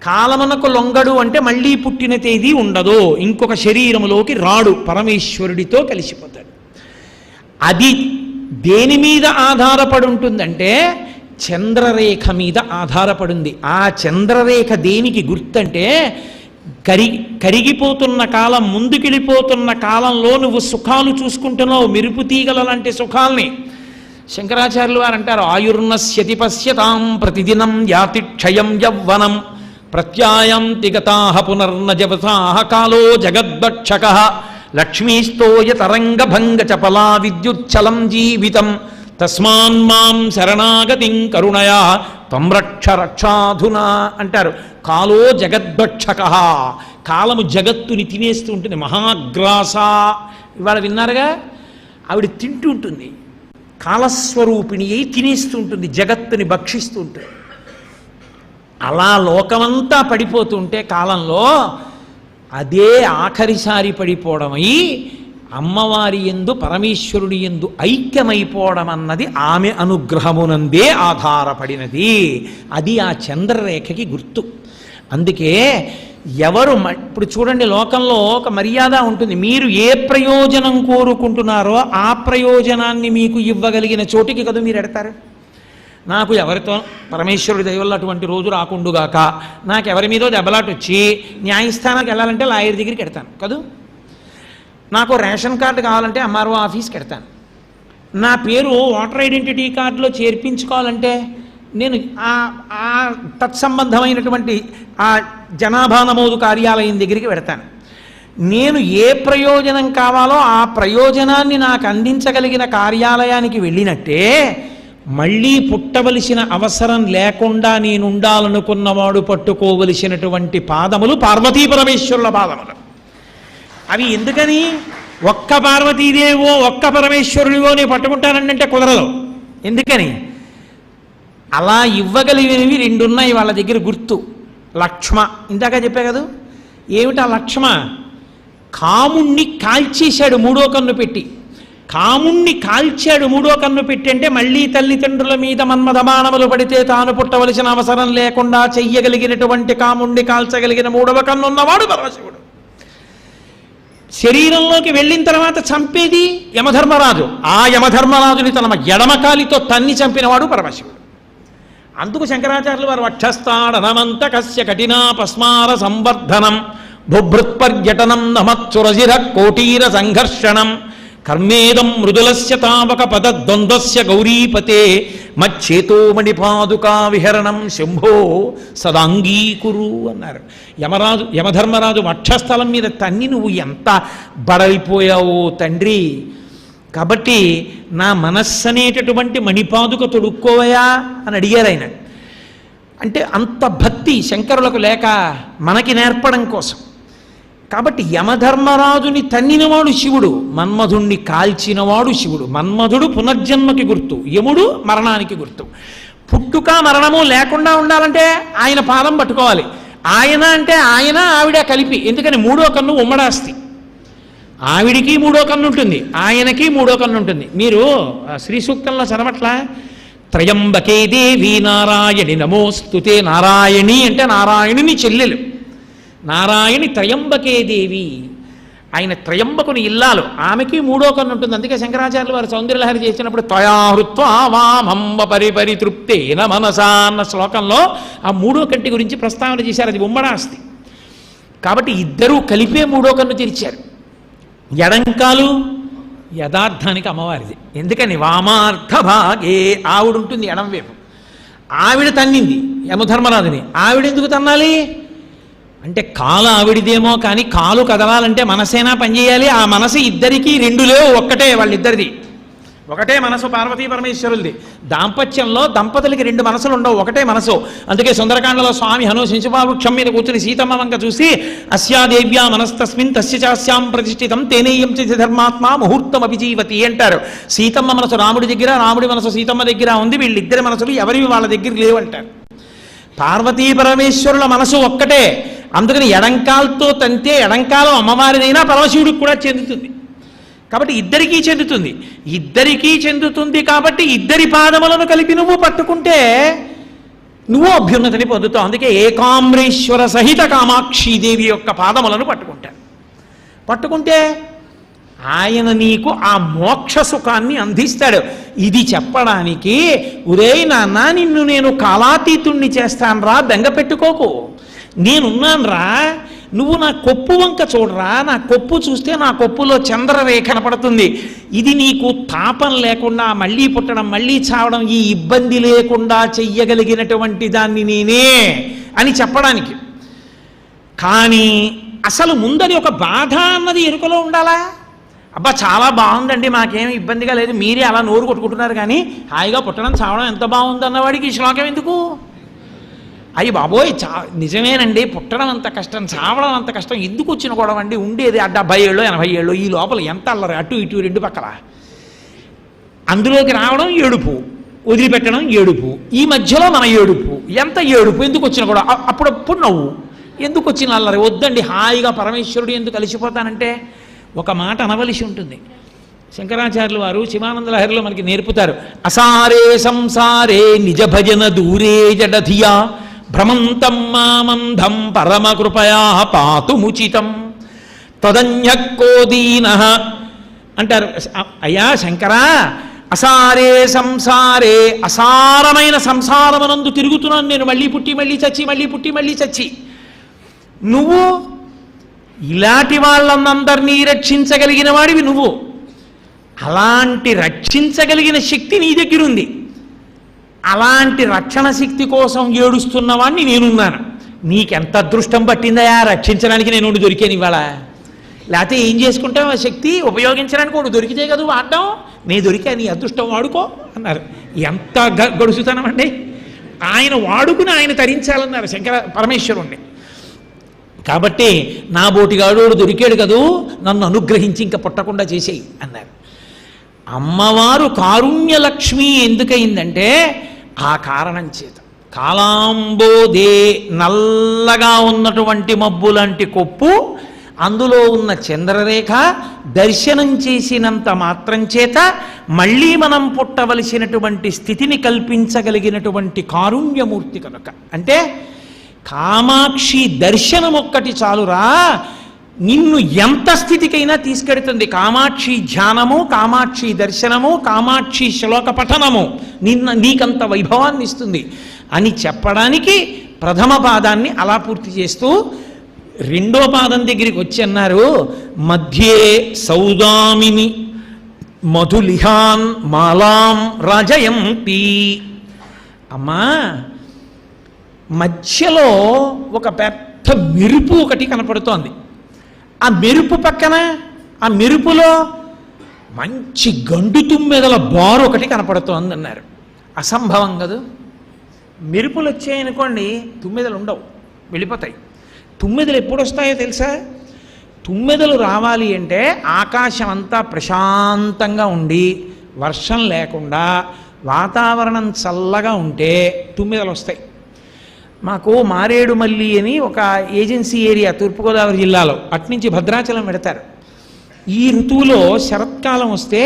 కాలమునకు లొంగడు అంటే మళ్ళీ పుట్టిన తేదీ ఉండదు, ఇంకొక శరీరములోకి రాడు, పరమేశ్వరుడితో కలిసిపోతాడు. అది దేని మీద ఆధారపడి ఉంటుందంటే చంద్రరేఖ మీద ఆధారపడింది. ఆ చంద్రరేఖ దేనికి గుర్తంటే కరిగిపోతున్న కాలం, ముందుకెళ్ళిపోతున్న కాలంలో నువ్వు సుఖాలు చూసుకుంటున్నావు, మెరుపు తీగల లాంటి సుఖాల్ని. శంకరాచార్యులు వారు అంటారు, ఆయుర్నశ్యతి పశ్యతాం ప్రతిదినం యాతి క్షయం యవ్వనం ప్రత్యాయాంతి గతాః పునర్నజవసాః కాలో జగద్భక్షకః లక్ష్మీస్తోయ తరంగభంగ చపలా విద్యుచ్చలం జీవితం తస్మాన్మాం శరణాగతిం కరుణయా త్వం రక్ష రక్షాధునా అంటారు. కాలో జగద్భక్షకః, కాలము జగత్తుని తినేస్తూ ఉంటుంది. మహాగ్రాస, ఇవాళ విన్నారుగా, ఆవిడ తింటూ ఉంటుంది, కాలస్వరూపిణి అయి తినేస్తూ ఉంటుంది, జగత్తుని భక్షిస్తూ ఉంటుంది. అలా లోకమంతా పడిపోతుంటే కాలంలో అదే ఆఖరిసారి పడిపోవడమై అమ్మవారి యందు పరమేశ్వరుడి యందు ఐక్యమైపోవడం అన్నది ఆమె అనుగ్రహమునందే ఆధారపడినది. అది ఆ చంద్రరేఖకి గుర్తు. అందుకే ఎవరు ఇప్పుడు చూడండి, లోకంలో ఒక మర్యాద ఉంటుంది. మీరు ఏ ప్రయోజనం కోరుకుంటున్నారో ఆ ప్రయోజనాన్ని మీకు ఇవ్వగలిగిన చోటికి కదా మీరు ఎడతారు. నాకు ఎవరితో పరమేశ్వరుడి దయవల్ల అటువంటి రోజు రాకుండుగాక, నాకు ఎవరి మీదో దెబ్బలాట వచ్చి న్యాయస్థానానికి వెళ్ళాలంటే లాయర్ దగ్గరికి ఎడతాను కదూ, నాకు రేషన్ కార్డు కావాలంటే ఎంఆర్ఓ ఆఫీస్కి ఎడతాను, నా పేరు ఓటర్ ఐడెంటిటీ కార్డులో చేర్పించుకోవాలంటే నేను ఆ తత్సంబంధమైనటువంటి ఆ జనాభా నమోదు కార్యాలయం దగ్గరికి వెడతాను. నేను ఏ ప్రయోజనం కావాలో ఆ ప్రయోజనాన్ని నాకు అందించగలిగిన కార్యాలయానికి వెళ్ళినట్టే మళ్ళీ పుట్టవలసిన అవసరం లేకుండా నేనుండాలనుకున్నవాడు పట్టుకోవలసినటువంటి పాదములు పార్వతీ పరమేశ్వరుల పాదములు. అవి ఎందుకని? ఒక్క పార్వతీదేవో ఒక్క పరమేశ్వరుడివో నేను పట్టుకుంటానంటే కుదరదు. ఎందుకని? అలా ఇవ్వగలిగినవి రెండున్నాయి వాళ్ళ దగ్గర గుర్తు. లక్ష్మ, ఇందాక చెప్పా కదా, ఏమిటా లక్ష్మ? కాముణ్ణి కాల్చేశాడు మూడో కన్ను పెట్టి. కాముణ్ణి కాల్చాడు మూడో కన్ను పెట్టి అంటే మళ్ళీ తల్లిదండ్రుల మీద మన్మధమానములు పడితే తాను పుట్టవలసిన అవసరం లేకుండా చెయ్యగలిగినటువంటి కాముణ్ణి కాల్చగలిగిన మూడవ కన్ను ఉన్నవాడు పరమశివుడు. శరీరంలోకి వెళ్ళిన తర్వాత చంపేది యమధర్మరాజు. ఆ యమధర్మరాజుని తన ఎడమకాలితో తన్ని చంపినవాడు పరమశివుడు. అందుకు శంకరాచార్యులు వారు వక్షస్థాడనమంత కస్య కఠినా పస్మార సంవర్ధనం బుభృత్పర్యటనం నమత్సురజిర కోటీర సంఘర్షణం కర్మేదం మృదులస్య తావక పదద్వంద్వస్య గౌరీపతే మచ్చేతోమణిపాదుకా విహరణం శంభో సదాంగీకురు అన్నారు. యమధర్మరాజు వక్షస్థలం మీద తన్ని నువ్వు ఎంత బడలిపోయావో తండ్రి, కాబట్టి నా మనస్సు అనేటటువంటి మణిపాదుక తొడుక్కోవయా అని అడిగారు ఆయన. అంటే అంత భక్తి శంకరులకు లేక మనకి నేర్పడం కోసం. కాబట్టి యమధర్మరాజుని తన్నినవాడు శివుడు, మన్మధుణ్ణి కాల్చినవాడు శివుడు. మన్మధుడు పునర్జన్మకి గుర్తు, యముడు మరణానికి గుర్తు. పుట్టుక మరణము లేకుండా ఉండాలంటే ఆయన పాదం పట్టుకోవాలి. ఆయన అంటే ఆయన ఆవిడ కలిపి, ఎందుకని మూడో కన్ను ఉమ్మడాస్తి. ఆవిడికి మూడో కన్ను ఉంటుంది, ఆయనకి మూడో కన్ను ఉంటుంది. మీరు శ్రీ సూక్తంలో చదవట్లా, త్రయంబకే దేవి నారాయణి నమోస్తుతే. నారాయణి అంటే నారాయణుని చెల్లెలు, నారాయణి త్రయంబకే దేవి. ఆయన త్రయంబకుని ఇల్లాలు, ఆమెకి మూడో కన్ను ఉంటుంది. అందుకే శంకరాచార్యులు వారు సౌందర్యలహరి చేసినప్పుడు త్వయాహృత్వా వామంబ పరిపరితృప్తేన మనసా అన్న శ్లోకంలో ఆ మూడో కంటి గురించి ప్రస్తావన చేశారు. అది ఉమ్మడాస్తి కాబట్టి ఇద్దరూ కలిపే మూడో కన్ను తెరిచారు. ఎడంకాలు యథార్థానికి అమ్మవారిది. ఎందుకని? వామార్థ భాగే ఆవిడ ఉంటుంది ఎడం వైపు. ఆవిడ తన్నింది యమధర్మరాజుని. ఆవిడెందుకు తన్నాలి అంటే కాలు ఆవిడిదేమో కానీ కాలు కదలాలంటే మనసేనా పనిచేయాలి. ఆ మనసు ఇద్దరికీ రెండు లేవు, ఒక్కటే వాళ్ళిద్దరిది. ఒకటే మనసు పార్వతీ పరమేశ్వరులది. దాంపత్యంలో దంపతులకి రెండు మనసులు ఉండవు, ఒకటే మనసు. అందుకే సుందరకాండలో స్వామి హను శిశుపావృక్షం మీద కూర్చుని సీతమ్మ వంక చూసి అస్యాదేవ్యా మనస్తస్మిన్ తస్య చాస్యాం ప్రతిష్ఠితం తేనేయం చ ధర్మాత్మ ముహూర్తం అభిజీవతి అంటారు. సీతమ్మ మనసు రాముడి దగ్గర, రాముడి మనసు సీతమ్మ దగ్గర ఉంది. వీళ్ళిద్దరి మనసులు ఎవరివి వాళ్ళ దగ్గర లేవంటారు. పార్వతీ పరమేశ్వరుల మనసు ఒక్కటే. అందుకని ఎడంకాలతో తంతే ఎడంకాలం అమ్మవారిదైనా పరమశివుడికి కూడా చెందుతుంది. కాబట్టి ఇద్దరికీ చెందుతుంది. ఇద్దరికీ చెందుతుంది కాబట్టి ఇద్దరి పాదములను కలిపి నువ్వు పట్టుకుంటే నువ్వు అభ్యున్నతిని పొందుతావు. అందుకే ఏకామ్రేశ్వర సహిత కామాక్షీదేవి యొక్క పాదములను పట్టుకుంటే ఆయన నీకు ఆ మోక్ష సుఖాన్ని అందిస్తాడు. ఇది చెప్పడానికి ఉరేయ్ నాన్న నిన్ను నేను కాలాతీతుణ్ణి చేస్తానురా, బెంగ పెట్టుకోకు, నేనున్నానురా, నువ్వు నా కొప్పు వంక చూడరా, నా కొప్పు చూస్తే నా కొప్పులో చంద్రరేఖ కనపడుతుంది, ఇది నీకు తాపం లేకుండా మళ్ళీ పుట్టడం మళ్ళీ చావడం ఈ ఇబ్బంది లేకుండా చెయ్యగలిగినటువంటి దాన్ని నేనే అని చెప్పడానికి. కానీ అసలు ముందని ఒక బాధ అన్నది ఎరుకలో ఉండాలా? అబ్బా చాలా బాగుందండి, మాకేం ఇబ్బందిగా లేదు, మీరే అలా నోరు కొట్టుకుంటున్నారు కానీ హాయిగా పుట్టడం చావడం ఎంత బాగుంది అన్నవాడికి ఈ శ్లోకం ఎందుకు? అయ్యి బాబోయ్ నిజమేనండి, పుట్టడం అంత కష్టం, చావడం అంత కష్టం, ఎందుకు వచ్చిన గొడవ అండి, ఉండేది 70 ఏళ్ళు 80 ఏళ్ళు, ఈ లోపల ఎంత అల్లరి అటు ఇటు రెండు పక్కల, అందులోకి రావడం ఏడుపు, వదిలిపెట్టడం ఏడుపు, ఈ మధ్యలో మన ఏడుపు, ఎంత ఏడుపు, ఎందుకు వచ్చిన గొడవ, అప్పుడప్పుడు నవ్వు, ఎందుకు వచ్చిన అల్లరి, వద్దండి హాయిగా పరమేశ్వరుడు ఎందుకు కలిసిపోతానంటే ఒక మాట అనవలసి ఉంటుంది. శంకరాచార్యులు వారు శివానంద లహరిలో మనకి నేర్పుతారు. అసారే సంసారే నిజ భజన దూరే జడధియా భ్రమంతం మామంధం పరమ కృపయా పాతుముచితం తదన్యకోదీన అంటారు. అయ్యా శంకరా, అసారే సంసారే, అసారమైన సంసారమనందు తిరుగుతున్నాను నేను, మళ్ళీ పుట్టి మళ్ళీ చచ్చి, మళ్ళీ పుట్టి మళ్ళీ చచ్చి. నువ్వు ఇలాంటి వాళ్ళందరినీ రక్షించగలిగిన వాడివి నువ్వు, అలాంటి రక్షించగలిగిన శక్తి నీ దగ్గర ఉంది, అలాంటి రక్షణ శక్తి కోసం ఏడుస్తున్నవాడిని నేనున్నాను. నీకెంత అదృష్టం పట్టిందయా రక్షించడానికి నేను దొరికాను ఇవాళ, లేకపోతే ఏం చేసుకుంటావు ఆ శక్తి ఉపయోగించడానికి ఒకటి దొరికితే కదా వాడడం, నేను దొరికా, నీ అదృష్టం వాడుకో అన్నారు. ఎంత గడుసుతనం అండి, ఆయన వాడుకుని ఆయన తరించాలన్నారు శంకర పరమేశ్వరుణ్ణి. కాబట్టి నా బోటిగాడు దొరికాడు కదూ, నన్ను అనుగ్రహించి ఇంకా పుట్టకుండా చేసేయి అన్నారు. అమ్మవారు కారుణ్యలక్ష్మి ఎందుకయిందంటే ఆ కారణం చేత. కాలాంబోదే, నల్లగా ఉన్నటువంటి మబ్బు లాంటి కొప్పు, అందులో ఉన్న చంద్రరేఖ దర్శనం చేసినంత మాత్రం చేత మళ్ళీ మనం పుట్టవలసినటువంటి స్థితిని కల్పించగలిగినటువంటి కారుణ్యమూర్తి కనుక. అంటే కామాక్షి దర్శనం ఒక్కటి చాలురా, నిన్ను ఎంత స్థితికైనా తీసుకెడుతుంది. కామాక్షి ధ్యానము, కామాక్షి దర్శనము, కామాక్షి శ్లోక పఠనము నీకంత వైభవాన్ని ఇస్తుంది అని చెప్పడానికి ప్రథమ పాదాన్ని అలా పూర్తి చేస్తూ రెండో పాదం దగ్గరికి వచ్చి అన్నారు. మధ్యే సౌదామిని మధులిహాన్ మాలాం రాజయంతి. అమ్మా, మధ్యలో ఒక పెద్ద మెరుపు ఒకటి కనపడుతోంది. ఆ మెరుపు పక్కన, ఆ మెరుపులో మంచి గండు తుమ్మెదల బారు ఒకటి కనపడుతోంది అన్నారు. అసంభవం కదా, మెరుపులు వచ్చాయనుకోండి తుమ్మెదలు ఉండవు, వెళ్ళిపోతాయి. తుమ్మెదలు ఎప్పుడు వస్తాయో తెలుసా? తుమ్మెదలు రావాలి అంటే ఆకాశం అంతా ప్రశాంతంగా ఉండి వర్షం లేకుండా వాతావరణం చల్లగా ఉంటే తుమ్మెదలు వస్తాయి. మాకు మారేడుమల్లి అని ఒక ఏజెన్సీ ఏరియా తూర్పుగోదావరి జిల్లాలో, అట్నుంచి భద్రాచలం పెడతారు. ఈ ఋతువులో శరత్కాలం వస్తే,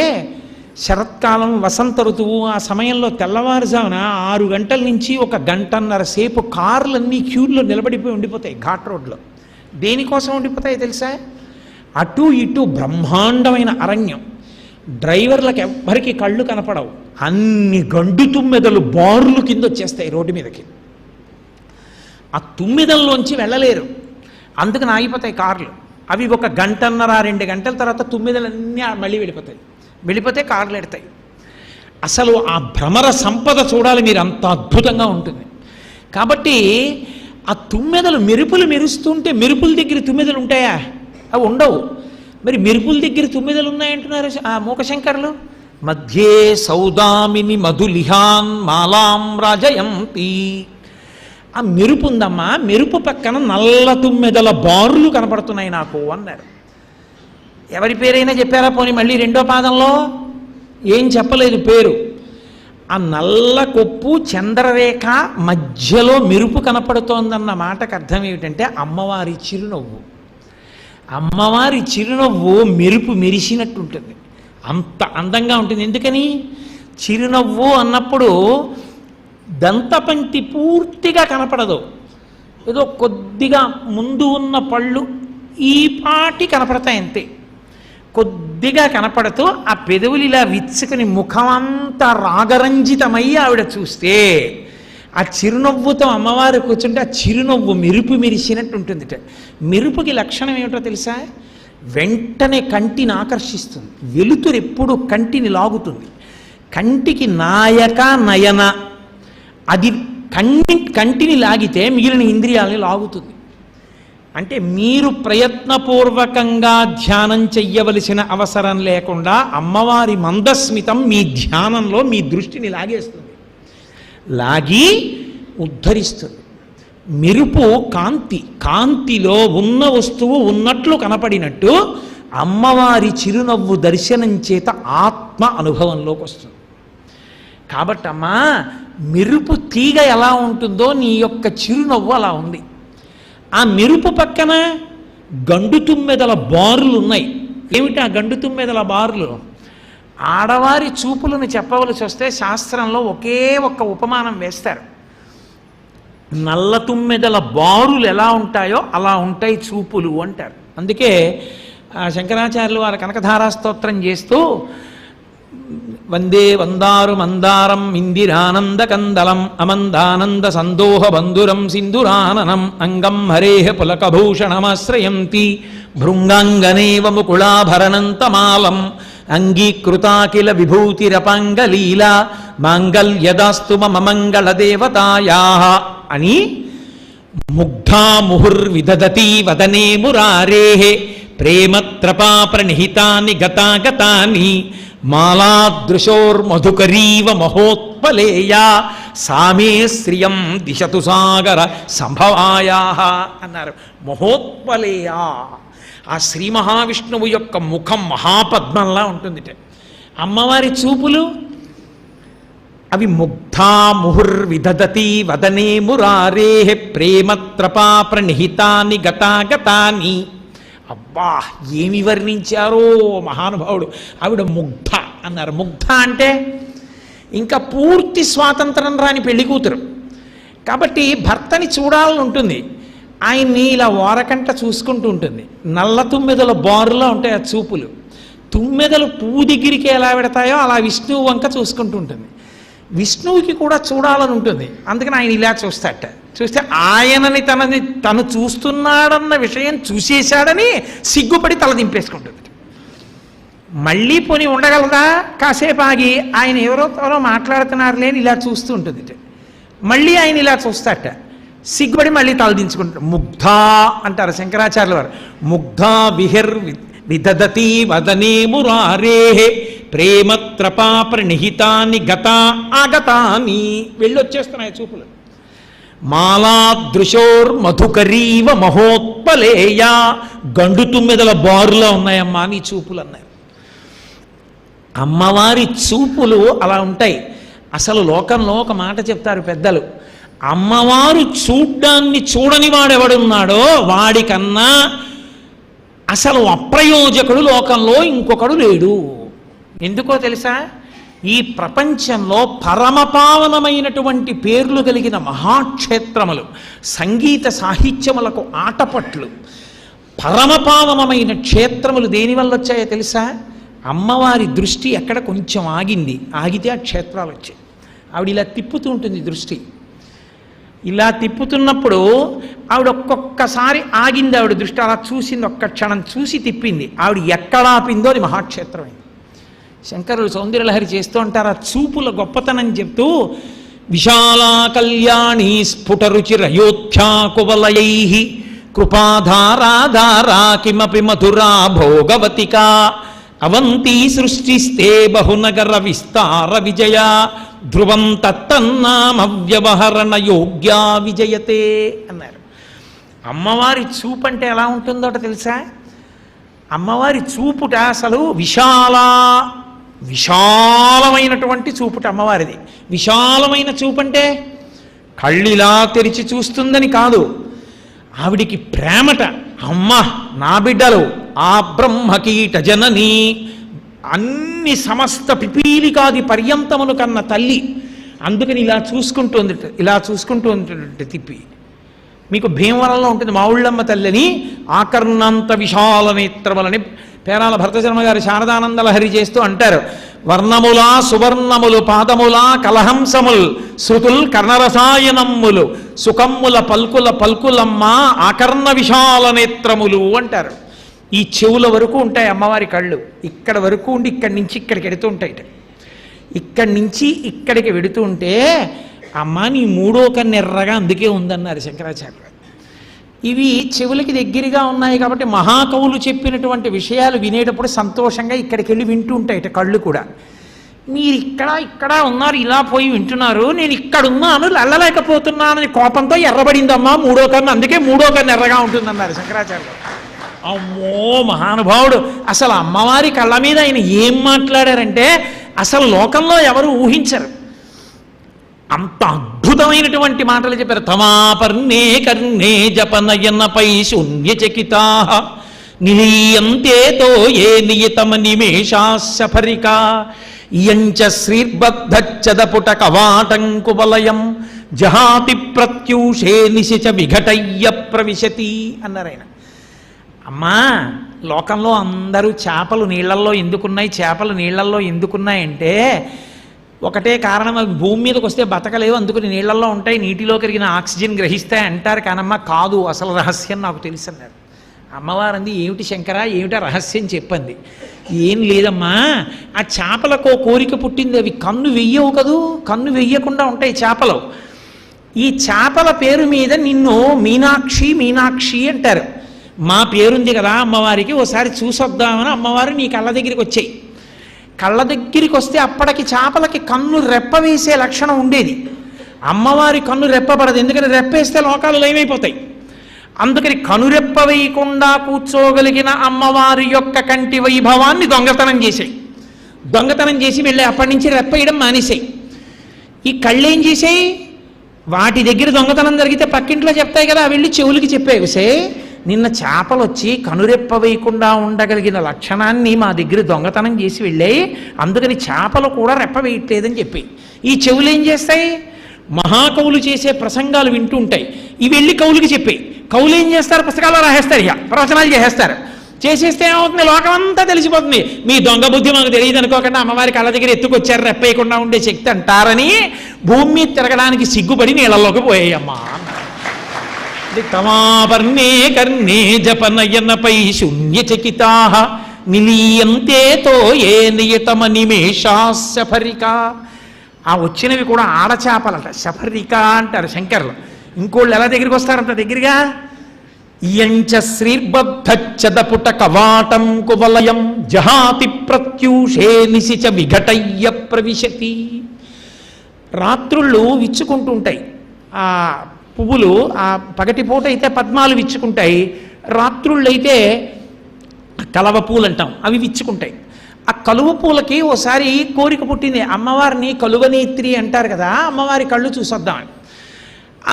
శరత్కాలం వసంత ఋతువు, ఆ సమయంలో తెల్లవారుజామున 6 గంటల నుంచి 1 గంటన్నర సేపు కార్లన్నీ క్యూల్లో నిలబడిపోయి ఉండిపోతాయి ఘాట్ రోడ్లో. దేనికోసం ఉండిపోతాయి తెలుసా? అటు ఇటు బ్రహ్మాండమైన అరణ్యం, డ్రైవర్లకు ఎవ్వరికి కళ్ళు కనపడవు, అన్ని గండు తుమ్మెదలు బారులు కింద వచ్చేస్తాయి రోడ్డు మీదకి. ఆ తుమ్మెదల్లోంచి వెళ్ళలేరు, అందుకని ఆగిపోతాయి కార్లు. అవి 1 గంటన్నర 2 గంటల తర్వాత తుమ్మెదలన్నీ మళ్ళీ వెళ్ళిపోతే కార్లు ఎడతాయి. అసలు ఆ భ్రమర సంపద చూడాలి మీరు, అంత అద్భుతంగా ఉంటుంది. కాబట్టి ఆ తుమ్మెదలు మెరుపులు మెరుస్తుంటే, మెరుపుల దగ్గర తుమ్మెదలు ఉంటాయా? అవి ఉండవు. మరి మెరుపుల దగ్గర తుమ్మెదలు ఉన్నాయంటున్నారు ఆ మూకశంకరులు. మధ్యే సౌదామిని మధులిహాన్ మాలాం రాజయంతి. ఆ మెరుపు ఉందమ్మా, మెరుపు పక్కన నల్ల తుమ్మెదల బారులు కనపడుతున్నాయి నాకు అన్నారు. ఎవరి పేరైనా చెప్పారా? పోనీ మళ్ళీ రెండో పాదంలో ఏం చెప్పలేదు పేరు. ఆ నల్ల కొప్పు చంద్రరేఖ మధ్యలో మెరుపు కనపడుతోందన్న మాటకు అర్థం ఏమిటంటే అమ్మవారి చిరునవ్వు. అమ్మవారి చిరునవ్వు మెరుపు మెరిసినట్టు ఉంటుంది, అంత అందంగా ఉంటుంది. ఎందుకని? చిరునవ్వు అన్నప్పుడు దంతపంక్తి పూర్తిగా కనపడదు, ఏదో కొద్దిగా ముందు ఉన్న పళ్ళు ఈ పాటి కనపడతాయి అంతే. కొద్దిగా కనపడుతూ ఆ పెదవులు ఇలా విచ్చుకుని ముఖమంతా రాగరంజితమై ఆవిడ చూస్తే ఆ చిరునవ్వుతో అమ్మవారు కూర్చుంటే ఆ చిరునవ్వు మెరుపు మెరిసినట్టు ఉంటుంది. మెరుపుకి లక్షణం ఏమిటో తెలుసా? వెంటనే కంటిని ఆకర్షిస్తుంది. వెలుతురు ఎప్పుడు కంటిని లాగుతుంది. కంటికి నాయక నయన, అది కంటిని లాగితే మిగిలిన ఇంద్రియాలని లాగుతుంది. అంటే మీరు ప్రయత్నపూర్వకంగా ధ్యానం చెయ్యవలసిన అవసరం లేకుండా అమ్మవారి మందస్మితం మీ ధ్యానంలో మీ దృష్టిని లాగేస్తుంది, లాగి ఉద్ధరిస్తుంది. మెరుపు కాంతి, కాంతిలో ఉన్న వస్తువు ఉన్నట్లు కనపడినట్టు అమ్మవారి చిరునవ్వు దర్శనం చేత ఆత్మ అనుభవంలోకి వస్తుంది. కాబట్టి అమ్మా, మెరుపు తీగ ఎలా ఉంటుందో నీ యొక్క చిరునవ్వు అలా ఉంది. ఆ మెరుపు పక్కన గండు తుమ్మెదల బారులు ఉన్నాయి. ఏమిటి ఆ గండు తుమ్మెదల బారులు? ఆడవారి చూపులను చెప్పవలసి వస్తే శాస్త్రంలో ఒకే ఒక్క ఉపమానం వేస్తారు. నల్ల తుమ్మెదల బారులు ఎలా ఉంటాయో అలా ఉంటాయి చూపులు అంటారు. అందుకే శంకరాచార్యులు వారు కనకధారా స్తోత్రం చేస్తూ వందే వందారు మందారం ఇందిరానంద కందలం అమందానంద సందోహ బంధురం సింధురాననం అంగం హరేహ పులకభూషణమాశ్రయంతి భృంగాంగనేవ ముకుళాభరణంతమాలం అంగీకృతాకిల విభూతిరపాంగలీలా మాంగళ్యదాస్తు మమ మంగళదేవతాయాః అని ముగ్ధా ముహుర్విదదతి వదనే మురారేః ప్రేమత్రపా ప్రణిహితాని గతాగతాని మాలాదృశోర్మధుకరీవ మహోత్పలేయా సామే శ్రియం దిశతు సాగర సంభవాయాః అన్నారు. మహోత్పలేయా, ఆ శ్రీ మహావిష్ణువు యొక్క ముఖం మహాపద్మంలా ఉంటుంది. అమ్మవారి చూపులు అవి ముగ్ధా ముహుర్విదదతి వదనే మురారేః ప్రేమత్రపా ప్రణిహితాని గతాగతాని. అబ్బా, ఏమి వర్ణించారో మహానుభావుడు. ఆవిడ ముగ్ధ అన్నారు. ముగ్ధ అంటే ఇంకా పూర్తి స్వాతంత్రం రాని పెళ్లి కూతురు కాబట్టి భర్తని చూడాలని ఉంటుంది. ఆయన్ని ఇలా ఓరకంట చూసుకుంటూ ఉంటుంది. నల్ల తుమ్మెదల బారులా ఉంటాయి ఆ చూపులు. తుమ్మెదలు పువ్వు దగ్గరికి ఎలా పెడతాయో అలా విష్ణువు వంక చూసుకుంటూ ఉంటుంది. విష్ణువుకి కూడా చూడాలని ఉంటుంది. అందుకని ఆయన ఇలా చూస్తాట. చూస్తే ఆయనని తను చూస్తున్నాడన్న విషయం చూసేశాడని సిగ్గుపడి తల దింపేసుకుంటుంది. మళ్ళీ పోని ఉండగలదా? కాసేపు ఆగి ఆయన ఎవరో మాట్లాడుతున్నారు లేని ఇలా చూస్తూ ఉంటుంది. మళ్ళీ ఆయన ఇలా చూస్తాట, సిగ్గుపడి మళ్ళీ తలదించుకుంటాడు. ముగ్ధా అంటారు శంకరాచార్యుల వారు. ముగ్ధా విహిర్ విదదతి వదనే మురారేః ప్రేమత్రపా ప్రణిహితాని గతా ఆగతాని. వెళ్ళొచ్చేస్తున్నాయి చూపులు. మాలాదృశోర్మధుకరీవ మహోత్పలేయా, గండు తుమ్మెదల బారులో ఉన్నాయమ్మా నీ చూపులు అన్నారు. అమ్మవారి చూపులు అలా ఉంటాయి. అసలు లోకంలో ఒక మాట చెప్తారు పెద్దలు, అమ్మవారు చూడ్డాన్ని చూడని వాడెవడున్నాడో వాడికన్నా అసలు అప్రయోజకుడు లోకంలో ఇంకొకడు లేడు. ఎందుకో తెలుసా? ఈ ప్రపంచంలో పరమపావనమైనటువంటి పేర్లు కలిగిన మహాక్షేత్రములు, సంగీత సాహిత్యములకు ఆటపట్లు, పరమపావనమైన క్షేత్రములు దేనివల్ల వచ్చాయో తెలుసా? అమ్మవారి దృష్టి ఎక్కడ కొంచెం ఆగింది, ఆగితే ఆ క్షేత్రాలు వచ్చాయి. ఆవిడ ఇలా తిప్పుతూ ఉంటుంది దృష్టి. ఇలా తిప్పుతున్నప్పుడు ఆవిడ ఒక్కొక్కసారి ఆగింది. ఆవిడ దృష్టి అలా చూసింది, ఒక్క క్షణం చూసి తిప్పింది. ఆవిడ ఎక్కడ ఆపిందో అది మహాక్షేత్రమైంది. శంకరులు సౌందర్యలహరి చేస్తూ ఉంటారు ఆ చూపుల గొప్పతనం చెప్తూ, విశాలా కళ్యాణి స్ఫుటరుచిరయోధ్యా కువలయైః కృపాధారాధారా కిమపి మధురా భోగవతికా అవంతి సృష్టిస్తే బహునగర విస్తార విజయ ధ్రువం తత్తన్నామ వ్యవహరణ యోగ్యా విజయతే అన్నారు. అమ్మవారి చూపు అంటే ఎలా ఉంటుందోట తెలుసా? అమ్మవారి చూపుట అసలు విశాలమైనటువంటి చూపుట అమ్మవారిది. విశాలమైన చూపంటే కళ్ళిలా తెరిచి చూస్తుందని కాదు, ఆవిడికి ప్రేమట. అమ్మ నా బిడ్డలు, ఆ బ్రహ్మకీట జనని, అన్ని సమస్త పిపీలికాది పర్యంతమును కన్న తల్లి, అందుకని ఇలా చూసుకుంటుంది, ఇలా చూసుకుంటూ ఉంటుంది తిప్పి. మీకు భీమవరంలో ఉంటుంది మా ఊళ్ళమ్మ తల్లిని ఆకర్ణాంత విశాల నేత్రములని పేరాల భరతశర్మ గారు శారదానంద లహరి చేస్తూ అంటారు. వర్ణములా సువర్ణములు పాదములా కలహంసముల్ శృతుల్ కర్ణరసాయనమ్ములు సుఖమ్ముల పల్కుల పల్కులమ్మ ఆకర్ణ విశాల నేత్రములు అంటారు. ఈ చెవుల వరకు ఉంటాయి అమ్మవారి కళ్ళు, ఇక్కడ వరకు ఉండి ఇక్కడి నుంచి ఇక్కడికి వెడుతూ ఉంటాయి. ఇక్కడి నుంచి ఇక్కడికి వెడుతూ ఉంటే అమ్మ నీ మూడో కన్ను ఎర్రగా అందుకే ఉందన్నారు శంకరాచార్యులు. ఇవి చెవులకి దగ్గరగా ఉన్నాయి కాబట్టి మహాకవులు చెప్పినటువంటి విషయాలు వినేటప్పుడు సంతోషంగా ఇక్కడికి వెళ్ళి వింటూ ఉంటాయి కళ్ళు కూడా. మీరు ఇక్కడ ఉన్నారు, ఇలా పోయి వింటున్నారు, నేను ఇక్కడ ఉన్నాను వెళ్ళలేకపోతున్నానని కోపంతో ఎర్రబడిందమ్మా మూడో కన్ను, అందుకే మూడో కన్ను ఎర్రగా ఉంటుందన్నారు శంకరాచార్యులు. అమ్మో మహానుభావుడు! అసలు అమ్మవారి కళ్ళ మీద ఆయన ఏం మాట్లాడారంటే అసలు లోకంలో ఎవరు ఊహించరు, అంత అద్భుతమైనటువంటి మాటలు చెప్పారు. తమాపర్ణే కర్ణే జపనయనపై శూన్యచకితా నిలీయంతేతో ఏ నియతమ నిమేషాశఫరికా ఇయంచ శ్రీర్బద్ధచ్చదపుట కవాటంకువలయం జహాతి ప్రత్యూషే నిశిచ విఘటయ్య ప్రవిశతి అన్నారు ఆయన. అమ్మా లోకంలో అందరూ చేపలు నీళ్లల్లో ఎందుకున్నాయి, చేపలు నీళ్లల్లో ఎందుకున్నాయంటే ఒకటే కారణం, అవి భూమి మీదకి వస్తే బతకలేవు అందుకని నీళ్లల్లో ఉంటాయి, నీటిలో కరిగిన ఆక్సిజన్ గ్రహిస్తాయి అంటారు. కానమ్మా కాదు, అసలు రహస్యం నాకు తెలుసు అన్నారు. అమ్మవారు అంది ఏమిటి శంకరా ఏమిటా రహస్యం చెప్పండి. ఏం లేదమ్మా, ఆ చేపలకు కోరిక పుట్టింది, అవి కన్ను వెయ్యవు కదూ, కన్ను వెయ్యకుండా ఉంటాయి చేపలు. ఈ చేపల పేరు మీద నిన్ను మీనాక్షి మీనాక్షి అంటారు. మా పేరుంది కదా అమ్మవారికి, ఓసారి చూసొద్దామని అమ్మవారు నీ కళ్ళ దగ్గరికి వచ్చాయి. కళ్ళ దగ్గరికి వస్తే అప్పటికి చేపలకి కన్ను రెప్ప వేసే లక్షణం ఉండేది. అమ్మవారి కన్ను రెప్పబడదు, ఎందుకని రెప్పేస్తే లోకాలు లయమైపోతాయి. అందుకని కనురెప్ప వేయకుండా కూర్చోగలిగిన అమ్మవారి యొక్క కంటి వైభవాన్ని దొంగతనం చేసాయి. దొంగతనం చేసి వెళ్ళి అప్పటి నుంచి రెప్పేయడం మానేసాయి. ఈ కళ్ళేం చేసాయి, వాటి దగ్గర దొంగతనం జరిగితే పక్కింట్లో చెప్తాయి కదా, వెళ్ళి చెవులకి చెప్పాయి, సే నిన్న చేపలు వచ్చి కనురెప్ప వేయకుండా ఉండగలిగిన లక్షణాన్ని మా దగ్గర దొంగతనం చేసి వెళ్ళాయి, అందుకని చేపలు కూడా రెప్ప వేయట్లేదని చెప్పి. ఈ చెవులు ఏం చేస్తాయి, మహాకవులు చేసే ప్రసంగాలు వింటూ ఉంటాయి, ఇవి వెళ్ళి కవులకి చెప్పి, కవులు ఏం చేస్తారు పుస్తకాల్లో రాసేస్తారు, ఇక ప్రవచనాలు చేసేస్తారు. చేసేస్తే ఏమవుతుంది, లోకమంతా తెలిసిపోతుంది. మీ దొంగ బుద్ధి మాకు తెలియదు అనుకోకుండా అమ్మవారి కళ్ళ దగ్గర ఎత్తుకొచ్చారు రెప్పేయకుండా ఉండే శక్తి అంటారని భూమి మీద తిరగడానికి సిగ్గుపడి నీళ్ళలోకి పోయాయమ్మా. తమాపర్ణే కర్ణే జపనయనపై శూన్యచకితా నిలీయంతేతో ఏ నియతమ నిమేషాశఫరికా. ఆ వచ్చినవి కూడా ఆడచేపలట, శఫరిక అంటారు శంకర్లు. ఇంకోళ్ళు ఎలా దగ్గరికి వస్తారంట దగ్గరగా, ఇయంచ శ్రీర్బద్ధచ్చదపుట కవాటం కువలయం జహాతి ప్రత్యూషే నిశిచ విఘటయ్య ప్రవిశతి. రాత్రుళ్ళు విచ్చుకుంటూ ఉంటాయి ఆ పువ్వులు, ఆ పగటిపూట అయితే పద్మాలు విచ్చుకుంటాయి, రాత్రుళ్ళైతే కలవ పూలు అంటాం అవి విచ్చుకుంటాయి. ఆ కలువ పూలకి ఓసారి కోరిక పుట్టింది, అమ్మవారిని కలువనేత్రి అంటారు కదా, అమ్మవారి కళ్ళు చూసొద్దామని.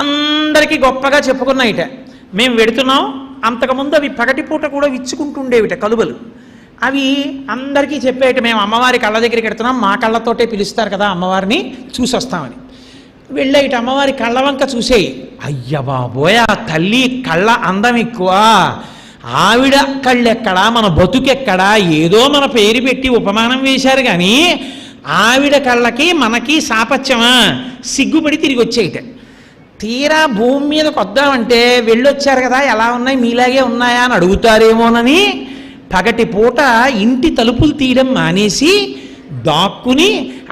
అందరికీ గొప్పగా చెప్పుకున్నాయిట, మేము వెడుతున్నాం. అంతకుముందు అవి పగటిపూట కూడా విచ్చుకుంటుండేవిట కలువలు. అవి అందరికీ చెప్పేట, మేము అమ్మవారి కళ్ళ దగ్గరికి వెడుతున్నాం, మా కళ్ళతోటే పిలుస్తారు కదా అమ్మవారిని, చూసొస్తామని. వెళ్ళేట అమ్మవారి కళ్ళ వంక చూసేయి, అయ్య బాబోయ్ ఆ తల్లి కళ్ళ అందం ఎక్కువ, ఆవిడ కళ్ళెక్కడా మన బతుకెక్కడా, ఏదో మన పేరు పెట్టి ఉపమానం వేశారు కానీ ఆవిడ కళ్ళకి మనకి సాపత్యమా, సిగ్గుపడి తిరిగి వచ్చేయట. తీరా భూమి మీదకి వద్దామంటే వెళ్ళొచ్చారు కదా ఎలా ఉన్నాయి మీలాగే ఉన్నాయా అని అడుగుతారేమోనని పగటి పూట ఇంటి తలుపులు తీయడం మానేసి దాక్కుని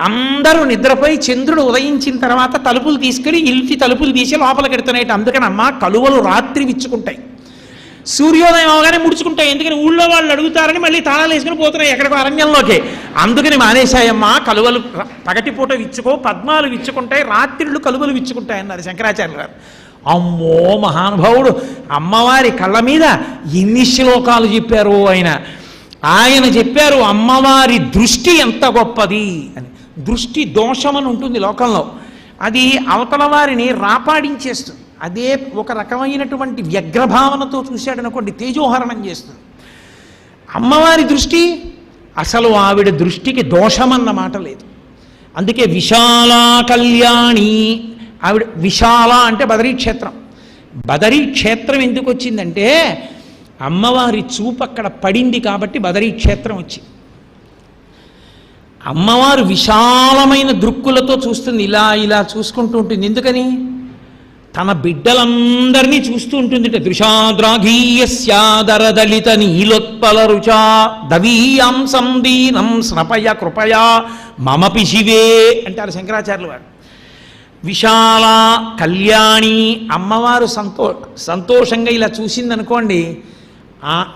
అందరూ నిద్రపోయి చంద్రుడు ఉదయించిన తర్వాత తలుపులు తీసుకుని ఇంటి తలుపులు తీసి లోపలికి ఎడుతున్నాయి. అందుకని అమ్మ కలువలు రాత్రి విచ్చుకుంటాయి, సూర్యోదయం అవగానే ముడుచుకుంటాయి. ఎందుకని ఊళ్ళో వాళ్ళు అడుగుతారని మళ్ళీ తాళాలు వేసుకుని పోతున్నాయి ఎక్కడికో అరణ్యంలోకి. అందుకని మానేశాయమ్మా కలువలు పగటిపూట విచ్చుకో, పద్మాలు విచ్చుకుంటాయి, రాత్రిళ్ళు కలువలు విచ్చుకుంటాయి అన్నారు శంకరాచార్య గారు. అమ్మో మహానుభావుడు అమ్మవారి కళ్ళ మీద ఎన్ని శ్లోకాలు చెప్పారు ఆయన చెప్పారు అమ్మవారి దృష్టి ఎంత గొప్పది అని. దృష్టి దోషమని ఉంటుంది లోకంలో, అది అవతల వారిని రాపాడించేస్తుంది. అదే ఒక రకమైనటువంటి వ్యగ్రభావనతో చూశాడనుకోండి తేజోహరణం చేస్తుంది. అమ్మవారి దృష్టి అసలు ఆవిడ దృష్టికి దోషమన్న మాట లేదు. అందుకే విశాలా కళ్యాణి ఆవిడ. విశాల అంటే బదరీ క్షేత్రం. బదరీ క్షేత్రం ఎందుకు వచ్చిందంటే అమ్మవారి చూపు అక్కడ పడింది కాబట్టి బదరీ క్షేత్రం వచ్చింది. అమ్మవారు విశాలమైన దృక్కులతో చూస్తుంది, ఇలా ఇలా చూసుకుంటూ ఉంటుంది. ఎందుకని? తన బిడ్డలందరినీ చూస్తూ ఉంటుంది. దృశాద్రాఘీయస్యాదరదలిత నీలోత్పల రుచా దవీయాం సందీనం స్నపయ కృపయా మమపి శివే అంటారు శంకరాచార్యులు వారు. విశాల కళ్యాణి అమ్మవారు సంతోషంగా ఇలా చూసిందనుకోండి,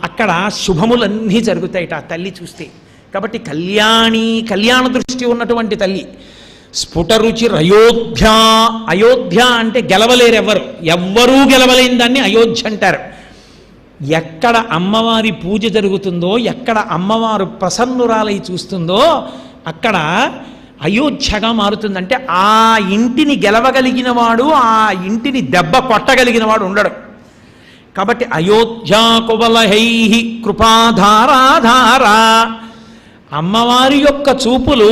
అక్కడ శుభములన్నీ జరుగుతాయిట ఆ తల్లి చూస్తే. కాబట్టి కళ్యాణి, కళ్యాణ దృష్టి ఉన్నటువంటి తల్లి. స్ఫుటరుచి అయోధ్య. అయోధ్య అంటే గెలవలేరు ఎవ్వరూ గెలవలేని దాన్ని అయోధ్య అంటారు. ఎక్కడ అమ్మవారి పూజ జరుగుతుందో, ఎక్కడ అమ్మవారు ప్రసన్నురాలై చూస్తుందో అక్కడ అయోధ్యగా మారుతుందంటే ఆ ఇంటిని గెలవగలిగిన వాడు, ఆ ఇంటిని దెబ్బ కొట్టగలిగిన వాడు ఉండడు. కాబట్టి అయోధ్యా కువలహై కృపాధారాధార. అమ్మవారి యొక్క చూపులు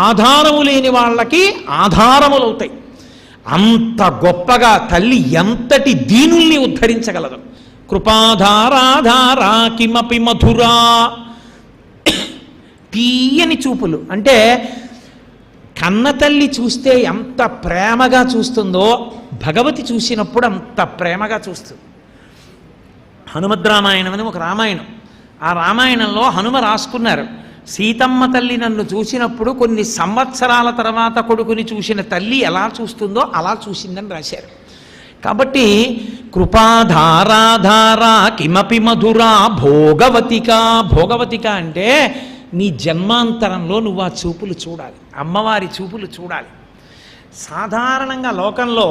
ఆధారము లేని వాళ్ళకి ఆధారములవుతాయి. అంత గొప్పగా తల్లి ఎంతటి దీనుల్ని ఉద్ధరించగలదు. కృపాధారాధారా కిమపి మధురా. తీయని చూపులు అంటే కన్న తల్లి చూస్తే ఎంత ప్రేమగా చూస్తుందో భగవతి చూసినప్పుడు అంత ప్రేమగా చూస్తుంది. హనుమద్ రామాయణం అని ఒక రామాయణం. ఆ రామాయణంలో హనుమ రాసుకున్నారు, సీతమ్మ తల్లి నన్ను చూసినప్పుడు కొన్ని సంవత్సరాల తర్వాత కొడుకుని చూసిన తల్లి ఎలా చూస్తుందో అలా చూసిందని రాశారు. కాబట్టి కృపాధారాధారా కిమపి మధురా భోగవతిక. భోగవతిక అంటే నీ జన్మాంతరంలో నువ్వు ఆ చూపులు చూడాలి, అమ్మవారి చూపులు చూడాలి. సాధారణంగా లోకంలో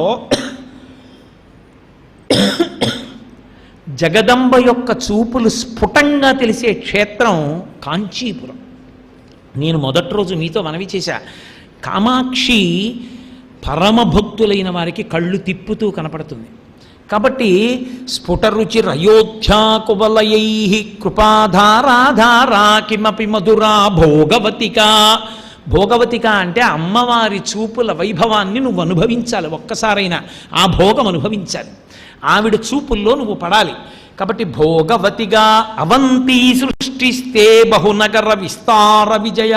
జగదంబ యొక్క చూపులు స్ఫుటంగా తెలిసే క్షేత్రం కాంచీపురం. నేను మొదటి రోజు మీతో మనవి చేశా, కామాక్షి పరమభక్తులైన వారికి కళ్ళు తిప్పుతూ కనపడుతుంది. కాబట్టి స్ఫుటరుచిర్ అయోధ్యా కువలయై కృపాధారాధారా కిమపి మధురా భోగవతిక. భోగవతిక అంటే అమ్మవారి చూపుల వైభవాన్ని నువ్వు అనుభవించాలి, ఒక్కసారైనా ఆ భోగం అనుభవించాలి, ఆవిడ చూపుల్లో నువ్వు పడాలి. కాబట్టి భోగవతిగా అవంతి సృష్టిస్తే బహునగర విస్తార విజయ.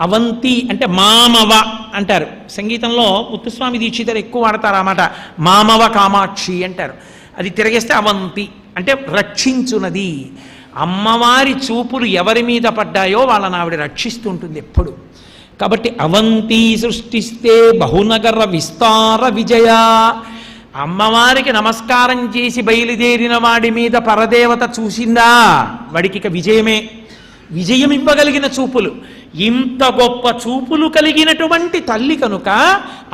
అవంతి అంటే మామవ అంటారు. సంగీతంలో ముత్తుస్వామి దీక్షితరు ఎక్కువ వాడతారు అన్నమాట. మామవ కామాక్షి అంటారు. అది తిరగేస్తే అవంతి అంటే రక్షించునది. అమ్మవారి చూపులు ఎవరి మీద పడ్డాయో వాళ్ళని ఆవిడ రక్షిస్తుంటుంది ఎప్పుడు. కాబట్టి అవంతి సృష్టిస్తే బహునగర విస్తార విజయ. అమ్మవారికి నమస్కారం చేసి బయలుదేరిన వాడి మీద పరదేవత చూసిందా, వాడికి ఇక విజయమే. విజయం ఇవ్వగలిగిన చూపులు, ఇంత గొప్ప చూపులు కలిగినటువంటి తల్లి కనుక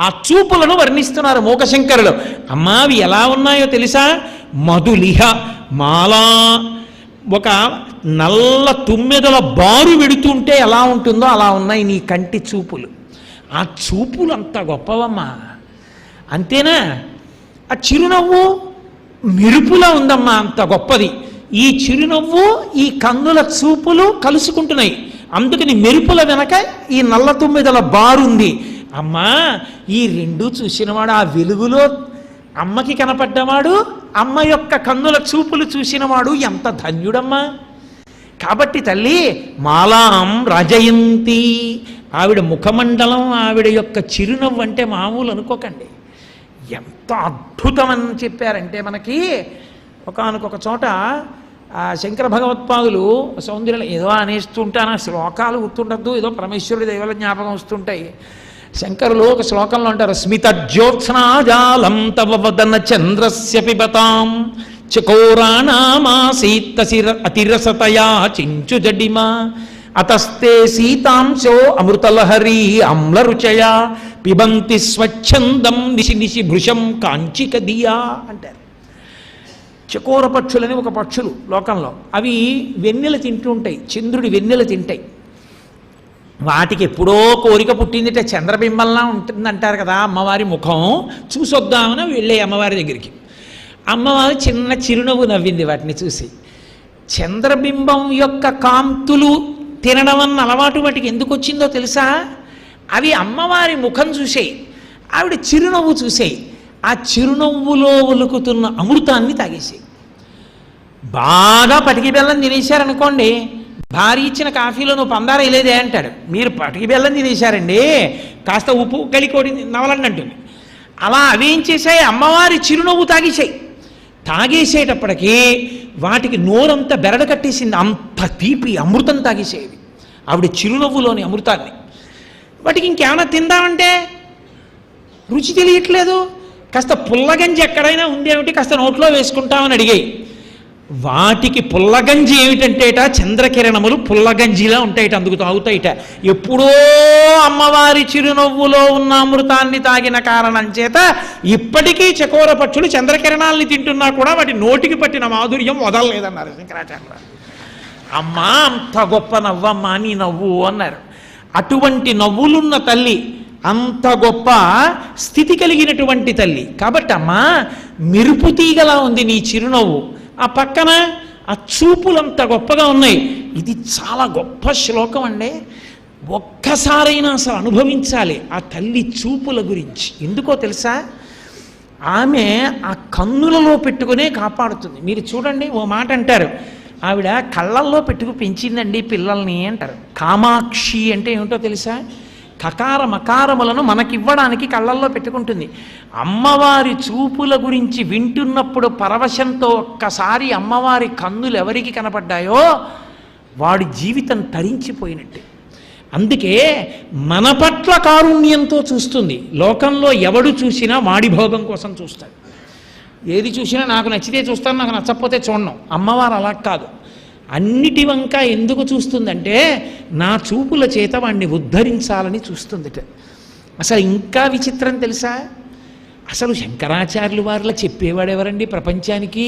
ఆ చూపులను వర్ణిస్తున్నారు మూకశంకరులు. అమ్మా అవి ఎలా ఉన్నాయో తెలుసా? మధులిహ మాలా. ఒక నల్ల తుమ్మెదల బారు వెడుతుంటే ఎలా ఉంటుందో అలా ఉన్నాయి నీ కంటి చూపులు. ఆ చూపులు అంత గొప్పవమ్మా. అంతేనా? ఆ చిరునవ్వు మెరుపులా ఉందమ్మా, అంత గొప్పది. ఈ చిరునవ్వు ఈ కన్నుల చూపులు కలుసుకుంటున్నాయి, అందుకని మెరుపుల వెనక ఈ నల్ల తొమ్మిదల బారుంది. అమ్మా ఈ రెండు చూసినవాడు, ఆ వెలుగులో అమ్మకి కనపడ్డవాడు, అమ్మ యొక్క కన్నుల చూపులు చూసినవాడు ఎంత ధన్యుడమ్మా. కాబట్టి తల్లి మాలాం రజయంతి. ఆవిడ ముఖమండలం, ఆవిడ యొక్క చిరునవ్వు అంటే మామూలు అనుకోకండి, ఎంత అద్భుతమని చెప్పారంటే మనకి. ఒకానొక చోట శంకర భగవత్పాదులు సౌందర్యం ఏదో అనేస్తుంటాను, శ్లోకాలు గుర్తుండద్దు, ఏదో పరమేశ్వరుడి దైవాల జ్ఞాపకం వస్తుంటాయి. శంకరులు ఒక శ్లోకంలో అంటారు, స్మిత జ్యోత్స్నాజాలం తవ వదన చంద్రస్య పిబతాం చకోరాణామాసీత్తసిర అతిరసతయా చించు జడిమా అతస్తే సీతాంశో అమృతలహరీ ఆమ్లరుచయా పిబంతి స్వచ్ఛందం నిశి నిశి భృశం కాంచిక దియా అంటారు. చకోర పక్షులని ఒక పక్షులు లోకంలో, అవి వెన్నెల తింటూ ఉంటాయి, చంద్రుడి వెన్నెల తింటాయి. వాటికి ఎప్పుడో కోరిక పుట్టిందిటే చంద్రబింబంలా ఉంటుందంటారు కదా అమ్మవారి ముఖం, చూసొద్దామని వెళ్ళే అమ్మవారి దగ్గరికి. అమ్మవారు చిన్న చిరునవ్వు నవ్వింది వాటిని చూసి. చంద్రబింబం యొక్క కాంతులు తినడం అన్న అలవాటు వాటికి ఎందుకు వచ్చిందో తెలుసా? అవి అమ్మవారి ముఖం చూసేయి, ఆవిడ చిరునవ్వు చూసేయి, ఆ చిరునవ్వులో ఒలుకుతున్న అమృతాన్ని తాగేసేయి. బాగా పటికి బెల్లం తినేశారనుకోండి, భార్య ఇచ్చిన కాఫీలో నువ్వు పందార వేయలేదే అంటాడు. మీరు పటికి బెల్లం తినేశారండి, కాస్త ఉప్పు కలికోడి నవలండి అంటుంది. అలా అవేం చేశాయి, అమ్మవారి చిరునవ్వు తాగేసాయి. తాగేసేటప్పటికీ వాటికి నోరంతా బెరడ కట్టేసింది, అంత తీపి అమృతం తాగేసేవి ఆవిడ చిరునవ్వులోని అమృతాన్ని. వాటికి ఇంకేమైనా తిందామంటే రుచి తెలియట్లేదు, కాస్త పుల్లగంజి ఎక్కడైనా ఉందేమిటి కాస్త నోట్లో వేసుకుంటామని అడిగాయి. వాటికి పుల్లగంజి ఏమిటంటేట, చంద్రకిరణములు పుల్లగంజిలా ఉంటాయిట, అందుకు తాగుతాయిట. ఎప్పుడో అమ్మవారి చిరునవ్వులో ఉన్న అమృతాన్ని తాగిన కారణం చేత ఇప్పటికీ చకోర పక్షులు చంద్రకిరణాలని తింటున్నా కూడా వాటి నోటికి పట్టిన మాధుర్యం వదలలేదన్నారు శంకరాచార్య. అమ్మా అంత గొప్ప నవ్వమ్మా నీ నవ్వు అన్నారు. అటువంటి నవ్వులున్న తల్లి, అంత గొప్ప స్థితి కలిగినటువంటి తల్లి కాబట్టి అమ్మా మెరుపు తీగలా ఉంది నీ చిరునవ్వు, ఆ పక్కన ఆ చూపులంత గొప్పగా ఉన్నాయి. ఇది చాలా గొప్ప శ్లోకం అండి. ఒక్కసారైనా అసలు అనుభవించాలి ఆ తల్లి చూపుల గురించి. ఎందుకో తెలుసా, ఆమె ఆ కన్నులలో పెట్టుకునే కాపాడుతుంది. మీరు చూడండి, ఓ మాట అంటారు, ఆవిడ కళ్ళల్లో పెట్టుకు పెంచిందండి పిల్లల్ని అంటారు. కామాక్షి అంటే ఏమిటో తెలుసా, కకార మకారములను మనకివ్వడానికి కళ్ళల్లో పెట్టుకుంటుంది. అమ్మవారి చూపుల గురించి వింటున్నప్పుడు పరవశంతో ఒక్కసారి అమ్మవారి కన్నులు ఎవరికి కనపడ్డాయో వాడి జీవితం తరించిపోయినట్టే. అందుకే మన పట్ల కారుణ్యంతో చూస్తుంది. లోకంలో ఎవడు చూసినా వాడి భోగం కోసం చూస్తాడు. ఏది చూసినా నాకు నచ్చితే చూస్తాను, నాకు నచ్చకపోతే చూడను. అమ్మవారు అలా కాదు, అన్నిటి వంక ఎందుకు చూస్తుందంటే నా చూపుల చేత వాడిని ఉద్ధరించాలని చూస్తుందిట. అసలు ఇంకా విచిత్రం తెలుసా, అసలు శంకరాచార్యులు వారిలా చెప్పేవాడు ఎవరండి ప్రపంచానికి?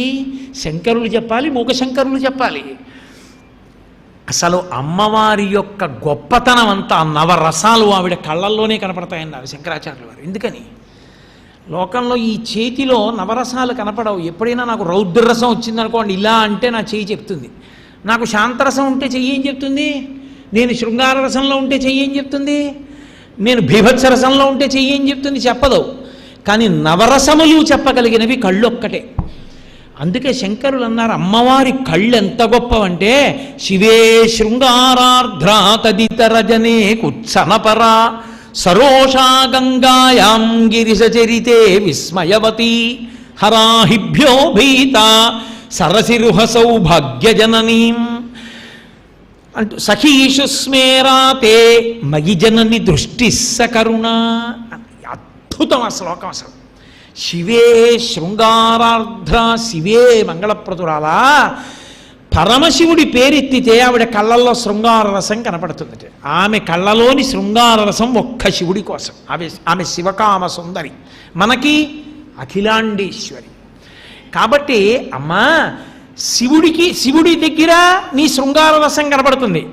శంకరులు చెప్పాలి, మూక శంకరులు చెప్పాలి. అసలు అమ్మవారి యొక్క గొప్పతనం అంతా నవరసాలు ఆవిడ కళ్ళల్లోనే కనపడతాయన్నారు శంకరాచార్యులు వారు. ఎందుకని? లోకంలో ఈ చేతిలో నవరసాలు కనపడవు. ఎప్పుడైనా నాకు రౌద్రరసం వచ్చిందనుకోండి, ఇలా అంటే నా చేయి చెప్తుంది. నాకు శాంతరసం ఉంటే చెయ్యి ఏం చెప్తుంది? నేను శృంగార రసంలో ఉంటే చెయ్యి ఏం చెప్తుంది? నేను భీభత్సరసంలో ఉంటే చెయ్యి ఏం చెప్తుంది? చెప్పదు. కానీ నవరసములు చెప్పగలిగినవి కళ్ళు ఒక్కటే. అందుకే శంకరులు అన్నారు, అమ్మవారి కళ్ళు ఎంత గొప్పవంటే శివే శృంగారార్ధ్రా తదితరజనే కుత్సనపరా సరోషా గంగాయాం గిరిశచరితే విస్మయవతి హరాహిభ్యో భీత సరసిరుహ సౌభాగ్యజననీం అంటూ సఖీషు స్మేరాతే మయి జనని దృష్టి సకరుణ. అద్భుతం ఆ శ్లోకం అసలు. శివే శృంగారార్ధ్ర, శివే మంగళప్రదురాలా, పరమశివుడి పేరెత్తితే ఆవిడ కళ్ళల్లో శృంగార రసం కనపడుతుంది. ఆమె కళ్ళలోని శృంగార రసం ఒక్క శివుడి కోసం. ఆమె శివకామ సుందరి, మనకి అఖిలాండేశ్వరి. కాబట్టి అమ్మా శివుడి దగ్గర నీ శృంగార రసం కనపడుతుంది.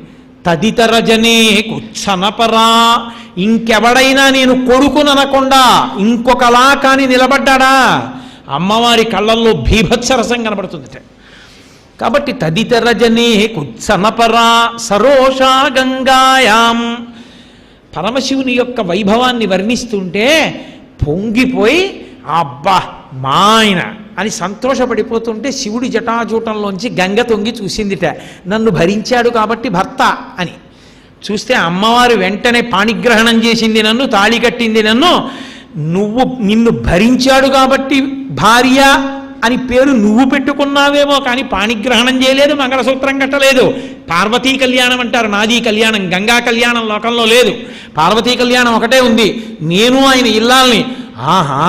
తదితర జనే కుచ్చనపరా, ఇంకెవడైనా నేను కొడుకుననకుండా ఇంకొకలా కానీ నిలబడ్డాడా అమ్మవారి కళ్ళల్లో భీభత్సరసం కనబడుతుంది. కాబట్టి తదితర జనే కుత్సనపరా సరోషా గంగాయాం, పరమశివుని యొక్క వైభవాన్ని వర్ణిస్తుంటే పొంగిపోయి అబ్బా మా ఆయన అని సంతోషపడిపోతుంటే శివుడి జటాజూటంలోంచి గంగ తొంగి చూసిందిట. నన్ను భరించాడు కాబట్టి భర్త అని చూస్తే అమ్మవారు వెంటనే పాణిగ్రహణం చేసింది నన్ను, తాళి కట్టింది నన్ను. నిన్ను భరించాడు కాబట్టి భార్య అని పేరు నువ్వు పెట్టుకున్నావేమో కానీ పాణిగ్రహణం చేయలేదు, మంగళసూత్రం కట్టలేదు. పార్వతీ కళ్యాణం అంటారు, నాదీ కళ్యాణం. గంగా కళ్యాణం లోకంలో లేదు, పార్వతీ కళ్యాణం ఒకటే ఉంది. నేను ఆయన ఇల్లాల్ని. ఆహా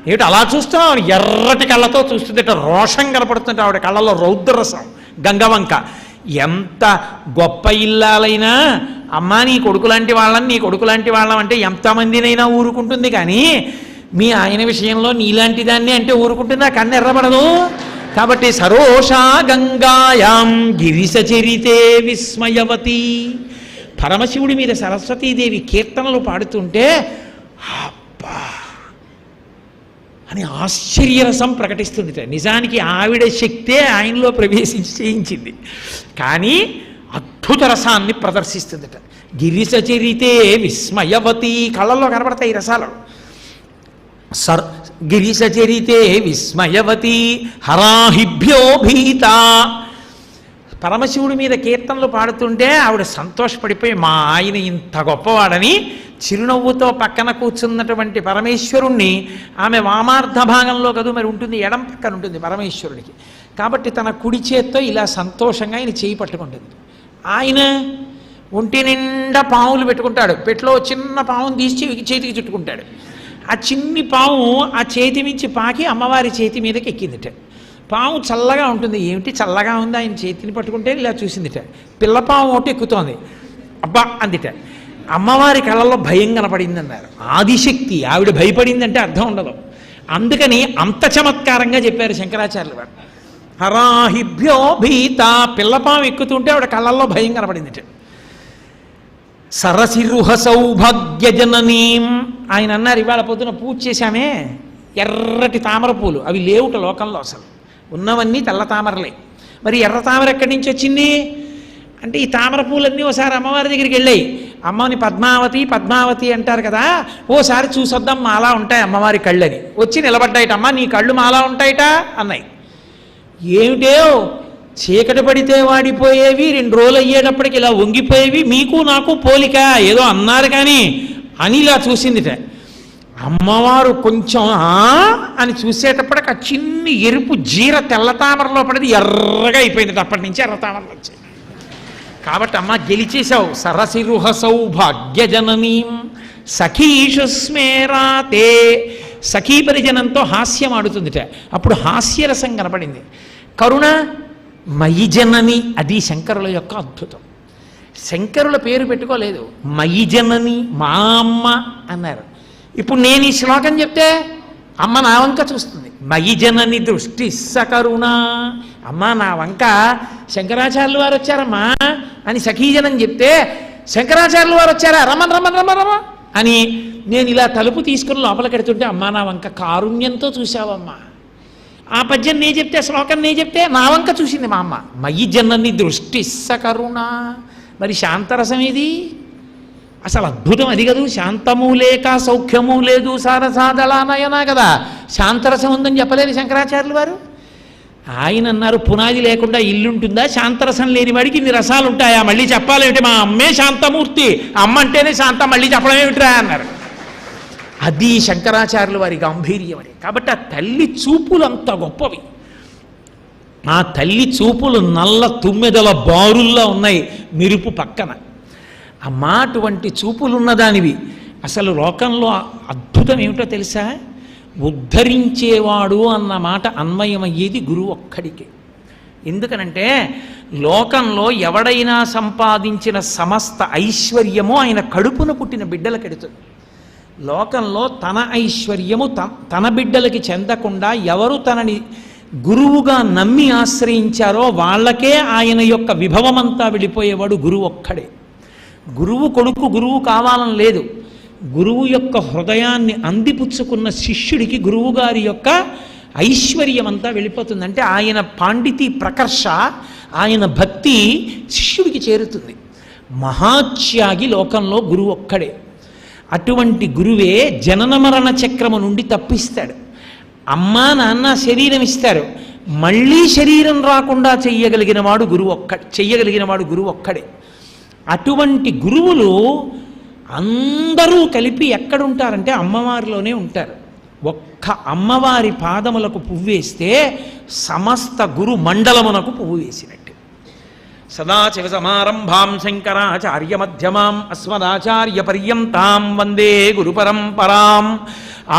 ఏమిటి అలా చూస్తావు? ఎర్రటి కళ్ళతో చూస్తుంటే రోషం కనపడుతుంటే ఆవిడ కళ్ళలో రౌద్రరసం గంగవంక. ఎంత గొప్ప ఇల్లాలైనా అమ్మా నీ కొడుకు లాంటి వాళ్ళం అంటే ఎంతమందినైనా ఊరుకుంటుంది. కానీ మీ ఆయన విషయంలో నీలాంటి దాన్ని అంటే ఊరుకుంటుందా? కన్ను ఎర్రబడదు. కాబట్టి సరోషా గంగాయాం గిరిశచరితే విస్మయవతి, పరమశివుడి మీద సరస్వతీదేవి కీర్తనలు పాడుతుంటే అబ్బా అని ఆశ్చర్యరసం ప్రకటిస్తుంది. నిజానికి ఆవిడ శక్తే ఆయనలో ప్రవేశించి చేయించింది. కానీ అద్భుత అద్భుత రసాన్ని ప్రదర్శిస్తుందట. గిరిసచరితే విస్మయవతి, కళ్ళల్లో కనబడతాయి ఈ రసాలు. గిరిసచరితే విస్మయవతి హరాహిభ్యో భీత. పరమశివుడి మీద కీర్తనలు పాడుతుంటే ఆవిడ సంతోషపడిపోయి మా ఆయన ఇంత గొప్పవాడని చిరునవ్వుతో పక్కన కూర్చున్నటువంటి పరమేశ్వరుణ్ణి, ఆమె వామార్థ భాగంలో కదూ మరి ఉంటుంది, ఎడం పక్కన ఉంటుంది పరమేశ్వరుడికి, కాబట్టి తన కుడి చేత్తో ఇలా సంతోషంగా ఆయన చేయి పట్టుకుంటుంది. ఆయన ఒంటి నిండా పాములు పెట్టుకుంటాడు, పెట్లో చిన్న పాముని తీసి చేతికి చుట్టుకుంటాడు. ఆ చిన్ని పాము ఆ చేతి మించి పాకి అమ్మవారి చేతి మీదకి ఎక్కిందిట. పాము చల్లగా ఉంటుంది, ఏమిటి చల్లగా ఉంది, ఆయన చేతిని పట్టుకుంటే ఇలా చూసిందిట. పిల్లపాము ఒకటి ఎక్కుతోంది, అబ్బా అందిట. అమ్మవారి కళ్ళల్లో భయం కనపడింది అన్నారు. ఆదిశక్తి, ఆవిడ భయపడిందంటే అర్థం ఉండదు. అందుకని అంత చమత్కారంగా చెప్పారు శంకరాచార్యులు వారు. హరాహిభ్యో భీత, పిల్లపాము ఎక్కుతుంటే ఆవిడ కళ్ళల్లో భయం కనపడిందిట. సరసిరుహ సౌభాగ్యజననీం, ఆయన అన్నారు ఇవాళ పొద్దున పూజ చేశామే ఎర్రటి తామర పూలు, అవి లేవుట లోకంలో, అసలు ఉన్నవన్నీ తెల్ల తామరలే. మరి ఎర్ర తామర ఎక్కడి నుంచి వచ్చింది అంటే ఈ తామర పూలన్నీ ఓసారి అమ్మవారి దగ్గరికి వెళ్ళాయి. అమ్మని పద్మావతి పద్మావతి అంటారు కదా, ఓసారి చూసొద్దాం మాలా ఉంటాయి అమ్మవారి కళ్ళని. వచ్చి నిలబడ్డాయిట, అమ్మ నీ కళ్ళు మాలా ఉంటాయిట అన్నాయి. ఏమిటో చీకటి పడితే వాడిపోయేవి, 2 రోజులు అయ్యేటప్పటికి ఇలా వంగిపోయేవి, మీకు నాకు పోలిక ఏదో అన్నారు కానీ అని ఇలా చూసిందిట. అమ్మవారు కొంచెం అని చూసేటప్పటికి ఆ చిన్ని ఎరుపు జీర తెల్ల తామరలో పడేది ఎర్రగా అయిపోయింది. అప్పటి నుంచి ఎర్ర తామరలు వచ్చాయి. కాబట్టి అమ్మ గెలిచేశావు. సరసిరుహ సౌభాగ్యజననీం సఖీషు స్మేరాతే, సఖీ పరిజనంతో హాస్యం ఆడుతుందిట. అప్పుడు హాస్యరసం కనపడింది. కరుణ మయి జనని, అది శంకరుల యొక్క అద్భుతం. శంకరుల పేరు పెట్టుకోలేదు, మయి జనని మా అమ్మ అన్నారు. ఇప్పుడు నేను ఈ శ్లోకం చెప్తే అమ్మ నా వంక చూస్తుంది. మయి జనని దృష్టి సకరుణ, అమ్మ నా వంక శంకరాచార్యులు వారు వచ్చారమ్మా అని సఖీజనం చెప్తే, శంకరాచార్యులు వారు వచ్చారా రమన్ రమన్ రమ రమ అని నేను ఇలా తలుపు తీసుకుని లోపలికెడుతుంటే అమ్మా నా వంక కారుణ్యంతో చూశావమ్మా. ఆ పద్యం నే చెప్తే, శ్లోకం నే చెప్తే నా వంక చూసింది మా అమ్మ. మయి జనని దృష్టి సకరుణ. మరి శాంతరసం ఏది? అసలు అద్భుతం అది కదూ. శాంతము లేక సౌఖ్యము లేదు సారసాదళానయనా కదా. శాంతరసం ఉందని చెప్పలేదు శంకరాచార్యులు వారు. ఆయన అన్నారు పునాది లేకుండా ఇల్లుంటుందా? శాంతరసం లేని వాడికి ఇన్ని రసాలు ఉంటాయా? మళ్ళీ చెప్పాలేమిటి? మా అమ్మే శాంతమూర్తి, అమ్మ అంటేనే శాంతం, మళ్ళీ చెప్పడం ఏమిట్రా అన్నారు. అది శంకరాచార్యుల వారి గాంభీర్యం అని. కాబట్టి ఆ తల్లి చూపులు అంత గొప్పవి. ఆ తల్లి చూపులు నల్ల తుమ్మెదల బారుల్లో ఉన్నాయి మెరుపు పక్కన. అమ్మా అటువంటి చూపులు ఉన్నదానివి. అసలు లోకంలో అద్భుతం ఏమిటో తెలుసా? ఉద్ధరించేవాడు అన్న మాట అన్వయమయ్యేది గురువు ఒక్కడికే. ఎందుకనంటే లోకంలో ఎవడైనా సంపాదించిన సమస్త ఐశ్వర్యము ఆయన కడుపున పుట్టిన బిడ్డలకెడుతుంది. లోకంలో తన ఐశ్వర్యము తన బిడ్డలకి చెందకుండా ఎవరు తనని గురువుగా నమ్మి ఆశ్రయించారో వాళ్ళకే ఆయన యొక్క విభవమంతా వెళ్ళిపోయేవాడు గురువు ఒక్కడే. గురువు కొడుకు గురువు కావాలని లేదు. గురువు యొక్క హృదయాన్ని అందిపుచ్చుకున్న శిష్యుడికి గురువుగారి యొక్క ఐశ్వర్యం అంతా వెళ్ళిపోతుంది. అంటే ఆయన పాండితీ ప్రకర్ష, ఆయన భక్తి శిష్యుడికి చేరుతుంది. మహాత్యాగి లోకంలో గురువు ఒక్కడే. అటువంటి గురువే జనన మరణ చక్రము నుండి తప్పిస్తాడు. అమ్మా నాన్న శరీరం ఇస్తారు, మళ్ళీ శరీరం రాకుండా చెయ్యగలిగిన వాడు గురువు ఒక్కడే. అటువంటి గురువులు అందరూ కలిపి ఎక్కడుంటారంటే అమ్మవారిలోనే ఉంటారు. ఒక్క అమ్మవారి పాదములకు పువ్వేస్తే సమస్త గురు మండలమునకు పువ్వు వేసినట్టు. సదాశివ సమారంభాం శంకరాచార్య మధ్యమాం అస్మదాచార్య పర్యంతాం వందే గురు పరంపరాం.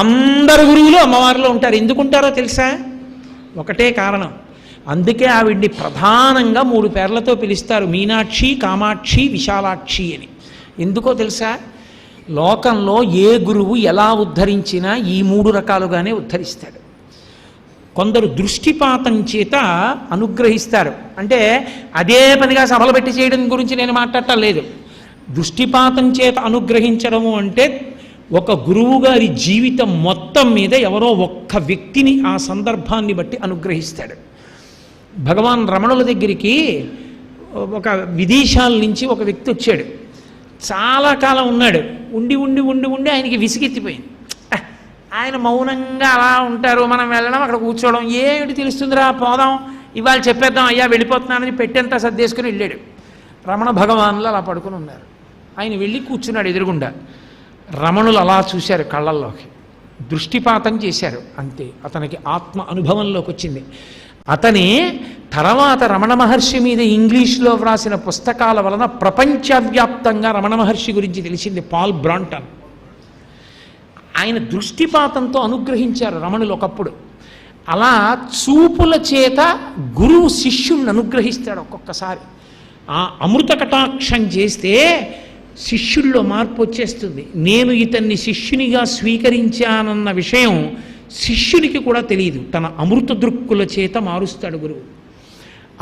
అందరు గురువులు అమ్మవారిలో ఉంటారు. ఎందుకుంటారో తెలుసా? ఒకటే కారణం. అందుకే ఆవిడ్ని ప్రధానంగా 3 పేర్లతో పిలుస్తారు, మీనాక్షి, కామాక్షి, విశాలాక్షి అని. ఎందుకో తెలుసా? లోకంలో ఏ గురువు ఎలా ఉద్ధరించినా ఈ 3 రకాలుగానే ఉద్ధరిస్తాడు. కొందరు దృష్టిపాతం చేత అనుగ్రహిస్తారు. అంటే అదే పనిగా సభలు పెట్టి చేయడం గురించి నేను మాట్లాడటం లేదు. దృష్టిపాతం చేత అనుగ్రహించడము అంటే ఒక గురువు గారి జీవితం మొత్తం మీద ఎవరో ఒక్క వ్యక్తిని ఆ సందర్భాన్ని బట్టి అనుగ్రహిస్తాడు. భగవాన్ రమణుల దగ్గరికి ఒక విదేశాల నుంచి ఒక వ్యక్తి వచ్చాడు. చాలా కాలం ఉన్నాడు. ఉండి ఉండి ఉండి ఉండి ఆయనకి విసిగెత్తిపోయింది. ఆయన మౌనంగా అలా ఉంటారు, మనం వెళ్ళడం అక్కడ కూర్చోవడం, ఏమిటి తెలుస్తుందిరా, పోదాం ఇవాళ చెప్పేద్దాం అయ్యా వెళ్ళిపోతున్నానని పెట్టేంత సర్దేసుకుని వెళ్ళాడు. రమణ భగవానులు అలా పడుకుని ఉన్నారు. ఆయన వెళ్ళి కూర్చున్నాడు ఎదురుగుండా. రమణులు అలా చూశారు, కళ్ళల్లోకి దృష్టిపాతం చేశారు. అంతే, అతనికి ఆత్మ అనుభవంలోకి వచ్చింది. అతనే తర్వాత రమణ మహర్షి మీద ఇంగ్లీష్లో వ్రాసిన పుస్తకాల వలన ప్రపంచవ్యాప్తంగా రమణ మహర్షి గురించి తెలిసింది. Paul Brunton. ఆయన దృష్టిపాతంతో అనుగ్రహించారు రమణులు ఒకప్పుడు. అలా చూపుల చేత గురువు శిష్యుణ్ణి అనుగ్రహిస్తాడు ఒక్కొక్కసారి. ఆ అమృత కటాక్షం చేస్తే శిష్యుల్లో మార్పు వచ్చేస్తుంది. నేను ఇతన్ని శిష్యునిగా స్వీకరించానన్న విషయం శిష్యునికి కూడా తెలియదు. తన అమృత దృక్కుల చేత మారుస్తాడు గురువు.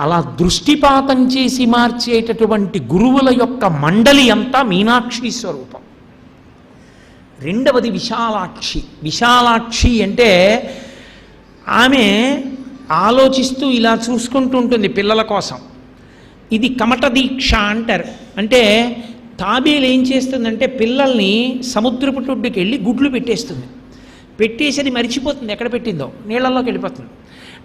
అలా దృష్టిపాతం చేసి మార్చేటటువంటి గురువుల యొక్క మండలి అంతా మీనాక్షి స్వరూపం. రెండవది విశాలాక్షి. విశాలాక్షి అంటే ఆమె ఆలోచిస్తూ ఇలా చూసుకుంటూ ఉంటుంది పిల్లల కోసం. ఇది కమట దీక్ష అంటారు. అంటే తాబేలు ఏం చేస్తుందంటే పిల్లల్ని సముద్రపు ఒడ్డుకి వెళ్ళి గుడ్లు పెట్టేస్తుంది. పెట్టేసి అది మరిచిపోతుంది ఎక్కడ పెట్టిందో, నీళ్ళల్లోకి వెళ్ళిపోతుంది.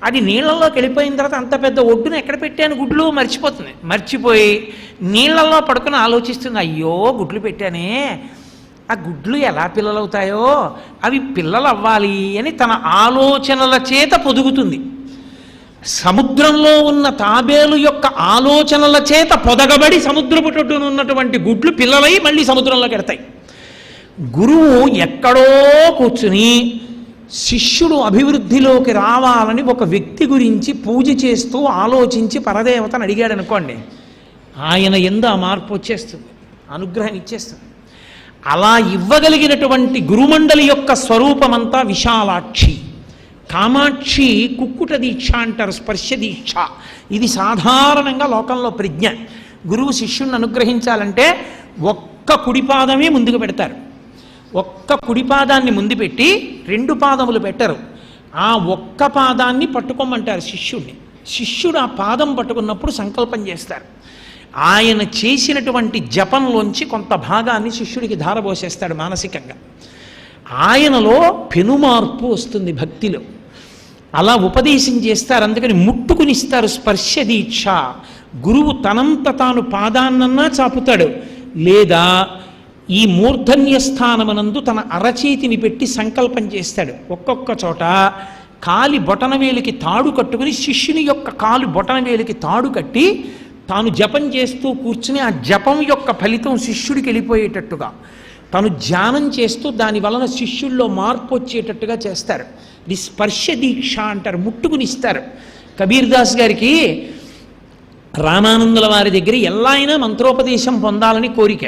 అది నీళ్ళల్లోకి వెళ్ళిపోయిన తర్వాత అంత పెద్ద ఒడ్డున ఎక్కడ పెట్టాను గుడ్లు మర్చిపోతుంది. మర్చిపోయి నీళ్ళల్లో పడుకుని ఆలోచిస్తుంది, అయ్యో గుడ్లు పెట్టానే, ఆ గుడ్లు ఎలా పిల్లలవుతాయో, అవి పిల్లలు అవ్వాలి అని తన ఆలోచనల చేత పొదుగుతుంది. సముద్రంలో ఉన్న తాబేలు యొక్క ఆలోచనల చేత పొదగబడి సముద్రపు ఒడ్డున ఉన్నటువంటి గుడ్లు పిల్లలై మళ్ళీ సముద్రంలోకి ఎడతాయి. గురువు ఎక్కడో కూర్చుని శిష్యుడు అభివృద్ధిలోకి రావాలని ఒక వ్యక్తి గురించి పూజ చేస్తూ ఆలోచించి పరదేవతను అడిగాడు అనుకోండి, ఆయన ఎందు ఆ మార్పు వచ్చేస్తుంది, అనుగ్రహం ఇచ్చేస్తుంది. అలా ఇవ్వగలిగినటువంటి గురుమండలి యొక్క స్వరూపమంతా విశాలాక్షి. కామాక్షి కుక్కుట దీక్ష అంటారు, స్పర్శ దీక్ష. ఇది సాధారణంగా లోకంలో ప్రజ్ఞ. గురువు శిష్యుణ్ణి అనుగ్రహించాలంటే ఒక్క కుడిపాదమే ముందుకు పెడతారు. ఒక్క కుడిపాదాన్ని ముందు పెట్టి రెండు పాదములు పెట్టరు. ఆ ఒక్క పాదాన్ని పట్టుకోమంటారు శిష్యుడిని. శిష్యుడు ఆ పాదం పట్టుకున్నప్పుడు సంకల్పం చేస్తారు. ఆయన చేసినటువంటి జపంలోంచి కొంత భాగాన్ని శిష్యుడికి ధారపోసేస్తాడు మానసికంగా. ఆయనలో పెనుమార్పు వస్తుంది భక్తిలో. అలా ఉపదేశం చేస్తారు. అందుకని ముట్టుకునిస్తారు స్పర్శ దీక్ష. గురువు తనంత తాను పాదాన్నన్నా చాపుతాడు, లేదా ఈ మూర్ధన్య స్థానమునందు తన అరచేతిని పెట్టి సంకల్పం చేస్తాడు. ఒక్కొక్క చోట కాలి బొటనవేలికి తాడు కట్టుకుని శిష్యుని యొక్క కాలు బొటనవేలికి తాడు కట్టి తాను జపం చేస్తూ కూర్చుని ఆ జపం యొక్క ఫలితం శిష్యుడికి వెళ్ళిపోయేటట్టుగా తను ధ్యానం చేస్తూ దాని వలన శిష్యుల్లో మార్పు వచ్చేటట్టుగా చేస్తారు. ఇది స్పర్శ దీక్ష అంటారు, ముట్టుకునిస్తారు. కబీర్ దాస్ గారికి రామానందుల వారి దగ్గర ఎలా అయినా మంత్రోపదేశం పొందాలని కోరిక.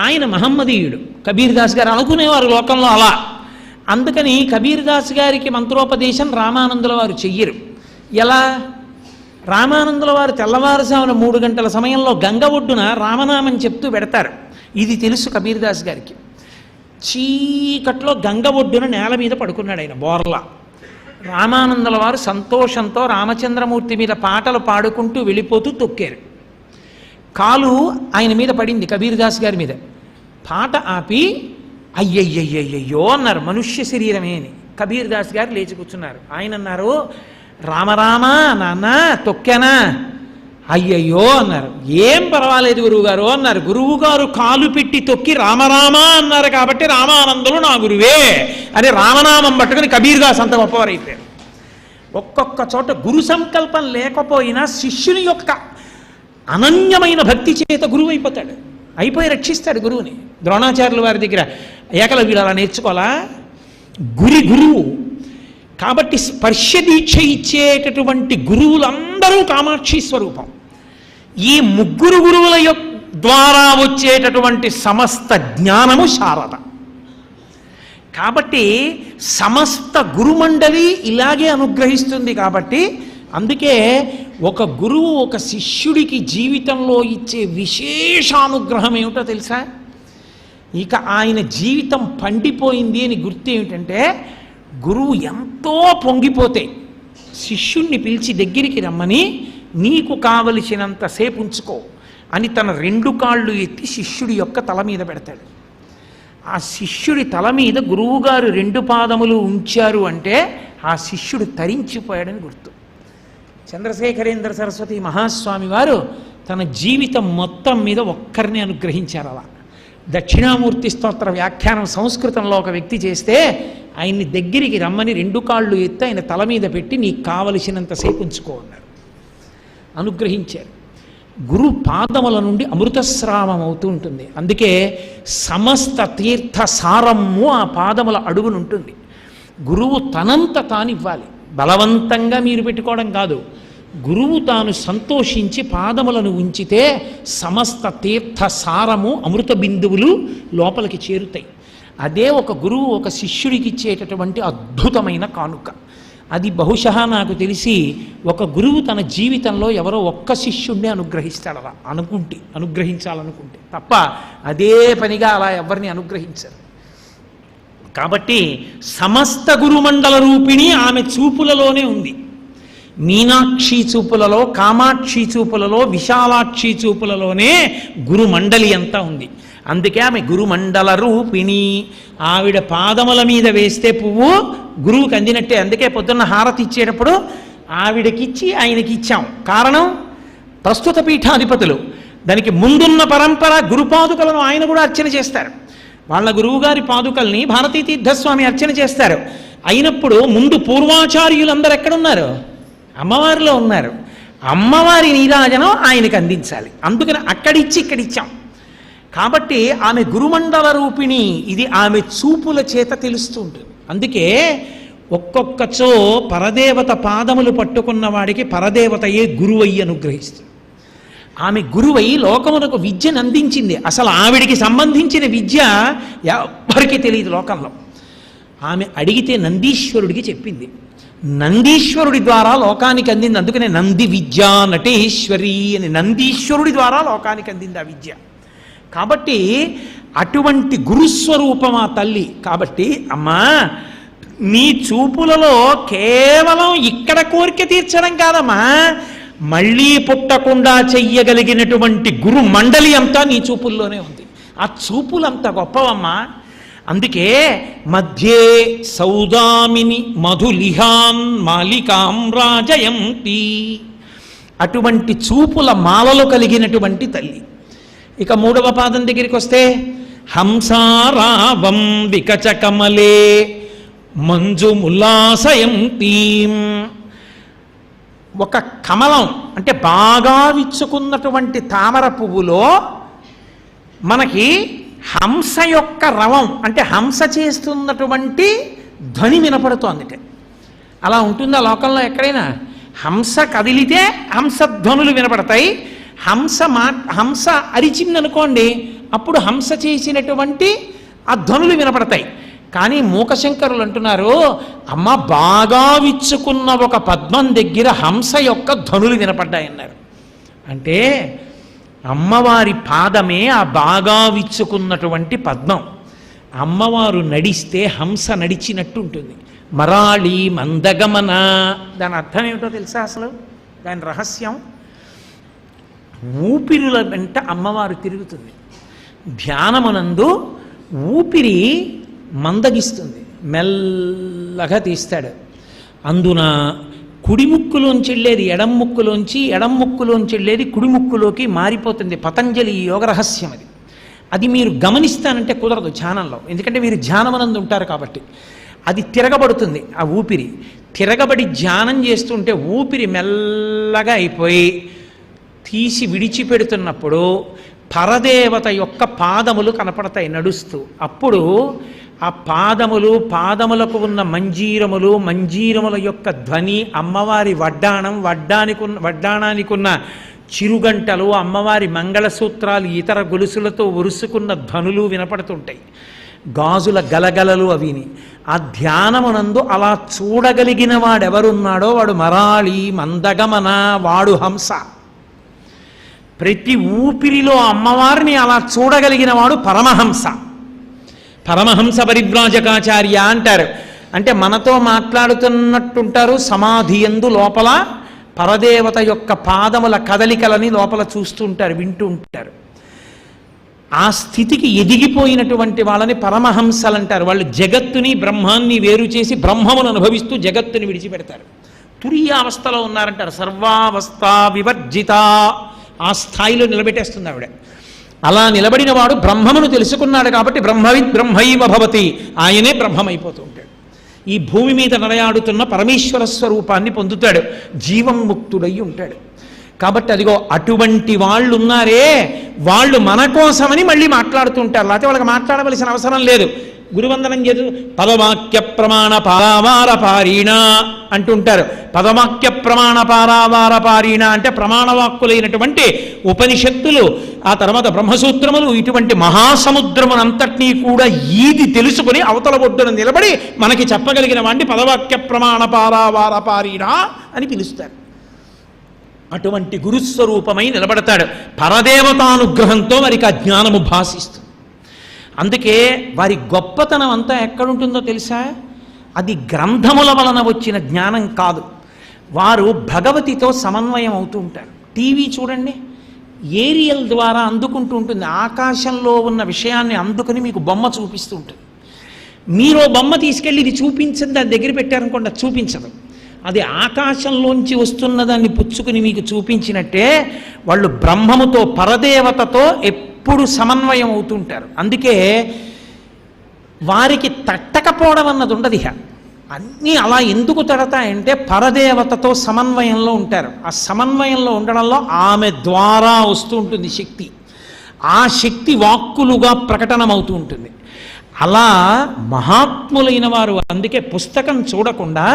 ఆయన మహమ్మదీయుడు, కబీర్ దాస్ గారు అనుకునేవారు లోకంలో అలా. అందుకని కబీర్ దాస్ గారికి మంత్రోపదేశం రామానందుల వారు చెయ్యరు. ఎలా? రామానందుల వారు తెల్లవారుజామున 3 గంటల సమయంలో గంగ ఒడ్డున రామనామం చెప్తూ పెడతారు. ఇది తెలుసు కబీర్ దాస్ గారికి. చీకట్లో గంగ ఒడ్డున నేల మీద పడుకున్నాడు ఆయన బోర్లా. రామానందుల వారు సంతోషంతో రామచంద్రమూర్తి మీద పాటలు పాడుకుంటూ వెళ్ళిపోతూ తొక్కారు. కాలు ఆయన మీద పడింది, కబీర్ దాస్ గారి మీద. పాట ఆపి అయ్యయ్యయ్యయ్యో అన్నారు, మనుష్య శరీరమే అని. కబీర్ దాస్ గారు లేచి కూర్చున్నారు. ఆయన అన్నారు, రామరామా నాన్న తొక్కానా? అయ్యయ్యో అన్నారు. ఏం పర్వాలేదు గురువుగారు అన్నారు. గురువుగారు కాలు పెట్టి తొక్కి రామరామా అన్నారు కాబట్టి రామానందులు నా గురువే అని రామనామం పట్టుకుని కబీర్ దాస్ అంత గొప్పవారైపోయారు. ఒక్కొక్క చోట గురు సంకల్పం లేకపోయినా శిష్యుని యొక్క అనన్యమైన భక్తి చేత గురువు అయిపోతాడు, అయిపోయి రక్షిస్తాడు గురువుని. ద్రోణాచార్యుల వారి దగ్గర ఏకలవ్యుడు అలా నేర్చుకోవాలా? గురువు కాబట్టి స్పర్శ దీక్ష ఇచ్చేటటువంటి గురువులందరూ కామాక్షి స్వరూపం. ఈ ముగ్గురు గురువుల ద్వారా వచ్చేటటువంటి సమస్త జ్ఞానము శారద. కాబట్టి సమస్త గురుమండలి ఇలాగే అనుగ్రహిస్తుంది. కాబట్టి అందుకే ఒక గురువు ఒక శిష్యుడికి జీవితంలో ఇచ్చే విశేషానుగ్రహం ఏమిటో తెలుసా? ఇక ఆయన జీవితం పండిపోయింది అని గుర్తు ఏమిటంటే, గురువు ఎంతో పొంగిపోతే శిష్యుణ్ణి పిలిచి దగ్గరికి రమ్మని నీకు కావలసినంతసేపు ఉంచుకో అని తన 2 కాళ్ళు ఎత్తి శిష్యుడి యొక్క తల మీద పెడతాడు. ఆ శిష్యుడి తల మీద గురువుగారు 2 పాదములు ఉంచారు అంటే ఆ శిష్యుడు తరించిపోయాడని గుర్తు. చంద్రశేఖరేంద్ర సరస్వతి మహాస్వామి వారు తన జీవితం మొత్తం మీద ఒక్కరిని అనుగ్రహించారు. అలా దక్షిణామూర్తి స్తోత్ర వ్యాఖ్యానం సంస్కృతంలో ఒక వ్యక్తి చేస్తే ఆయన్ని దగ్గరికి రమ్మని 2 కాళ్ళు ఎత్తి ఆయన తల మీద పెట్టి నీకు కావలసినంతసేపు ఉంచుకో అన్నారు. అనుగ్రహించారు. గురు పాదముల నుండి అమృతస్రావం అవుతూ ఉంటుంది. అందుకే సమస్త తీర్థ సారము ఆ పాదముల అడుగునుంటుంది. గురువు తనంత తానివ్వాలి, బలవంతంగా మీరు పెట్టుకోవడం కాదు. గురువు తాను సంతోషించి పాదములను ఉంచితే సమస్త తీర్థ సారము అమృత బిందువులు లోపలికి చేరుతాయి. అదే ఒక గురువు ఒక శిష్యుడికి ఇచ్చేటటువంటి అద్భుతమైన కానుక. అది బహుశः నాకు తెలిసి ఒక గురువు తన జీవితంలో ఎవరో ఒక్క శిష్యుడిని అనుగ్రహిస్తాడలా అనుగ్రహించాలనుకుంటే తప్ప అదే పనిగా అలా ఎవరిని అనుగ్రహించరు. కాబట్టి సమస్త గురుమండల రూపిణి ఆమె చూపులలోనే ఉంది. మీనాక్షి చూపులలో, కామాక్షి చూపులలో, విశాలాక్షి చూపులలోనే గురుమండలి అంతా ఉంది. అందుకే ఆమె గురుమండల రూపిణి. ఆవిడ పాదముల మీద వేస్తే పువ్వు గురువుకి అందినట్టే. అందుకే పొద్దున్న హారతి ఇచ్చేటప్పుడు ఆవిడకిచ్చి ఆయనకి ఇచ్చాం. కారణం ప్రస్తుత పీఠాధిపతులు. దానికి ముందున్న పరంపర గురుపాదుకలను ఆయన కూడా అర్చన చేస్తారు. వాళ్ళ గురువుగారి పాదుకల్ని భారతీ తీర్థస్వామి అర్చన చేస్తారు. అయినప్పుడు ముందు పూర్వాచార్యులందరూ ఎక్కడున్నారు? అమ్మవారిలో ఉన్నారు. అమ్మవారి నీరాజనం ఆయనకు అందించాలి. అందుకని అక్కడిచ్చి ఇక్కడిచ్చాం. కాబట్టి ఆమె గురుమండల రూపిణి. ఇది ఆమె చూపుల చేత తెలుస్తూ ఉంటుంది. అందుకే ఒక్కొక్కచో పరదేవత పాదములు పట్టుకున్న వాడికి పరదేవతయే గురువయ్యి అనుగ్రహిస్తుంది. ఆమె గురువై లోకమునకు విద్యను అందించింది. అసలు ఆవిడికి సంబంధించిన విద్య ఎవరికి తెలియదు లోకంలో. ఆమె అడిగితే నందీశ్వరుడికి చెప్పింది. నందీశ్వరుడి ద్వారా లోకానికి అందింది. అందుకనే నంది విద్యా నటేశ్వరి అని నందీశ్వరుడి ద్వారా లోకానికి అందింది ఆ విద్య. కాబట్టి అటువంటి గురుస్వరూపం ఆ తల్లి. కాబట్టి అమ్మా, నీ చూపులలో కేవలం ఇక్కడ కోరిక తీర్చడం కాదమ్మా, మళ్ళీ పుట్టకుండా చెయ్యగలిగినటువంటి గురు మండలి అంతా నీ చూపుల్లోనే ఉంది. ఆ చూపులంత గొప్పవమ్మా. అందుకే మధ్యే సౌదామిని మధులిహాన్ మాలికాం రాజయంతి. అటువంటి చూపుల మాలలు కలిగినటువంటి తల్లి. ఇక 3వ పాదం దగ్గరికి వస్తే హంసారావం వికచ కమలే మంజుములాసయంతీం. ఒక కమలం అంటే బాగా విచ్చుకున్నటువంటి తామర పువ్వులో మనకి హంస యొక్క రవం అంటే హంస చేస్తున్నటువంటి ధ్వని వినపడుతోంది. అలా ఉంటుందా లోకంలో ఎక్కడైనా? హంస కదిలితే హంస ధ్వనులు వినపడతాయి. హంస అరిచిందనుకోండి, అప్పుడు హంస చేసినటువంటి ఆ ధ్వనులు వినపడతాయి. కానీ మూకశంకరులు అంటున్నారు, అమ్మ బాగా విచ్చుకున్న ఒక పద్మం దగ్గర హంస యొక్క ధ్వనులు వినపడ్డాయన్నారు. అంటే అమ్మవారి పాదమే ఆ బాగా విచ్చుకున్నటువంటి పద్మం. అమ్మవారు నడిస్తే హంస నడిచినట్టు ఉంటుంది. మరాళి మందగమన. దాని అర్థం ఏమిటో తెలుసా? అసలు దాని రహస్యం, ఊపిరుల వెంట అమ్మవారు తిరుగుతుంది. ధ్యానమునందు ఊపిరి మందగిస్తుంది, మెల్లగా తీస్తాడు. అందున కుడి ముక్కులోంచి వెళ్ళేది ఎడం ముక్కులోంచి, ఎడం ముక్కులోంచి వెళ్ళేది కుడి ముక్కులోకి మారిపోతుంది. పతంజలి యోగ రహస్యం అది. అది మీరు గమనిస్తానంటే కుదరదు ధ్యానంలో, ఎందుకంటే మీరు ధ్యానమనందు ఉంటారు కాబట్టి. అది తిరగబడుతుంది. ఆ ఊపిరి తిరగబడి ధ్యానం చేస్తుంటే ఊపిరి మెల్లగా అయిపోయి తీసి విడిచిపెడుతున్నప్పుడు పరదేవత యొక్క పాదములు కనపడతాయి నడుస్తూ. అప్పుడు ఆ పాదములకు ఉన్న మంజీరముల యొక్క ధ్వని, అమ్మవారి వడ్డానానికి ఉన్న చిరుగంటలు, అమ్మవారి మంగళసూత్రాలు, ఇతర గొలుసులతో ఉరుసుకున్న ధ్వనులు వినపడుతుంటాయి. గాజుల గలగలలు అవిని. ఆ ధ్యానమునందు అలా చూడగలిగిన వాడెవరున్నాడో వాడు మరాళి మందగమన, వాడు హంస. ప్రతి ఊపిరిలో అమ్మవారిని అలా చూడగలిగిన వాడు పరమహంస. పరమహంస పరివ్రాజకాచార్య అంటారు. అంటే మనతో మాట్లాడుతున్నట్టుంటారు, సమాధి యందు లోపల పరదేవత యొక్క పాదముల కదలికలని లోపల చూస్తూ ఉంటారు, వింటూ ఉంటారు. ఆ స్థితికి ఎదిగిపోయినటువంటి వాళ్ళని పరమహంసలు అంటారు. వాళ్ళు జగత్తుని బ్రహ్మాన్ని వేరు చేసి బ్రహ్మమును అనుభవిస్తూ జగత్తుని విడిచిపెడతారు. తురీయావస్థలో ఉన్నారంటారు. సర్వావస్థ వివర్జిత, ఆ స్థాయిలో నిలబెట్టేస్తుంది ఆవిడ. అలా నిలబడిన వాడు బ్రహ్మమును తెలుసుకున్నాడు కాబట్టి బ్రహ్మవిద్ బ్రహ్మైవ భవతి, ఆయనే బ్రహ్మమైపోతూ ఉంటాడు. ఈ భూమి మీద నడయాడుతున్న పరమేశ్వర స్వరూపాన్ని పొందుతాడు, జీవం ముక్తుడై ఉంటాడు. కాబట్టి అదిగో అటువంటి వాళ్ళు ఉన్నారే, వాళ్ళు మన కోసమని మళ్ళీ మాట్లాడుతుంటారు. లేకపోతే వాళ్ళకి మాట్లాడవలసిన అవసరం లేదు. గురువందనం చేదు పదవాక్య ప్రమాణ పారావార పారీణ అంటుంటారు. పదవాక్య ప్రమాణ పారావార పారీణ అంటే ప్రమాణవాక్కులైనటువంటి ఉపనిషత్తులు, ఆ తర్వాత బ్రహ్మసూత్రములు, ఇటువంటి మహాసముద్రమునంతటినీ కూడా ఈది తెలుసుకుని అవతల ఒడ్డున నిలబడి మనకి చెప్పగలిగిన వాడిని పదవాక్య ప్రమాణ పారావార పారీణ అని పిలుస్తారు. అటువంటి గురుస్వరూపమై నిలబడతాడు. పరదేవతానుగ్రహంతో వారికి ఆ జ్ఞానము భాసిస్తుంది. అందుకే వారి గొప్పతనం అంతా ఎక్కడుంటుందో తెలుసా? అది గ్రంథముల వలన వచ్చిన జ్ఞానం కాదు. వారు భగవతితో సమన్వయం అవుతూ ఉంటారు. టీవీ చూడండి, ఏరియల్ ద్వారా అందుకుంటూ ఉంటుంది. ఆకాశంలో ఉన్న విషయాన్ని అందుకుని మీకు బొమ్మ చూపిస్తూ ఉంటుంది. మీరు బొమ్మ తీసుకెళ్ళి ఇది చూపించండి, దాని దగ్గర పెట్టారనుకోండి, అది చూపించదు. అది ఆకాశంలోంచి వస్తున్న దాన్ని పుచ్చుకుని మీకు చూపించినట్టే వాళ్ళు బ్రహ్మముతో పరదేవతతో ఎప్పుడు సమన్వయం అవుతుంటారు. అందుకే వారికి తట్టకపోవడం అన్నది ఉండదు. ఇహ అన్నీ అలా ఎందుకు తడతాయంటే పరదేవతతో సమన్వయంలో ఉంటారు. ఆ సమన్వయంలో ఉండడంలో ఆమె ద్వారా వస్తూ ఉంటుంది శక్తి. ఆ శక్తి వాక్కులుగా ప్రకటనమవుతూ ఉంటుంది. అలా మహాత్ములైన వారు అందుకే పుస్తకం చూడకుండా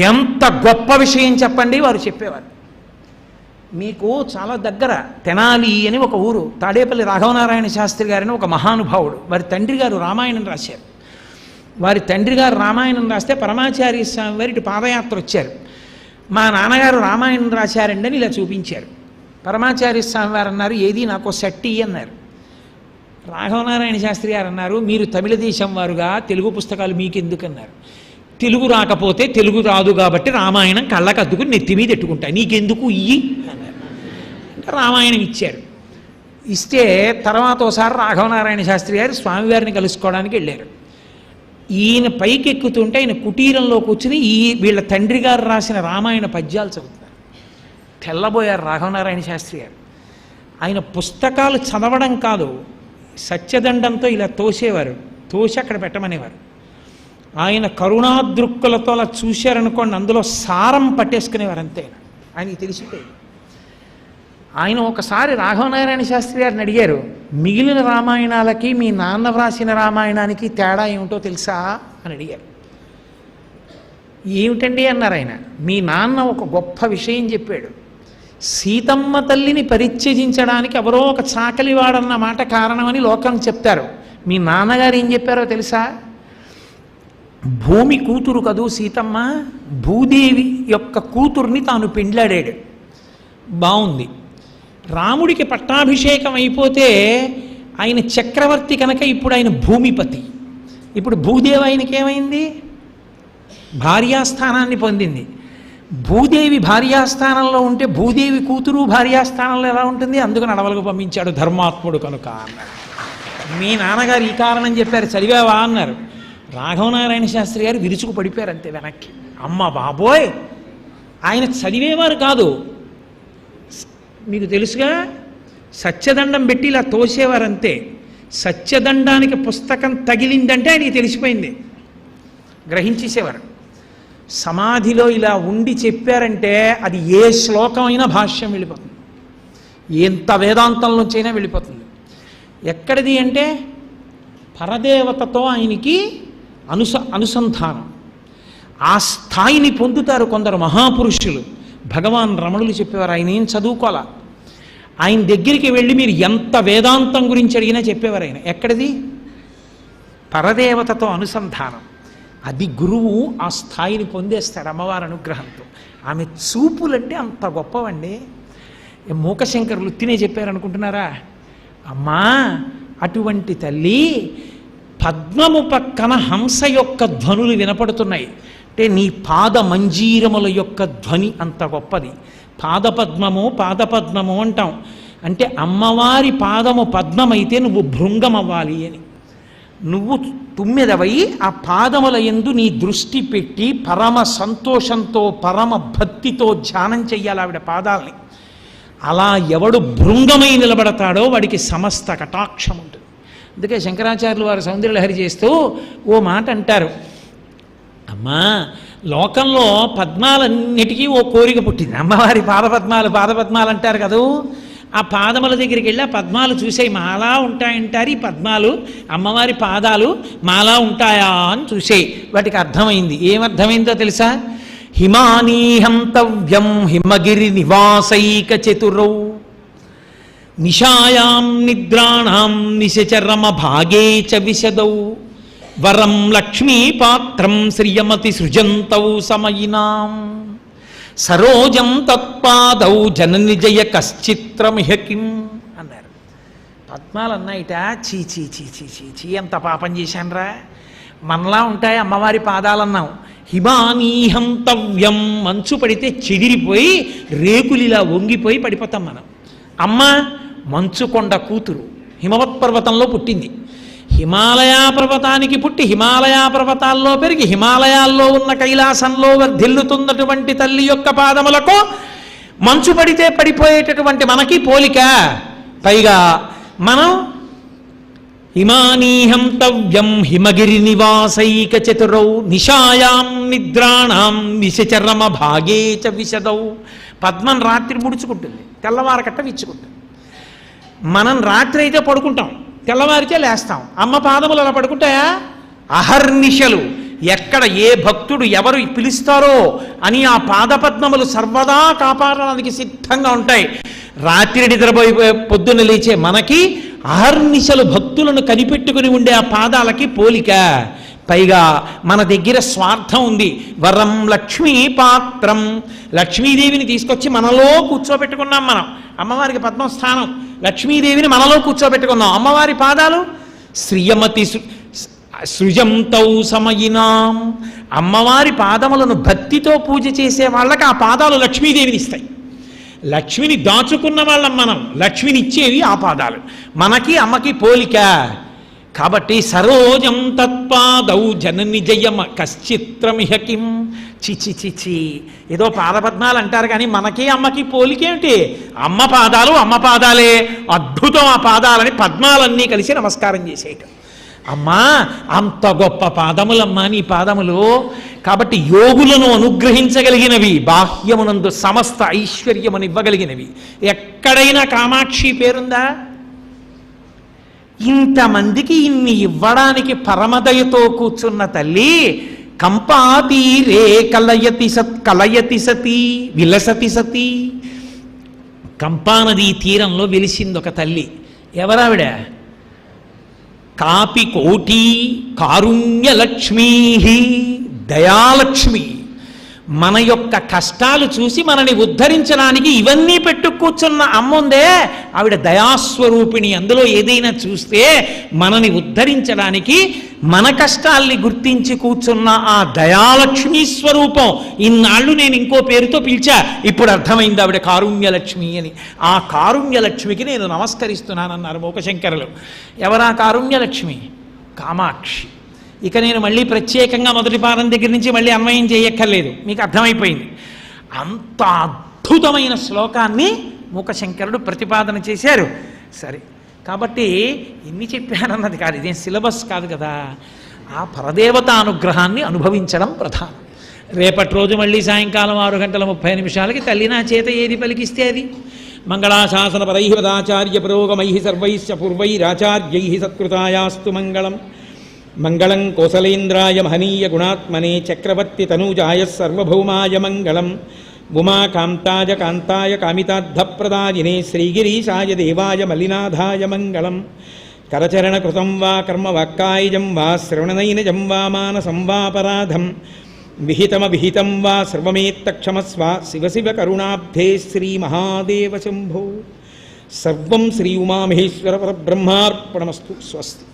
ఎంత గొప్ప విషయం చెప్పండి వారు చెప్పేవారు. మీకు చాలా దగ్గర తెనాలి అని ఒక ఊరు, తాడేపల్లి రాఘవనారాయణ శాస్త్రి గారని ఒక మహానుభావుడు. వారి తండ్రి గారు రామాయణం రాశారు. వారి తండ్రి గారు రామాయణం రాస్తే పరమాచార్య స్వామి వారి ఇటు పాదయాత్ర వచ్చారు. మా నాన్నగారు రామాయణం రాశారండి అని ఇలా చూపించారు. పరమాచార్య స్వామి వారు అన్నారు, ఏది నాకు సెట్టి అన్నారు. రాఘవనారాయణ శాస్త్రి గారు అన్నారు, మీరు తమిళ దేశం వారుగా తెలుగు పుస్తకాలు మీకెందుకన్నారు. తెలుగు రాకపోతే తెలుగు రాదు కాబట్టి రామాయణం కళ్ళకద్దుకుని నెత్తి మీద ఎట్టుకుంటాయి, నీకెందుకు ఇయ్యి అన్నారు. రామాయణం ఇచ్చారు. ఇస్తే తర్వాత ఒకసారి రాఘవనారాయణ శాస్త్రి గారు స్వామివారిని కలుసుకోవడానికి వెళ్ళారు. ఈయన పైకి ఎక్కుతుంటే ఆయన కుటీరంలో కూర్చుని వీళ్ళ తండ్రి గారు రాసిన రామాయణ పద్యాలు చదువుతున్నారు. తెల్లబోయారు రాఘవనారాయణ శాస్త్రి గారు. ఆయన పుస్తకాలు చదవడం కాదు, సత్యదండంతో ఇలా తోసేవారు, తోసి అక్కడ పెట్టమనేవారు. ఆయన కరుణాదృక్కులతో అలా చూశారనుకోండి, అందులో సారం పట్టేసుకునేవారు అంతే. ఆయనకి తెలిసిపోయింది. ఆయన ఒకసారి రాఘవనారాయణ శాస్త్రి గారిని అడిగారు, మిగిలిన రామాయణాలకి మీ నాన్న వ్రాసిన రామాయణానికి తేడా ఏమిటో తెలుసా అని అడిగారు. ఏమిటండి అన్నారు ఆయన. మీ నాన్న ఒక గొప్ప విషయం చెప్పాడు. సీతమ్మ తల్లిని పరిత్యజించడానికి ఎవరో ఒక చాకలివాడన్న మాట కారణమని లోకం చెప్తారు. మీ నాన్నగారు ఏం చెప్పారో తెలుసా? భూమి కూతురు కదూ సీతమ్మ, భూదేవి యొక్క కూతుర్ని తాను పెండ్లాడాడు. బాగుంది. రాముడికి పట్టాభిషేకం అయిపోతే ఆయన చక్రవర్తి కనుక ఇప్పుడు ఆయన భూమిపతి. ఇప్పుడు భూదేవి ఆయనకేమైంది? భార్యాస్థానాన్ని పొందింది. భూదేవి భార్యాస్థానంలో ఉంటే భూదేవి కూతురు భార్యాస్థానంలో ఎలా ఉంటుంది? అందుకు నడవలకు పంపించాడు ధర్మాత్ముడు కనుక అన్నాడు. మీ నాన్నగారు ఈ కారణం చెప్పారు, చదివావా అన్నారు. రాఘవనారాయణ శాస్త్రి గారు విరుచుకు పడిపోయారు అంతే వెనక్కి. అమ్మ బాబోయ్, ఆయన చదివేవారు కాదు. మీకు తెలుసుగా, సత్యదండం పెట్టి ఇలా తోసేవారంతే. సత్యదండానికి పుస్తకం తగిలిందంటే ఆయనకి తెలిసిపోయింది, గ్రహించేసేవారు. సమాధిలో ఇలా ఉండి చెప్పారంటే అది ఏ శ్లోకమైనా భాష్యం వెళ్ళిపోతుంది, ఎంత వేదాంతంలోంచైనా వెళ్ళిపోతుంది. ఎక్కడిది అంటే పరదేవతతో ఆయనకి అనుసంధానం. ఆ స్థాయిని పొందుతారు కొందరు మహాపురుషులు. భగవాన్ రమణులు చెప్పేవారు, ఆయన ఏం చదువుకోవాలా, ఆయన దగ్గరికి వెళ్ళి మీరు ఎంత వేదాంతం గురించి అడిగినా చెప్పేవారు ఆయన. ఎక్కడిది? పరదేవతతో అనుసంధానం. అది గురువు ఆ స్థాయిని పొందేస్తాడు అమ్మవారి అనుగ్రహంతో. ఆమె చూపులంటే అంత గొప్పవండి. మూకశంకరులు తినే చెప్పారనుకుంటున్నారా? అమ్మా, అటువంటి తల్లి పద్మము పక్కన హంస యొక్క ధ్వనులు వినపడుతున్నాయి. అంటే నీ పాద మంజీరముల యొక్క ధ్వని అంత గొప్పది. పాదపద్మము అంటాం. అంటే అమ్మవారి పాదము పద్మమైతే నువ్వు భృంగం అవ్వాలి అని. నువ్వు తుమ్మెదవై ఆ పాదముల యందు నీ దృష్టి పెట్టి పరమ సంతోషంతో పరమ భక్తితో ధ్యానం చెయ్యాలి ఆవిడ పాదాలని. అలా ఎవడు భృంగమై నిలబడతాడో వాడికి సమస్త కటాక్షం ఉంటుంది. అందుకే శంకరాచార్యులు వారు సౌందర్యలహరి చేస్తూ ఓ మాట అంటారు, అమ్మా లోకంలో పద్మాలన్నిటికీ ఓ కోరిక పుట్టింది. అమ్మవారి పాదపద్మాలు అంటారు కదూ, ఆ పాదముల దగ్గరికి వెళ్ళి ఆ పద్మాలు చూసే మాలా ఉంటాయంటారు. ఈ పద్మాలు అమ్మవారి పాదాలు మాలా ఉంటాయా అని చూసేయి. వాటికి అర్థమైంది. ఏమర్థమైందో తెలుసా? హిమానీహంతవ్యం హిమగిరి నివాసైక చతురౌ నిశాయాం నిద్రాణాం నిశచరమ భాగే చ విశదౌ వరం లక్ష్మీపాత్రం శ్రియమతి సృజంతౌ సమయినాం సరోజం తత్పాదౌ జనని జయ కశ్చిత్రమిహ కిం అన్నారు. పద్మాలు అన్నాయిట, చీ చీ చీ చీ చీ చీ ఎంత పాపం చేశానరా, మనలా ఉంటాయి అమ్మవారి పాదాలన్నాం. హిమానీహంతవ్యం, మంచు పడితే చెదిరిపోయి రేకులిలా వంగిపోయి పడిపోతాం మనం. అమ్మ మంచుకొండ కూతురు, హిమవత్ పర్వతంలో పుట్టింది. హిమాలయ పర్వతానికి పుట్టి హిమాలయ పర్వతాల్లో పెరిగి హిమాలయాల్లో ఉన్న కైలాసంలో వర్ధిల్లుతున్నటువంటి తల్లి యొక్క పాదములకు మంచు పడితే పడిపోయేటటువంటి మనకి పోలిక. పైగా మనం హిమానీహంతవ్యం హిమగిరి నివాసైక చతురౌ నిశాయాం నిద్రాణాం నిశచరమ భాగే చ విశదౌ. పద్మం రాత్రి ముడుచుకుంటుంది, తెల్లవారకట్ట విచ్చుకుంటుంది. మనం రాత్రి అయితే పడుకుంటాం, తెల్లవారితే లేస్తాం. అమ్మ పాదములు అలా పడుకుంటాయా? అహర్నిశలు ఎక్కడ ఏ భక్తుడు ఎవరు పిలుస్తారో అని ఆ పాదపద్మములు సర్వదా కాపాడడానికి సిద్ధంగా ఉంటాయి. రాత్రి నిద్రపోయి పొద్దున్న లేచే మనకి అహర్నిశలు భక్తులను కనిపెట్టుకుని ఉండే ఆ పాదాలకి పోలిక. పైగా మన దగ్గర స్వార్థం ఉంది. వరం లక్ష్మీ పాత్రం, లక్ష్మీదేవిని తీసుకొచ్చి మనలో కూర్చోబెట్టుకున్నాం మనం. అమ్మవారికి పద్మస్థానం, లక్ష్మీదేవిని మనలో కూర్చోబెట్టుకున్నాం. అమ్మవారి పాదాలు శ్రియమతి సృజంతౌ సమయినాం. అమ్మవారి పాదములను భక్తితో పూజ చేసే వాళ్ళకి ఆ పాదాలు లక్ష్మీదేవిని ఇస్తాయి. లక్ష్మిని దాచుకున్న వాళ్ళం మనం, లక్ష్మిని ఇచ్చేవి ఆ పాదాలు. మనకి అమ్మకి పోలిక. కాబట్టి సరోజం తత్పాదౌ జనని జయమ కశ్చిత్రమిహ కిం. చిచి చిచి ఏదో పాదపద్మాలు అంటారు కానీ మనకి అమ్మకి పోలికేమిటి? అమ్మ పాదాలు అమ్మ పాదాలే, అద్భుతం ఆ పాదాలని పద్మాలన్నీ కలిసి నమస్కారం చేసేయటం. అమ్మా అంత గొప్ప పాదములమ్మా నీ పాదములు. కాబట్టి యోగులను అనుగ్రహించగలిగినవి, బాహ్యమునందు సమస్త ఐశ్వర్యమును ఇవ్వగలిగినవి. ఎక్కడైనా కామాక్షి పేరుందా? ఇంతమందికి ఇన్ని ఇవ్వడానికి పరమదయతో కూర్చున్న తల్లి కంపాతీరే కలయతి సతీ విలసతి సతీ. కంపానదీ తీరంలో వెలిసింది ఒక తల్లి. ఎవరావిడ? కాపి కోటి కారుణ్యలక్ష్మీ, దయాలక్ష్మి. మన యొక్క కష్టాలు చూసి మనని ఉద్ధరించడానికి ఇవన్నీ పెట్టు కూర్చున్న అమ్ముందే, ఆవిడ దయాస్వరూపిణి. అందులో ఏదైనా చూస్తే మనని ఉద్ధరించడానికి మన కష్టాల్ని గుర్తించి కూర్చున్న ఆ దయాలక్ష్మీ స్వరూపం. ఇన్నాళ్ళు నేను ఇంకో పేరుతో పిలిచా, ఇప్పుడు అర్థమైంది ఆవిడ కారుణ్యలక్ష్మి అని. ఆ కారుణ్యలక్ష్మికి నేను నమస్కరిస్తున్నానన్నారు మూకశంకరులు. ఎవరా కారుణ్యలక్ష్మి? కామాక్షి. ఇక నేను మళ్ళీ ప్రత్యేకంగా మొదటి పాదం దగ్గర నుంచి మళ్ళీ అన్వయం చేయక్కర్లేదు, మీకు అర్థమైపోయింది. అంత అద్భుతమైన శ్లోకాన్ని మూకశంకరుడు ప్రతిపాదన చేశారు. సరే, కాబట్టి ఇన్ని చెప్పానన్నది కాదు, ఇదేం సిలబస్ కాదు కదా. ఆ పరదేవత అనుగ్రహాన్ని అనుభవించడం ప్రధానం. రేపటి రోజు మళ్ళీ సాయంకాలం 6:30 తల్లి నా చేత ఏది పలికిస్తే అది. మంగళాశాసన పరై వదాచార్య పురోగమై సర్వైశ్చ పూర్వైరాచార్యై సత్కృతాయాస్తు మంగళం. మంగళం కోసలేంద్రాయ మహనీయ గుణాత్మనే చక్రవర్తి తనూజాయ సర్వభౌమాయ మంగళం. ఉమాకాంతాయ కాంతాయ కామితార్థప్రదాయినే శ్రీగిరీశాయ దేవాయ మలినాథాయ మంగళం. కరచరణకృతం వా కర్మవాక్కాయజం వా శ్రవణనైనజం వా మానసం వాపరాధం విహితమవిహితం వా సర్వమేత్తక్షమస్వ. శివ శివ కరుణాబ్ధే శ్రీమహాదేవ శంభో. సర్వం శ్రీ ఉమామహేశ్వర పరబ్రహ్మార్పణమస్తు. స్వస్తి.